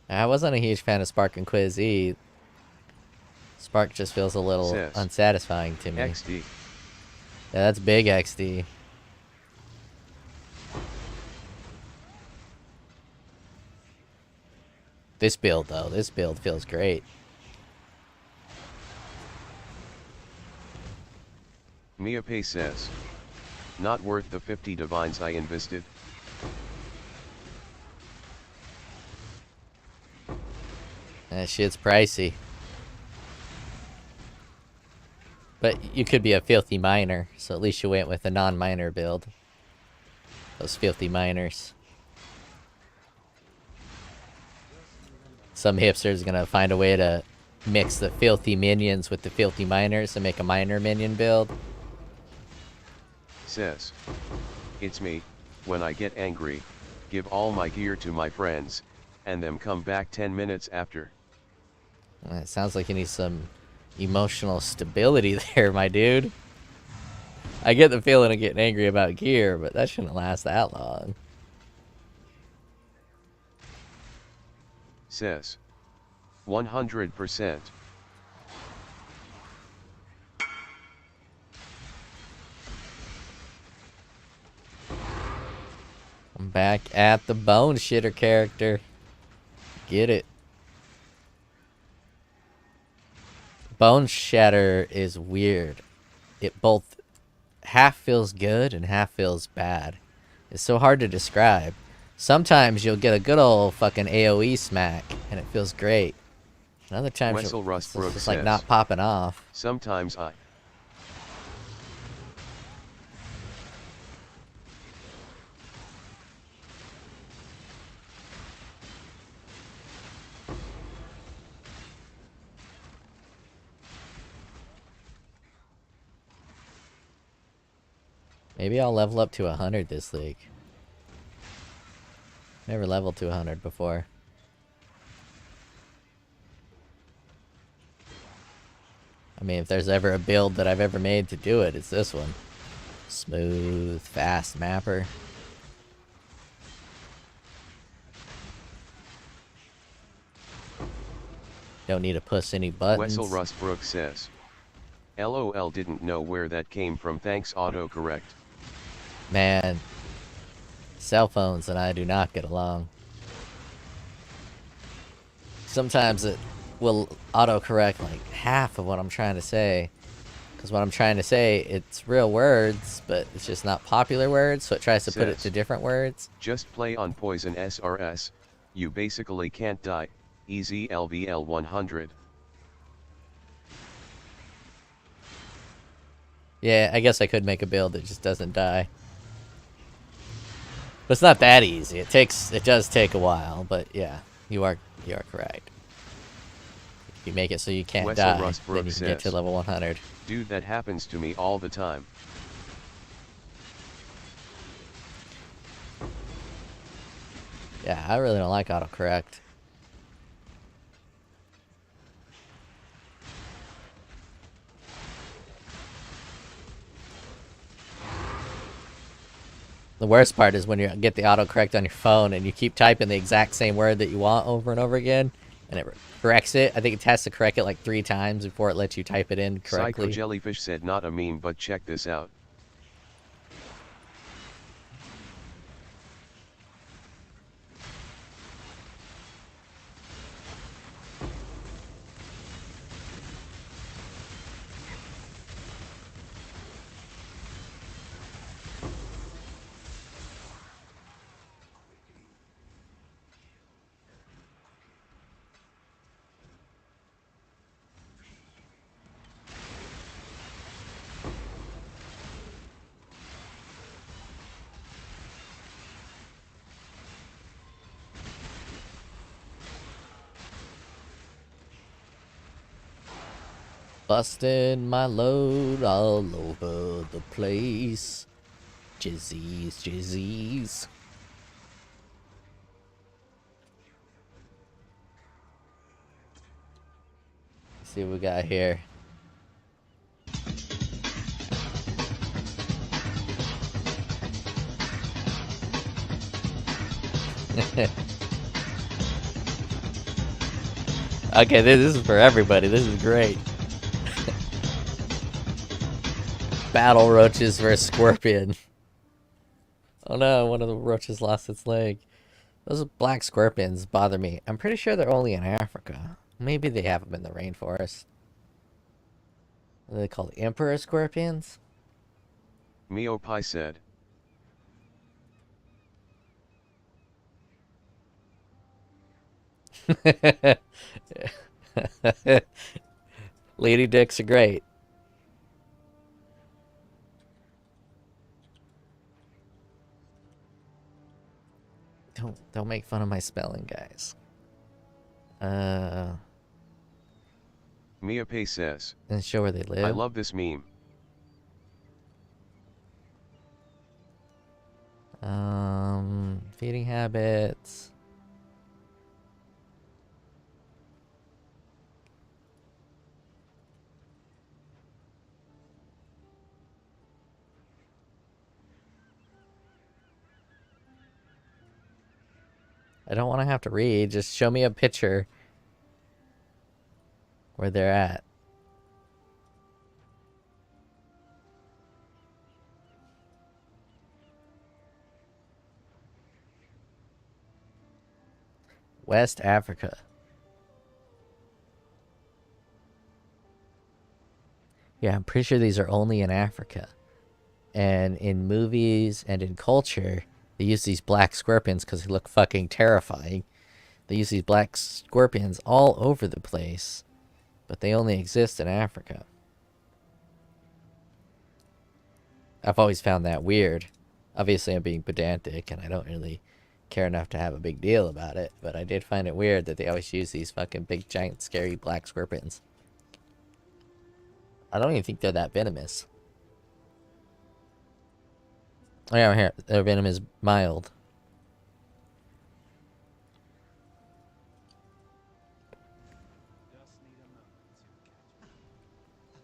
I wasn't a huge fan of Spark and Quiz E. Spark just feels a little unsatisfying to me. XD. Yeah, that's big XD. This build, though, this build feels great. Mia Pay says, not worth the 50 divines I invested. That shit's pricey. But you could be a filthy miner, so at least you went with a non-miner build. Those filthy miners. Some hipster's gonna find a way to mix the filthy minions with the filthy miners and make a miner minion build. Says, it's me, when I get angry, give all my gear to my friends, and them come back 10 minutes after. It sounds like you need some emotional stability there, my dude. I get the feeling of getting angry about gear, but that shouldn't last that long. Says, 100%. I'm back at the bone shitter character. Get it. Bone Shatter is weird. It both half feels good and half feels bad. It's so hard to describe. Sometimes you'll get a good old fucking AoE smack and it feels great. And other times Wessel it's Rustbrook just like says, not popping off. Sometimes I. Maybe I'll level up to 100 this league. Never leveled to 100 before. I mean, if there's ever a build that I've ever made to do it, it's this one. Smooth, fast mapper. Don't need to push any buttons. Wessel Rustbrook says, LOL, didn't know where that came from, thanks autocorrect. Man, cell phones and I do not get along. Sometimes it will autocorrect like half of what I'm trying to say. Because what I'm trying to say, it's real words, but it's just not popular words, so it tries to put it to different words. Just play on Poison SRS, you basically can't die, easy LVL 100. Yeah, I guess I could make a build that just doesn't die. But it's not that easy. It does take a while, but yeah, you are correct. If you make it so you can't Wessel die, Rustbrook then you can get to says, level 100. Dude, that happens to me all the time. Yeah, I really don't like autocorrect. The worst part is when you get the autocorrect on your phone and you keep typing the exact same word that you want over and over again, and it corrects it. I think it has to correct it like 3 times before it lets you type it in correctly. Psycho Jellyfish said, not a meme, but check this out. Busting my load all over the place. Jizzies, jizzies. Let's see what we got here. Okay, this is for everybody. This is great. Battle roaches versus scorpion. Oh no, one of the roaches lost its leg. Those black scorpions bother me. I'm pretty sure they're only in Africa. Maybe they have them in the rainforest. What are they called? Emperor scorpions? Mio Pai said, Lady dicks are great. Don't make fun of my spelling, guys. Mia Pei says, And show where they live. I love this meme. Feeding habits. I don't want to have to read. Just show me a picture where they're at. West Africa. Yeah, I'm pretty sure these are only in Africa. And in movies and in culture, they use these black scorpions because they look fucking terrifying. They use these black scorpions all over the place, but they only exist in Africa. I've always found that weird. Obviously, I'm being pedantic, and I don't really care enough to have a big deal about it, but I did find it weird that they always use these fucking big, giant, scary black scorpions. I don't even think they're that venomous. Oh yeah, here. Their venom is mild. Just need a moment to catch my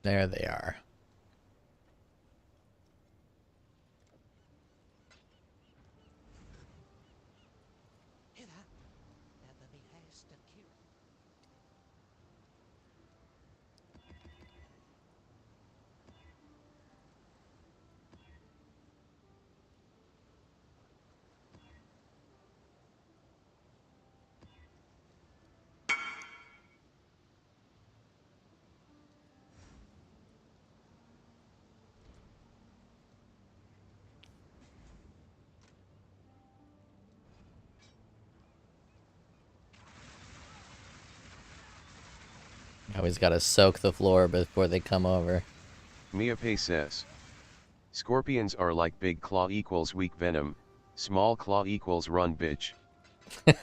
There they are. Always gotta soak the floor before they come over. Miape says. Scorpions are like big claw equals weak venom, small claw equals run bitch.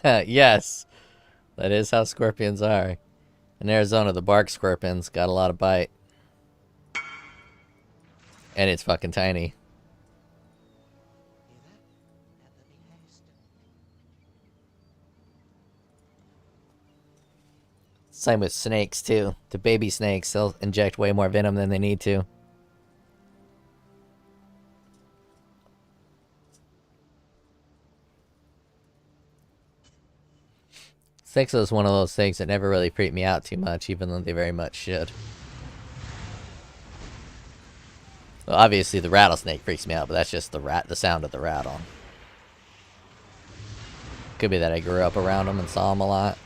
Yes, that is how scorpions are. In Arizona, the bark scorpion's got a lot of bite. And it's fucking tiny. Same with snakes, too. The baby snakes, they'll inject way more venom than they need to. Snakes is one of those things that never really freak me out too much, even though they very much should. Well, obviously the rattlesnake freaks me out, but that's just the sound of the rattle. Could be that I grew up around them and saw them a lot.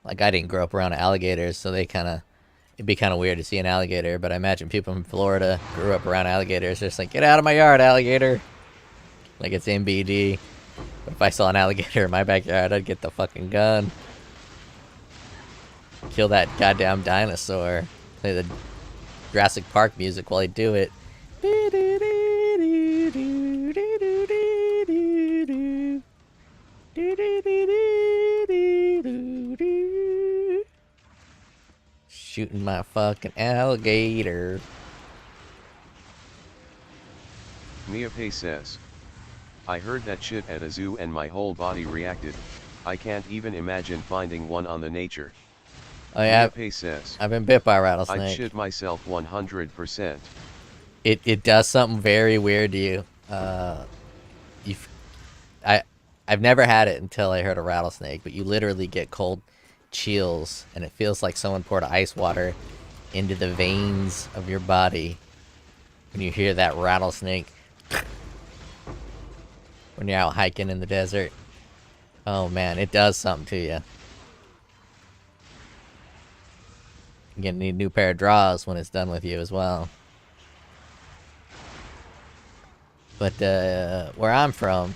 Like, I didn't grow up around alligators, so it'd be kind of weird to see an alligator, but I imagine people from Florida grew up around alligators. They're just like, get out of my yard, alligator! Like it's MBD. But if I saw an alligator in my backyard, I'd get the fucking gun. Kill that goddamn dinosaur. Play the Jurassic Park music while I do it. Shooting my fucking alligator. Miape says. I heard that shit at a zoo and my whole body reacted. I can't even imagine finding one on the nature. Oh yeah, Miape says. I've been bit by a rattlesnake. I'd shit myself 100%. It does something very weird to you. I've never had it until I heard a rattlesnake, but you literally get cold chills, and it feels like someone poured ice water into the veins of your body when you hear that rattlesnake when you're out hiking in the desert. Oh man, it does something to you. You're gonna need a new pair of drawers when it's done with you as well. But where I'm from,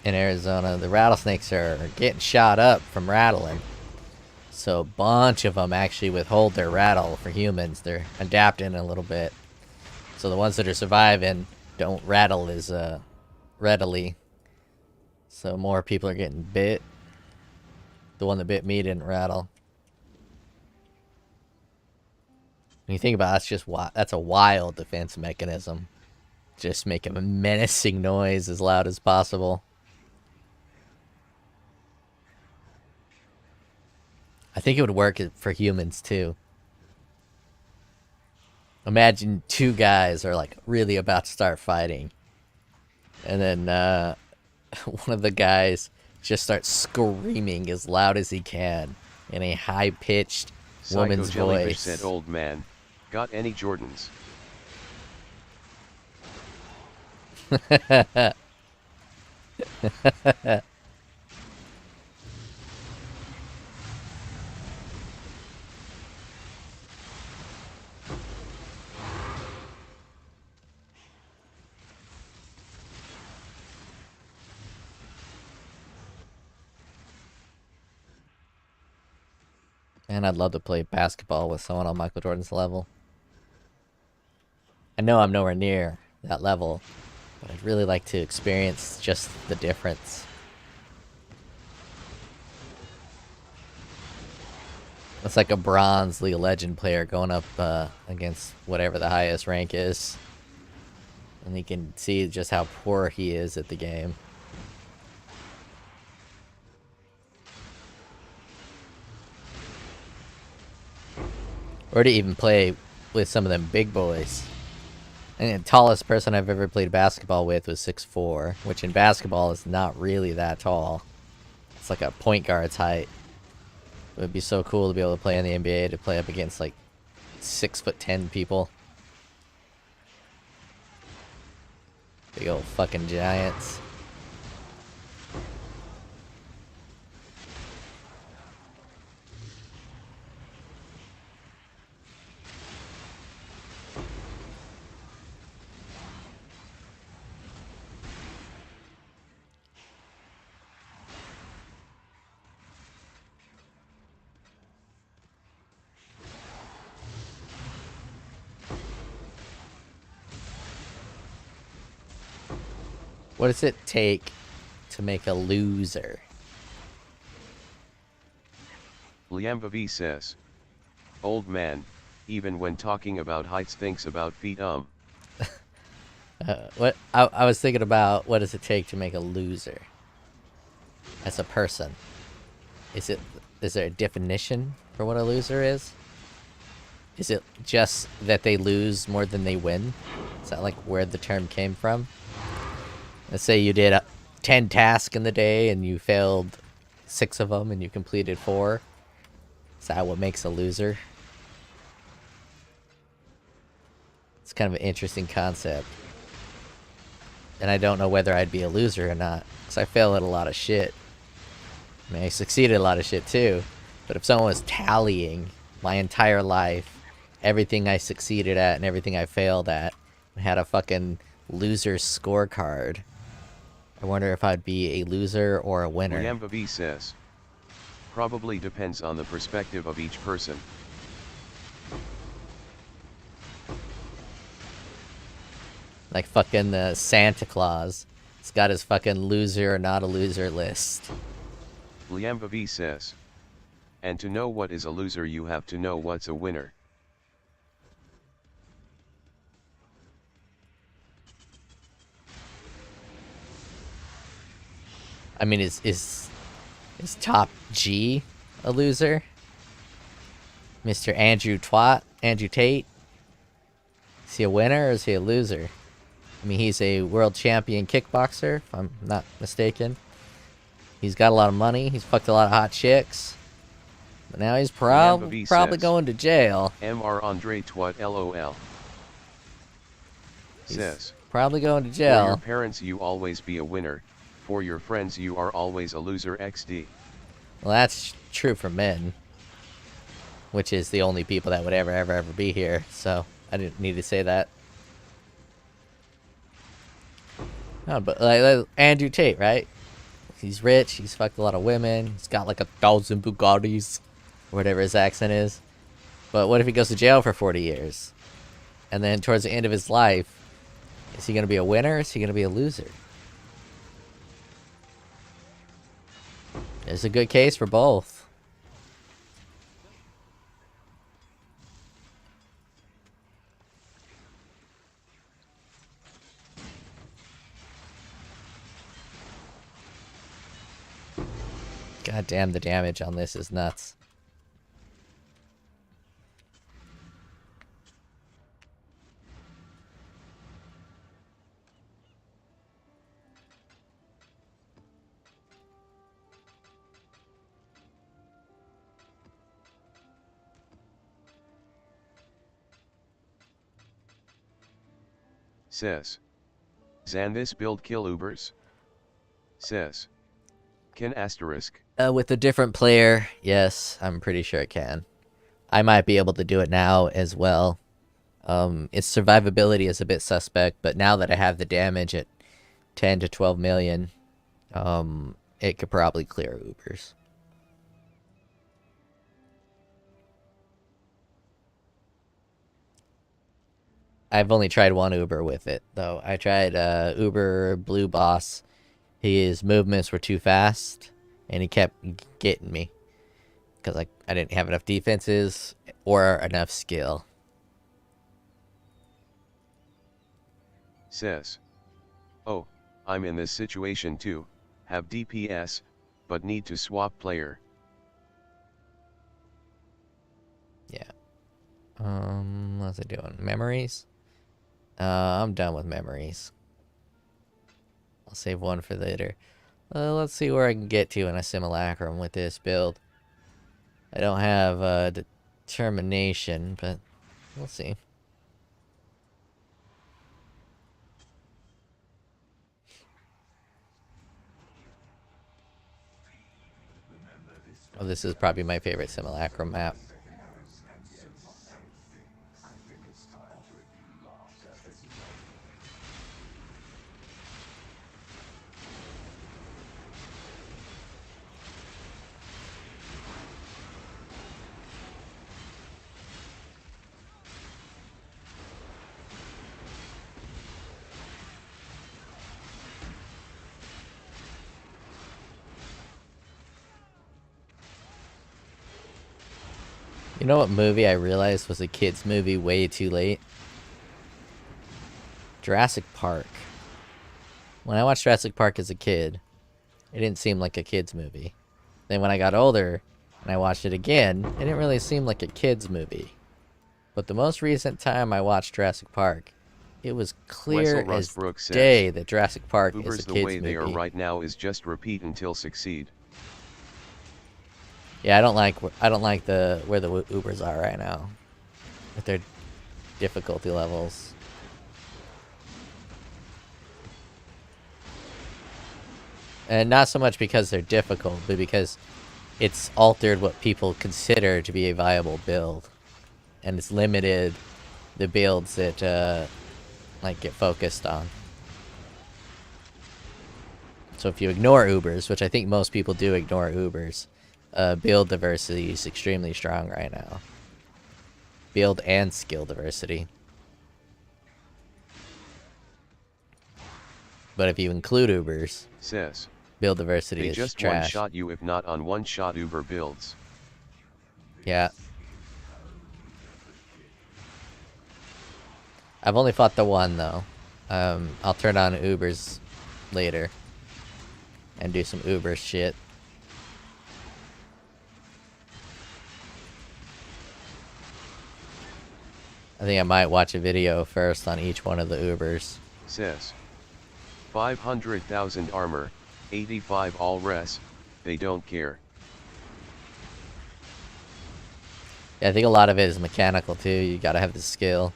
in Arizona, the rattlesnakes are getting shot up from rattling. So a bunch of them actually withhold their rattle for humans. They're adapting a little bit. So the ones that are surviving don't rattle as readily. So more people are getting bit. The one that bit me didn't rattle. When you think about it, that's a wild defense mechanism. Just make a menacing noise as loud as possible. I think it would work for humans too. Imagine two guys are like really about to start fighting, and then one of the guys just starts screaming as loud as he can in a high-pitched woman's Psycho Jellyfish voice. said, old man, got any Jordans? And I'd love to play basketball with someone on Michael Jordan's level. I know I'm nowhere near that level, but I'd really like to experience just the difference. It's like a bronze League of Legends player going up against whatever the highest rank is. And you can see just how poor he is at the game. or to even play with some of them big boys. And the tallest person I've ever played basketball with was 6'4", which in basketball is not really that tall. It's like a point guard's height. It would be so cool to be able to play in the NBA, to play up against like 6'10" people. Big old fucking giants. What does it take to make a loser? Liambavi says. Old man, even when talking about heights thinks about feet. What I was thinking about, what does it take to make a loser as a person? Is there a definition for what a loser is? Is it just that they lose more than they win? Is that like where the term came from? Let's say you did 10 tasks in the day and you failed 6 of them and you completed 4. Is that what makes a loser? It's kind of an interesting concept. And I don't know whether I'd be a loser or not, because I fail at a lot of shit. I mean, I succeeded at a lot of shit too. But if someone was tallying my entire life, everything I succeeded at and everything I failed at, and had a fucking loser scorecard, I wonder if I'd be a loser or a winner. Liambavi says. Probably depends on the perspective of each person. Like fucking Santa Claus. He's got his fucking loser or not a loser list. Liambavi says. And to know what is a loser, you have to know what's a winner. I mean, is Top G a loser? Mr. Andrew Tate? Is he a winner or is he a loser? I mean, he's a world champion kickboxer, if I'm not mistaken. He's got a lot of money. He's fucked a lot of hot chicks. But now he's probably going to jail. Mr. Andre Twat LOL. He's says. probably going to For jail. your parents you always be a winner. For your friends you are always a loser XD. Well, that's true for men. Which is the only people that would ever be here. So, I didn't need to say that. No, but like Andrew Tate, right? He's rich, he's fucked a lot of women, he's got like 1,000 Bugattis, or whatever his accent is. But what if he goes to jail for 40 years? And then towards the end of his life, is he going to be a winner or is he going to be a loser? There's a good case for both. God damn, the damage on this is nuts. Says. Zan this build kill Ubers? Says. Can asterisk. With a different player, yes, I'm pretty sure it can. I might be able to do it now as well. Its survivability is a bit suspect, but now that I have the damage at 10 to 12 million, it could probably clear Ubers. I've only tried one Uber with it, though. I tried Uber Blue Boss. His movements were too fast, and he kept getting me. Because I didn't have enough defenses or enough skill. Says. Oh, I'm in this situation too. Have DPS, but need to swap player. Yeah. What's it doing? Memories? I'm done with memories. I'll save one for later. Let's see where I can get to in a simulacrum with this build. I don't have determination, but we'll see. Oh, this is probably my favorite simulacrum map. You know what movie I realized was a kid's movie way too late? Jurassic Park. When I watched Jurassic Park as a kid, it didn't seem like a kid's movie. Then when I got older and I watched it again, it didn't really seem like a kid's movie. But the most recent time I watched Jurassic Park, it was clear as day that Jurassic Park is a kid's movie. The way they are right now is just repeat until succeed. Yeah, I don't like where the Ubers are right now, with their difficulty levels. And not so much because they're difficult, but because it's altered what people consider to be a viable build, and it's limited the builds that like get focused on. So if you ignore Ubers, which I think most people do ignore Ubers, build diversity is extremely strong right now. Build and skill diversity. But if you include Ubers, build diversity is just trash. one-shot you if not on one-shot Uber builds. Yeah. I've only fought the one, though. I'll turn on Ubers later and do some Uber shit. I think I might watch a video first on each one of the Ubers. 500,000 armor, 85 all res, they don't care. Yeah, I think a lot of it is mechanical too. You gotta have the skill.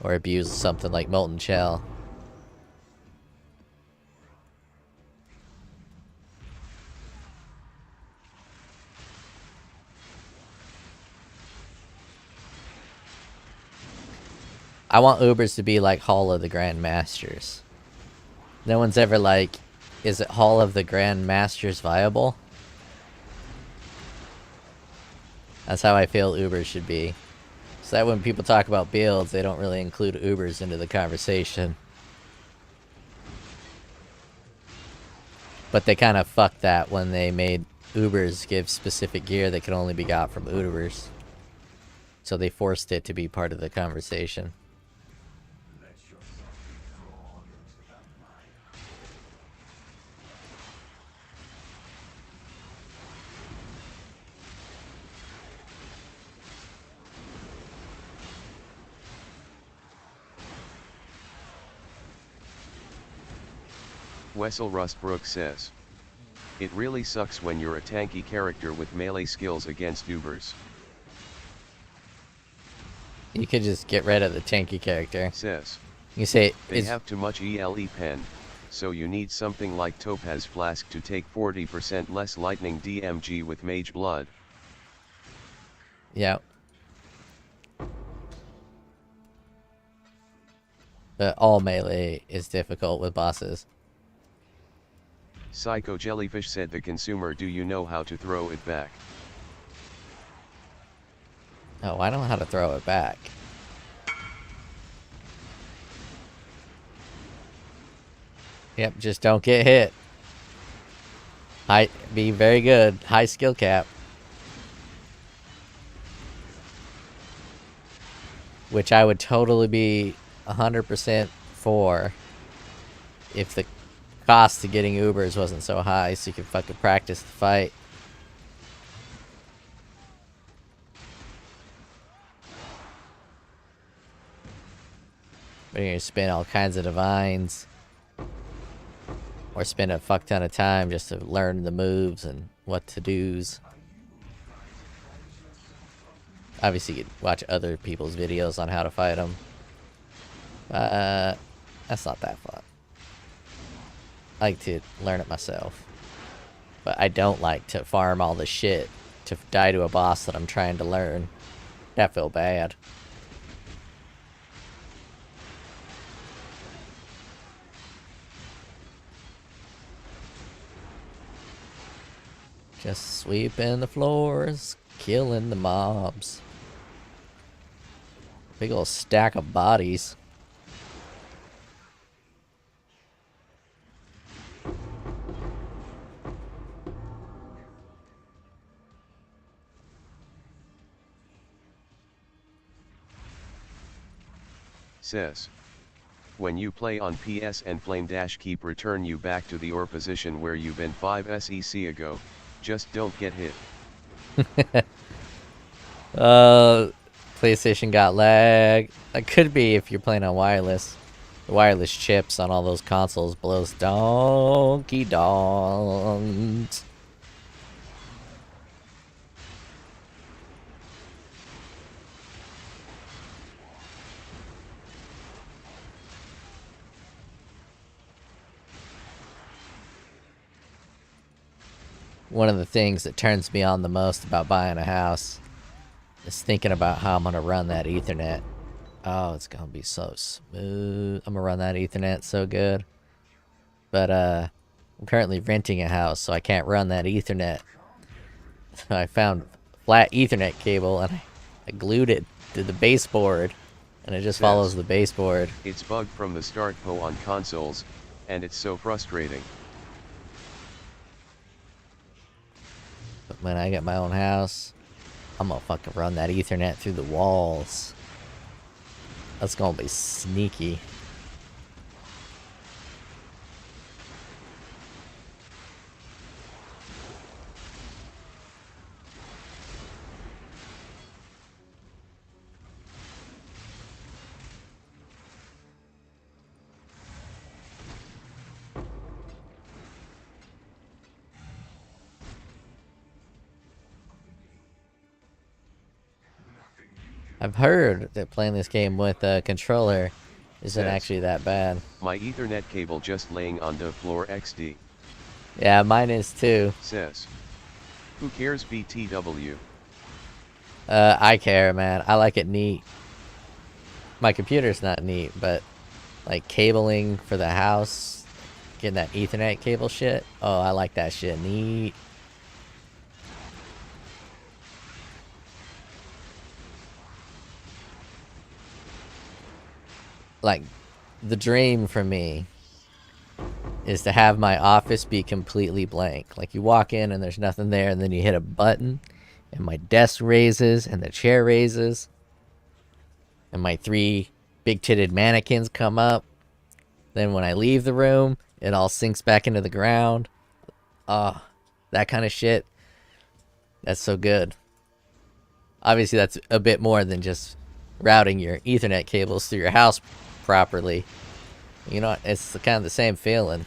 Or abuse something like Molten Shell. I want Ubers to be like Hall of the Grand Masters. No one's ever like, is it Hall of the Grand Masters viable? That's how I feel Ubers should be. So that when people talk about builds, they don't really include Ubers into the conversation. But they kind of fucked that when they made Ubers give specific gear that can only be got from Ubers. So they forced it to be part of the conversation. Wessel Rustbrook says, it really sucks when you're a tanky character with melee skills against Ubers. You could just get rid of the tanky character. Says, you say they have too much ELE pen, so you need something like Topaz Flask to take 40% less lightning DMG with Mage Blood. Yeah. But all melee is difficult with bosses. Psycho Jellyfish said the consumer, do you know how to throw it back? Oh, I know how to throw it back. Yep, just don't get hit. Be very good. High skill cap. Which I would totally be 100% for if the cost of getting Ubers wasn't so high, so you could fucking practice the fight. But you're gonna spend all kinds of divines. Or spend a fuck ton of time just to learn the moves and what to do's. Obviously, you could watch other people's videos on how to fight them. That's not that fun. I like to learn it myself. But I don't like to farm all the shit to die to a boss that I'm trying to learn. That feel bad. Just sweeping the floors, killing the mobs. Big old stack of bodies. Says. When you play on PS and Flame Dash keep return you back to the or position where you been 5 SEC ago, just don't get hit. PlayStation got lag. That could be if you're playing on wireless. The wireless chips on all those consoles blows donkey dongs. One of the things that turns me on the most about buying a house is thinking about how I'm going to run that Ethernet. Oh, it's going to be so smooth. I'm going to run that Ethernet so good. But I'm currently renting a house, so I can't run that Ethernet. So I found flat Ethernet cable, and I glued it to the baseboard, and it just follows the baseboard. It's bugged from the start POE on consoles, and it's so frustrating. But when I get my own house, I'm gonna fucking run that Ethernet through the walls. That's gonna be sneaky. I've heard that playing this game with a controller isn't actually that bad. My Ethernet cable just laying on the floor XD. Yeah, mine is too. Says. Who cares BTW? I care, man. I like it neat. My computer's not neat, but like cabling for the house, getting that Ethernet cable shit. Oh, I like that shit neat. Like, the dream for me is to have my office be completely blank. Like, you walk in and there's nothing there, and then you hit a button, and my desk raises, and the chair raises, and my 3 big-titted mannequins come up. Then when I leave the room, it all sinks back into the ground. Oh, that kind of shit. That's so good. Obviously, that's a bit more than just routing your Ethernet cables through your house properly. You know, it's kind of the same feeling.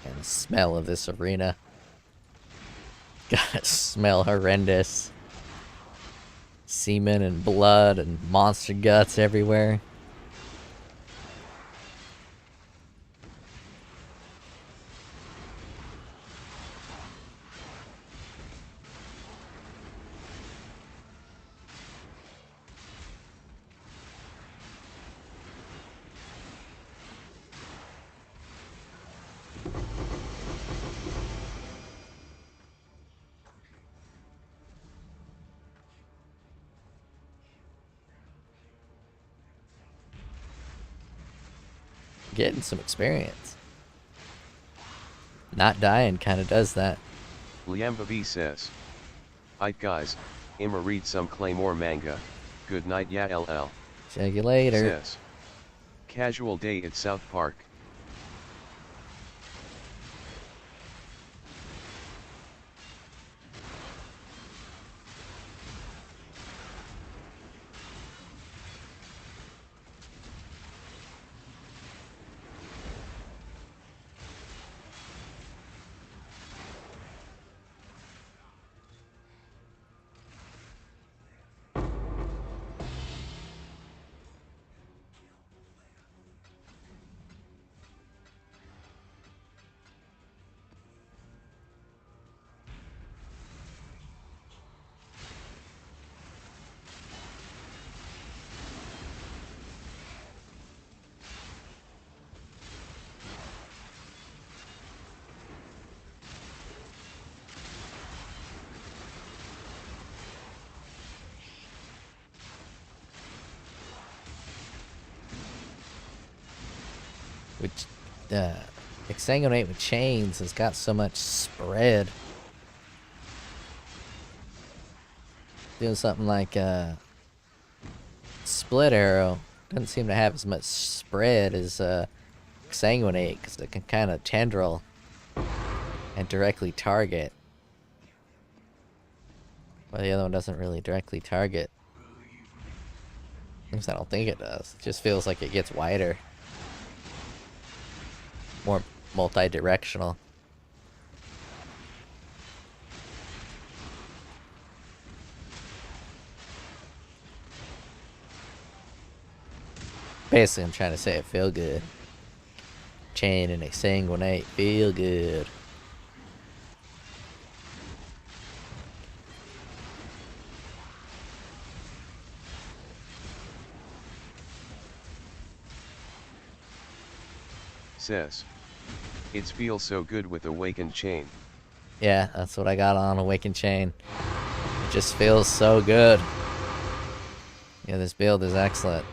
And the smell of this arena. God, smell horrendous. Semen and blood and monster guts everywhere. getting some experience. Not dying kind of does that. Liamba B says. Aight guys, I'ma read some Claymore manga. Good night ya LL. Check you later. Says. Casual day at South Park. Which, Exsanguinate with chains has got so much spread. Doing something like Split Arrow doesn't seem to have as much spread as Exsanguinate, because it can kind of tendril and directly target. Well, the other one doesn't really directly target. At least I don't think it does. It just feels like it gets wider. More multi-directional. Basically, I'm trying to say it feel good. Chain and Exsanguinate feel good. Says. It feels so good with Awakened Chain. Yeah, that's what I got on Awakened Chain. It just feels so good. Yeah, this build is excellent.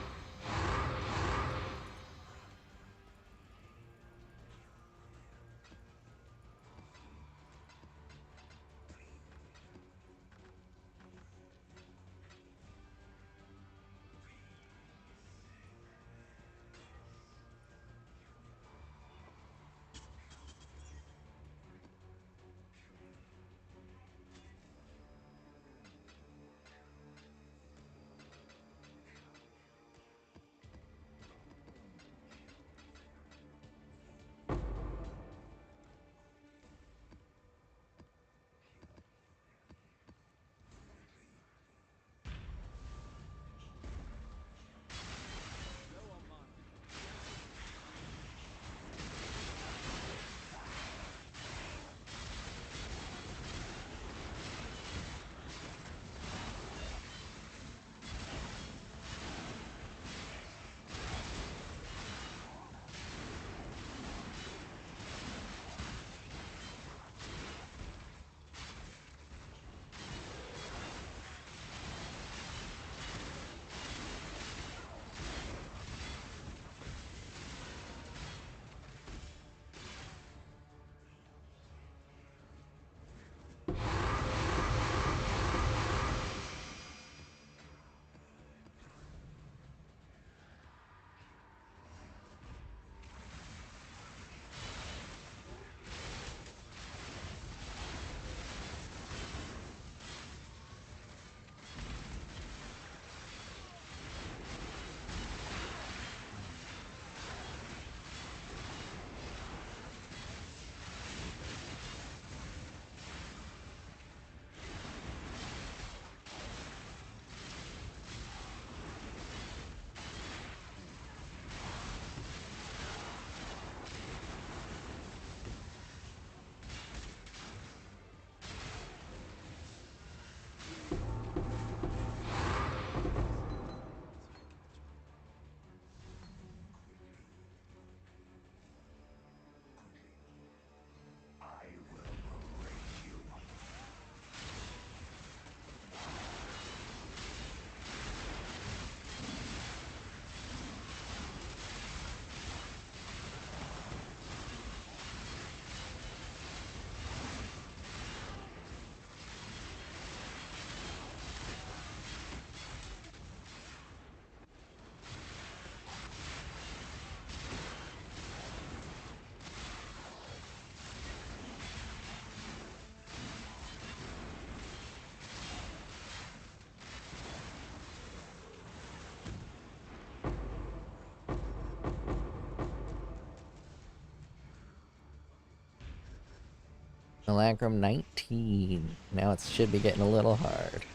Milagrum 19. Now it should be getting a little hard.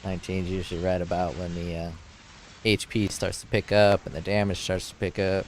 Nineteen's usually right about when the HP starts to pick up and the damage starts to pick up.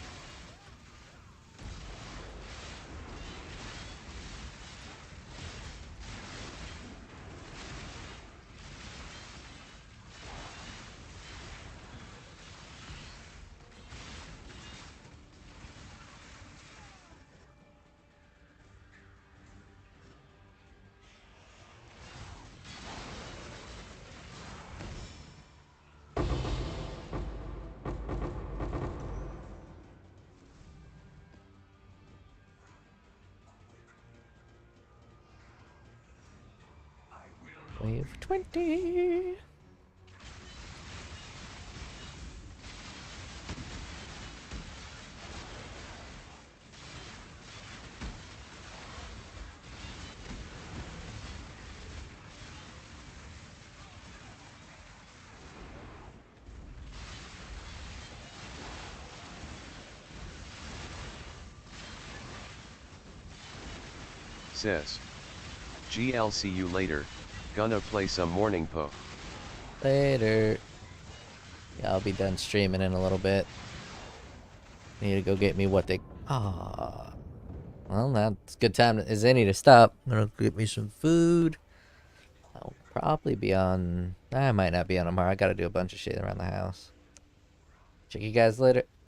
Wave 20. Says. GL see you later, gonna play some morning po. Later. Yeah, I'll be done streaming in a little bit. Need to go get me what they... Ah. Well, that's a good time as any to stop. I'm gonna get me some food. I'll probably be on... I might not be on tomorrow. I gotta do a bunch of shit around the house. Check you guys later.